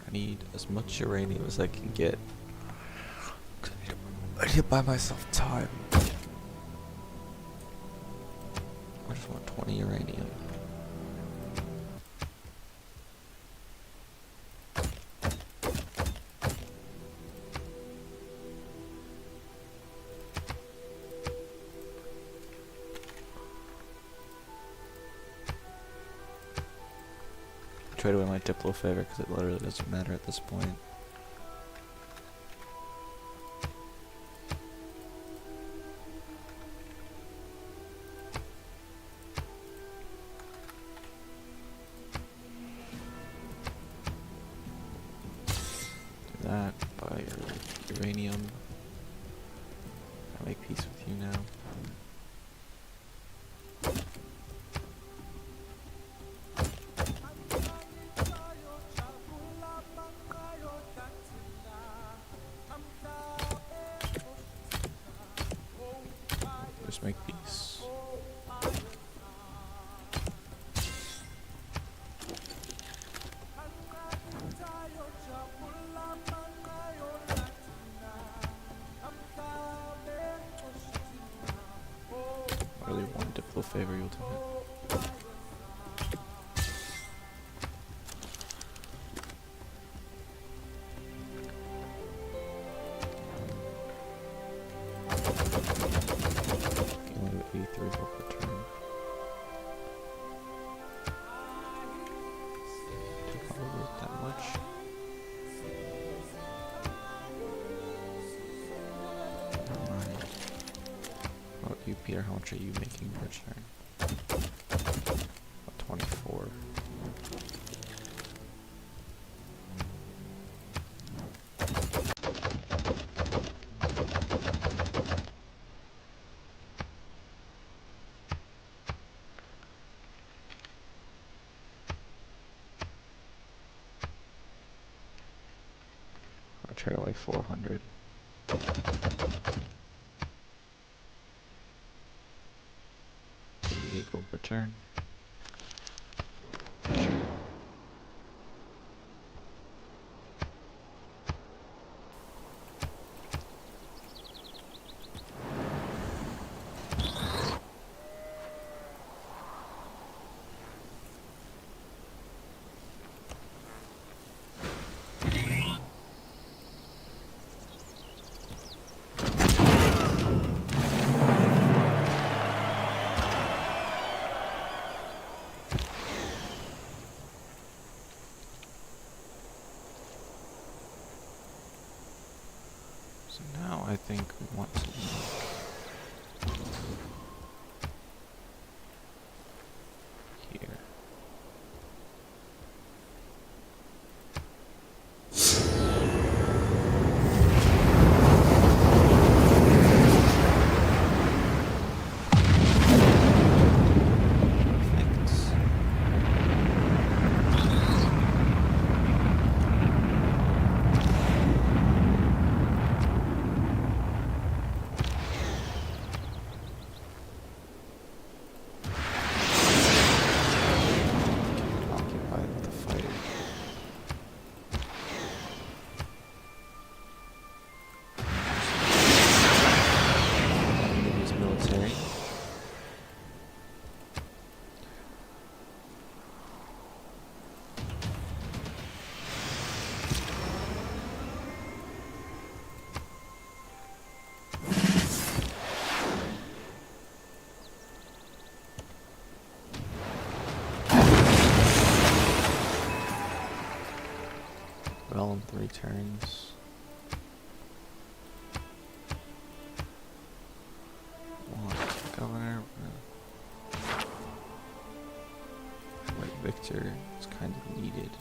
I need as much uranium as I can get. I need to buy myself time. I just want 20 uranium. Trade away my Diplo favor because it literally doesn't matter at this point. Do that, buy your uranium. I make peace with you now. Just make peace. Really one Diplo favor, you'll do it. Only 83 will return. here, how much are you making per turn? 24. I'll trade away 400. Equal per turn. So now I think we want to look here. Perfect. Occupied with the fighter. Enemy's military. Well, in 3 turns. Governor. Fort Victor is kind of needed.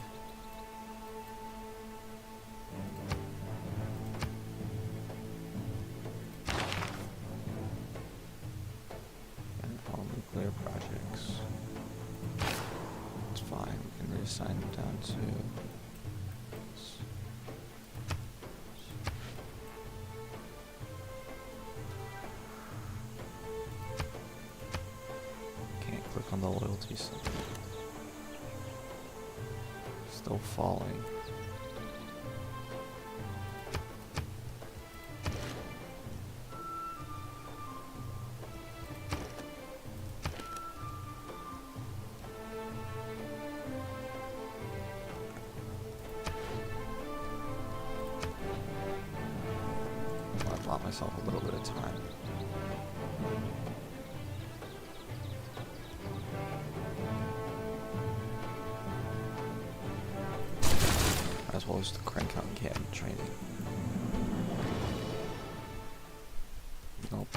And all nuclear projects. It's fine. We can reassign them down to. Can't click on the loyalty sign. Still falling. I've bought myself a little bit of time. As well as the crank out camp training. Nope.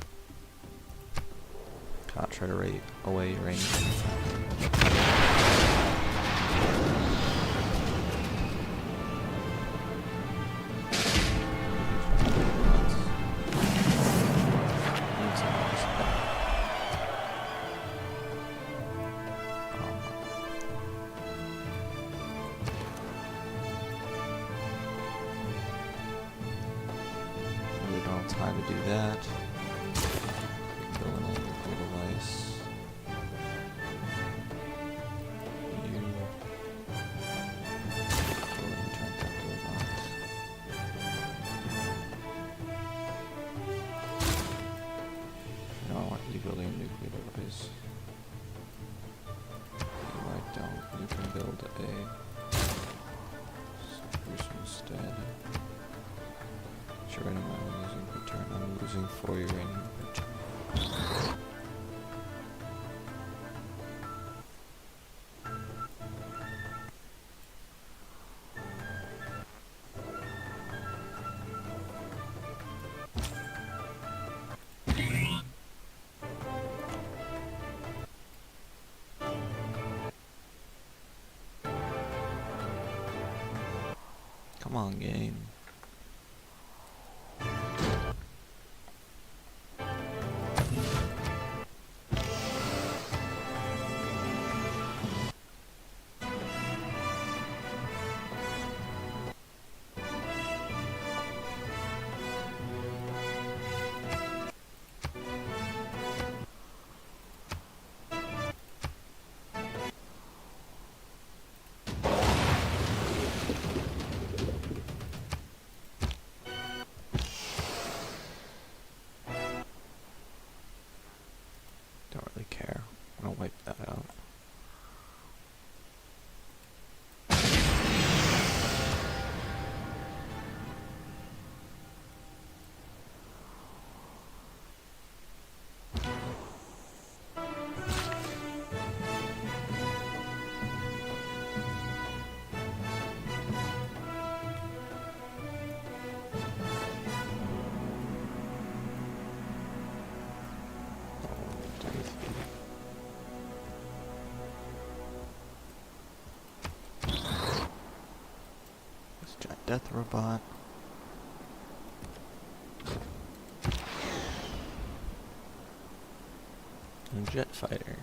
Can't try to rate away range. We don't have time to do that. We can build an electrical device. You build an internal robot. No, I want you building a nuclear device. You might don't. You can build a spruce instead. Sure, I'm losing per turn. I'm losing 4 uranium per turn. Come on, game. Don't really care. I'm gonna wipe that out. This giant death robot. And jet fighter.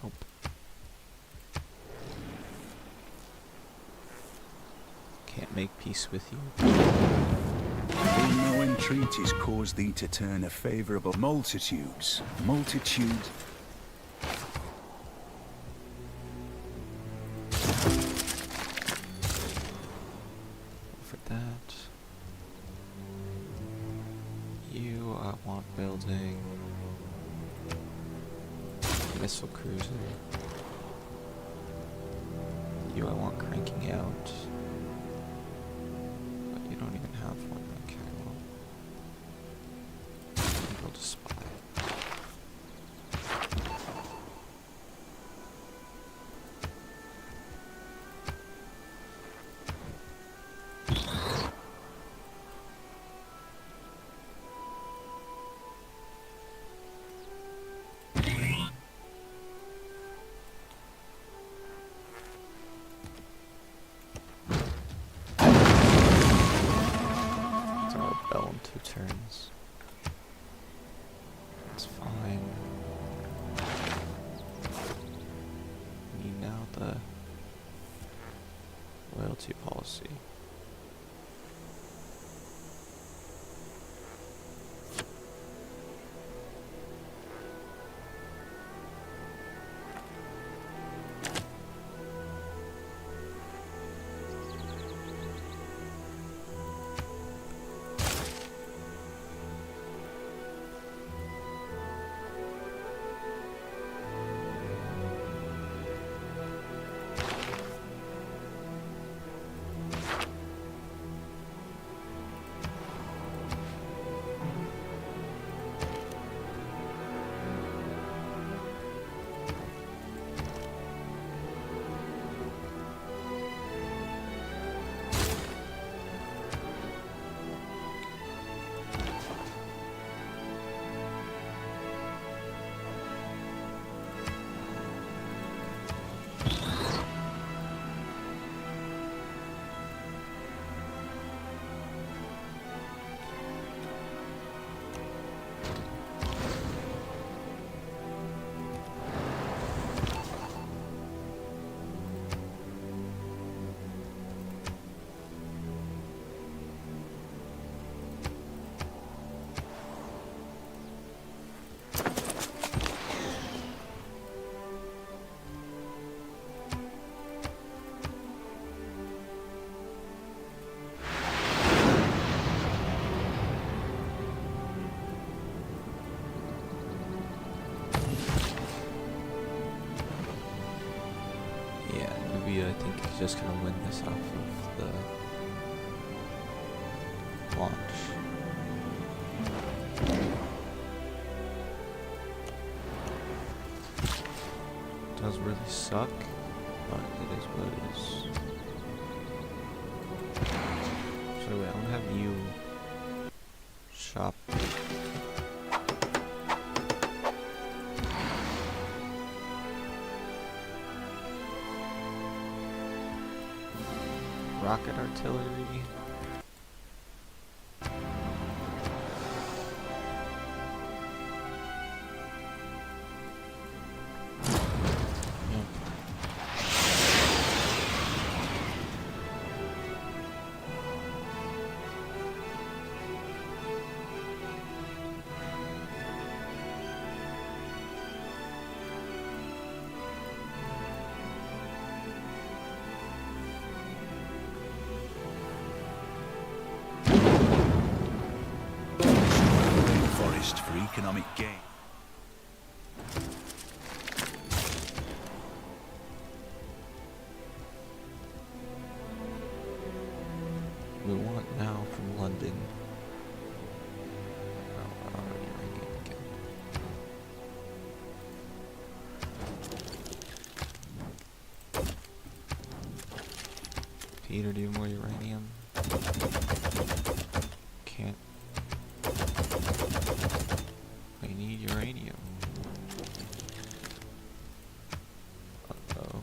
Nope. Can't make peace with you. Will no entreaties cause thee to turn a favourable multitudes? Multitude. For that. You, I want building missile cruiser. You, I want cranking out. But you don't even have one. Okay, well. Build a spy. Rebel in 2 turns. That's fine. We need now the loyalty policy. Yeah, Nubia, I think, is just gonna win this off of the launch. Does really suck, but it is what it is. So anyway, I'm gonna have you shop. Rocket artillery. Forest for economic gain. We want now from London. Oh, I already rang it again. Peter, do you have more uranium? Can't. I need uranium. Uh-oh.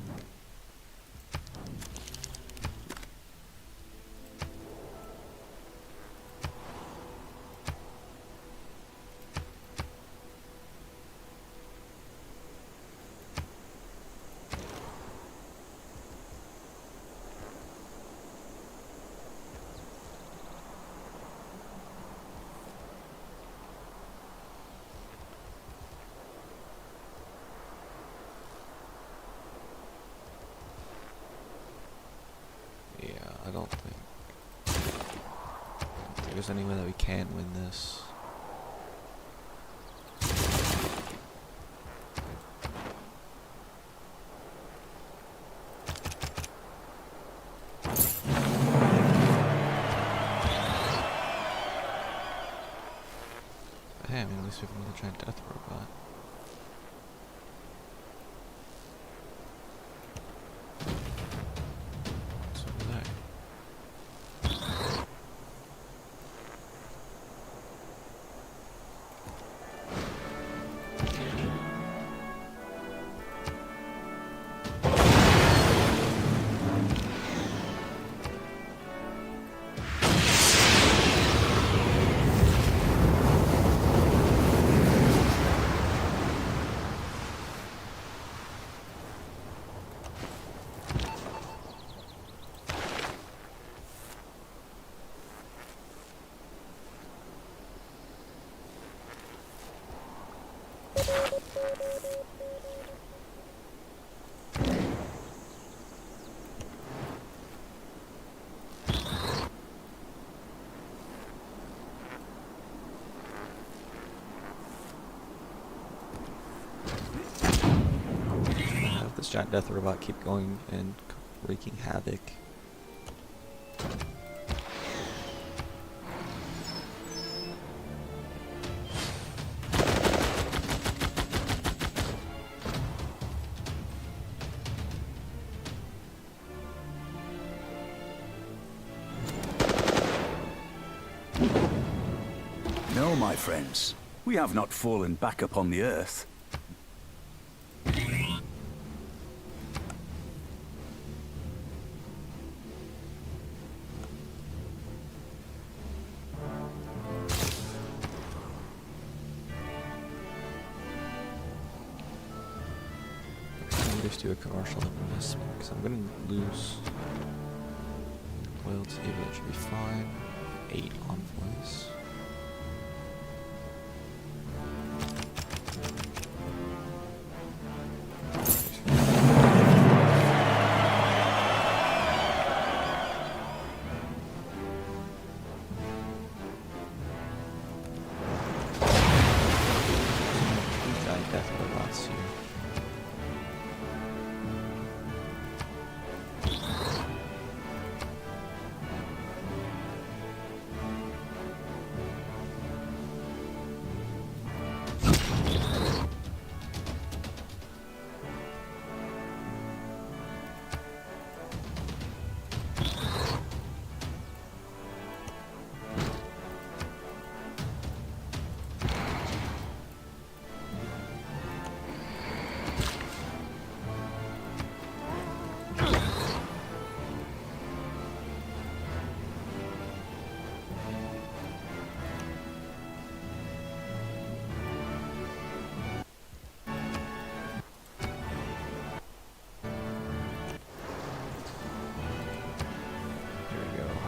Yeah, I don't think there's any way that we can win this. Hey, I mean, at least we have another giant death robot. What's over there? Have this giant death robot keep going and wreaking havoc. No, my friends, we have not fallen back upon the earth. Let me just do a commercial investment because I'm gonna lose loyalty, but it should be fine. 8 envoys. Giant death robots here.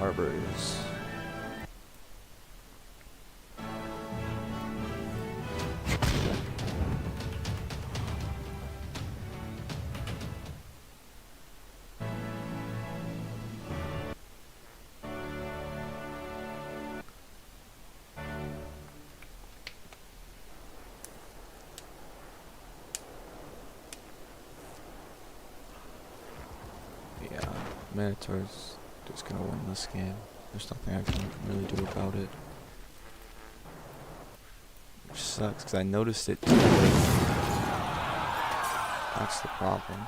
harbors. Yeah, Minotaur's just gonna win this game. There's nothing I can really do about it. Which sucks, because I noticed it too late. That's the problem.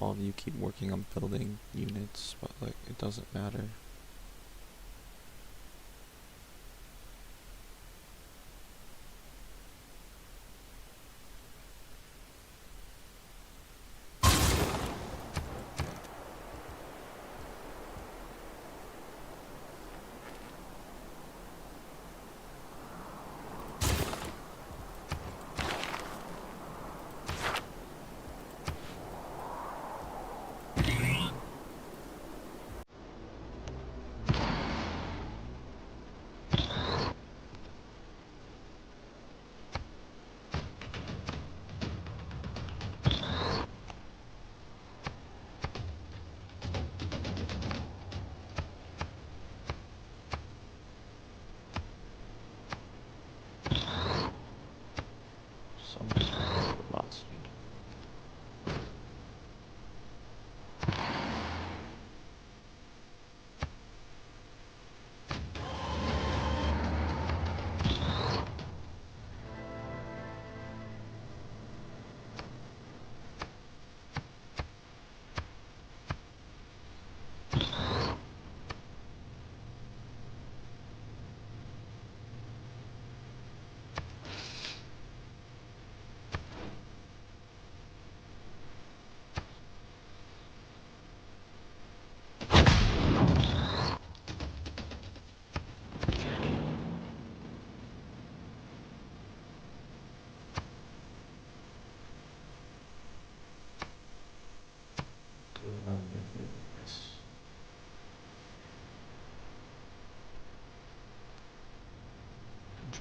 All of you keep working on building units, but like, it doesn't matter. Lots.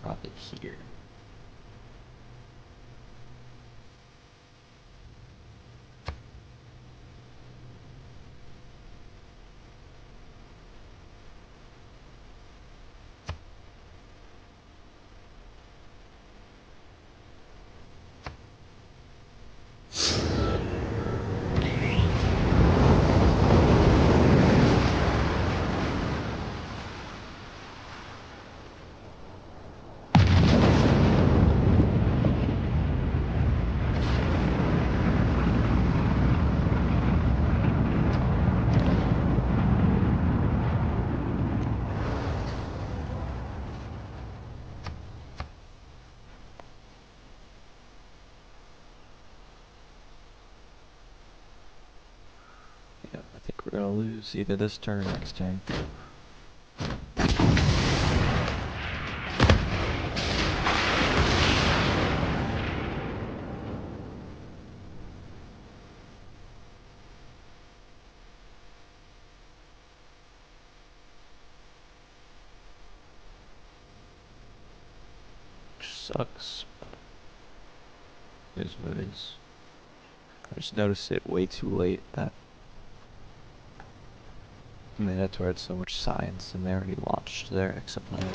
Drop it here. Yeah, I think we're gonna lose either this turn or next turn. Which sucks. It is what it is. I just noticed it way too late that Minotaur had so much science and they already launched their exoplanet.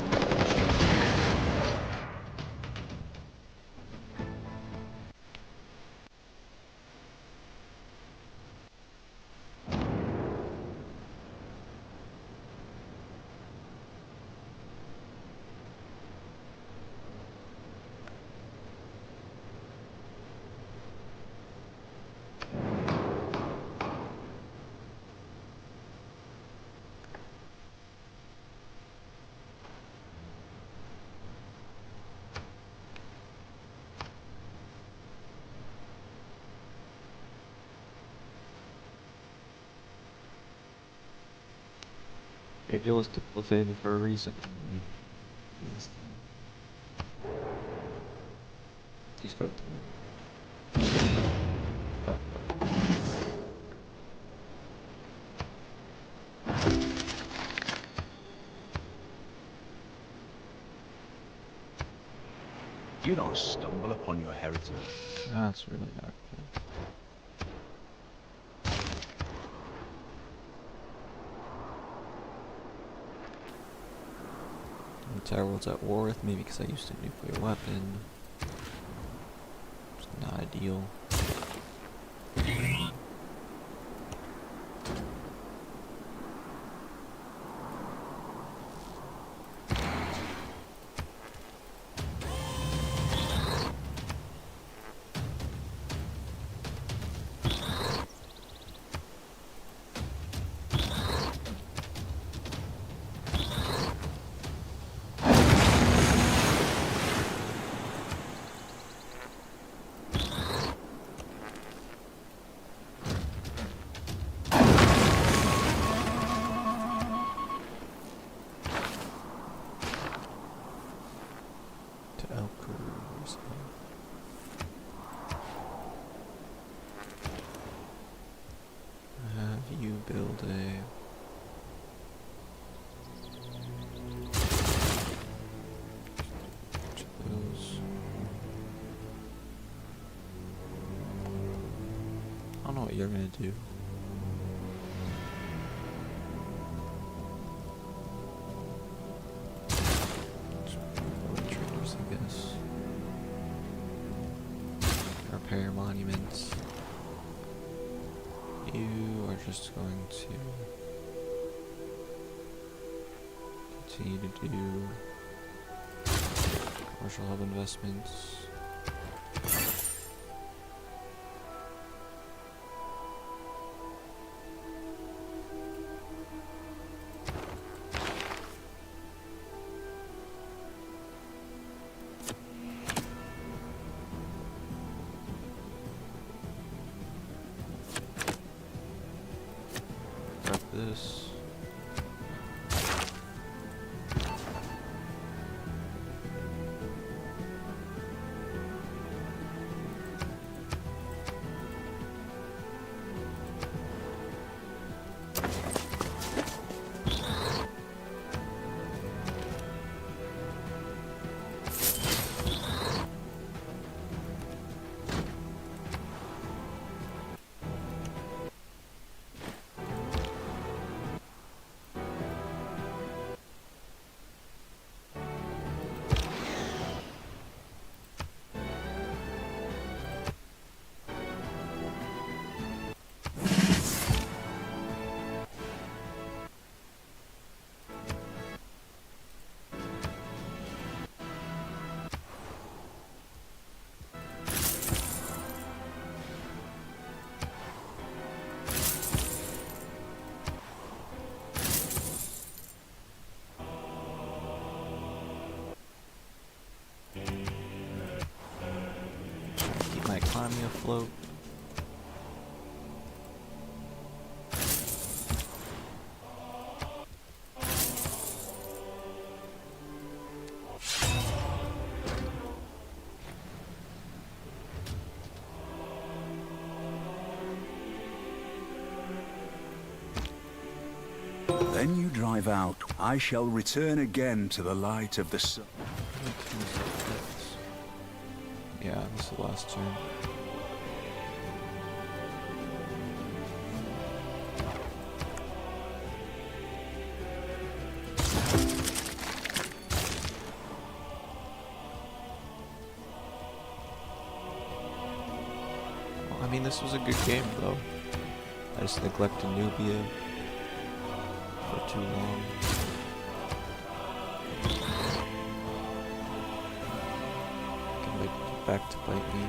Maybe it was duplicated for a reason. తీసుకో. You don't stumble upon your heritage. That's really not good. The entire world's at war with me because I used a nuclear weapon. It's not ideal. Have you build a those? I don't know what you're gonna do. Traders, I guess. Repair monuments. You are just going to continue to do commercial hub investments. Prep this. Keep my economy afloat. Then you drive out. I shall return again to the light of the sun. Yeah, this is the last turn. Well, I mean, this was a good game, though. I just neglected Nubia for too long. Can make it back to bite me.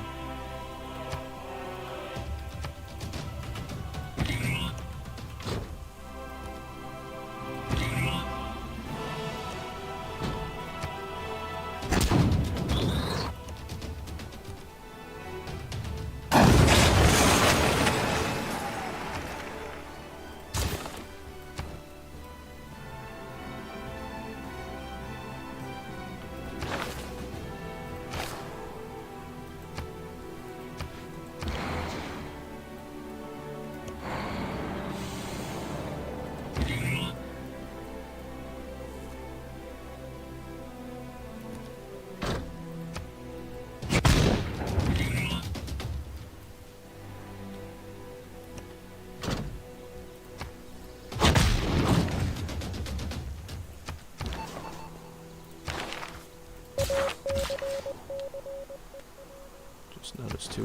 No, there's two.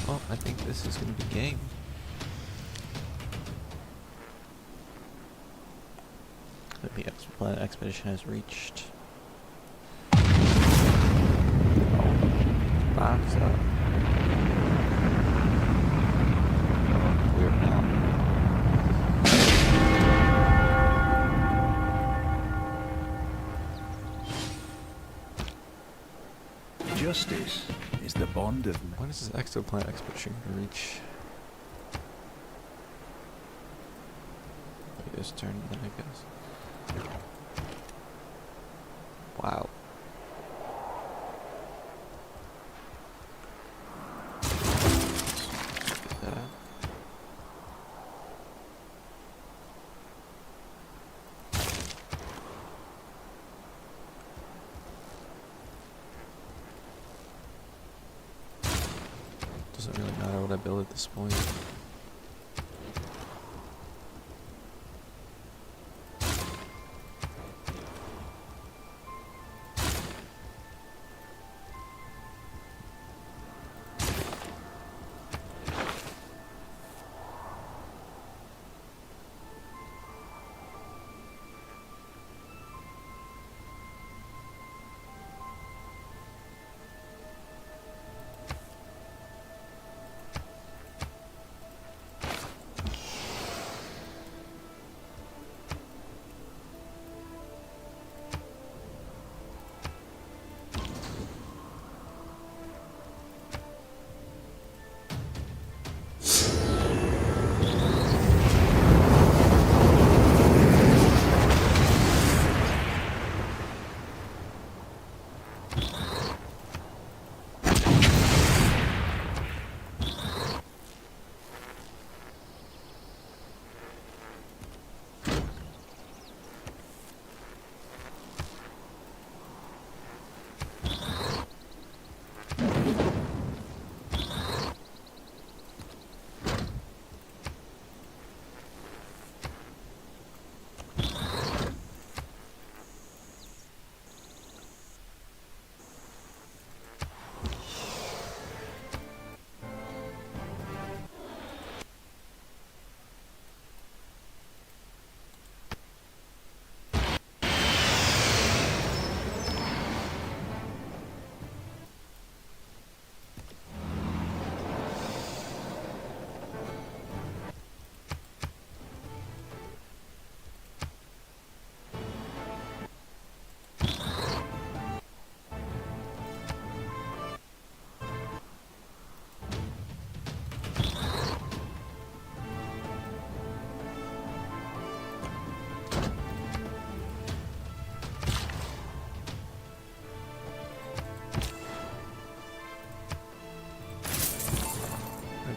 Oh, I think this is gonna be game. The exoplanet expedition has reached. Box up. Weird now. Justice is the bond of men. When is this exoplanet expedition gonna reach? Wait, this turn then, I guess. Wow. Look at that. Doesn't really matter what I build at this point.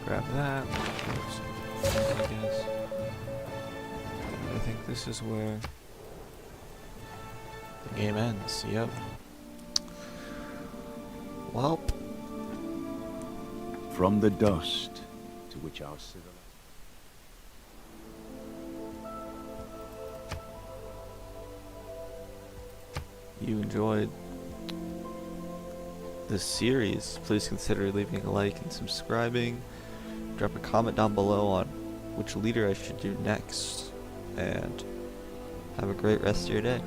Grab that. Oops. I guess. I think this is where the game ends. Yep. Welp. From the dust to which our civilization. You enjoyed this series, please consider leaving a like and subscribing. Drop a comment down below on which leader I should do next, and have a great rest of your day.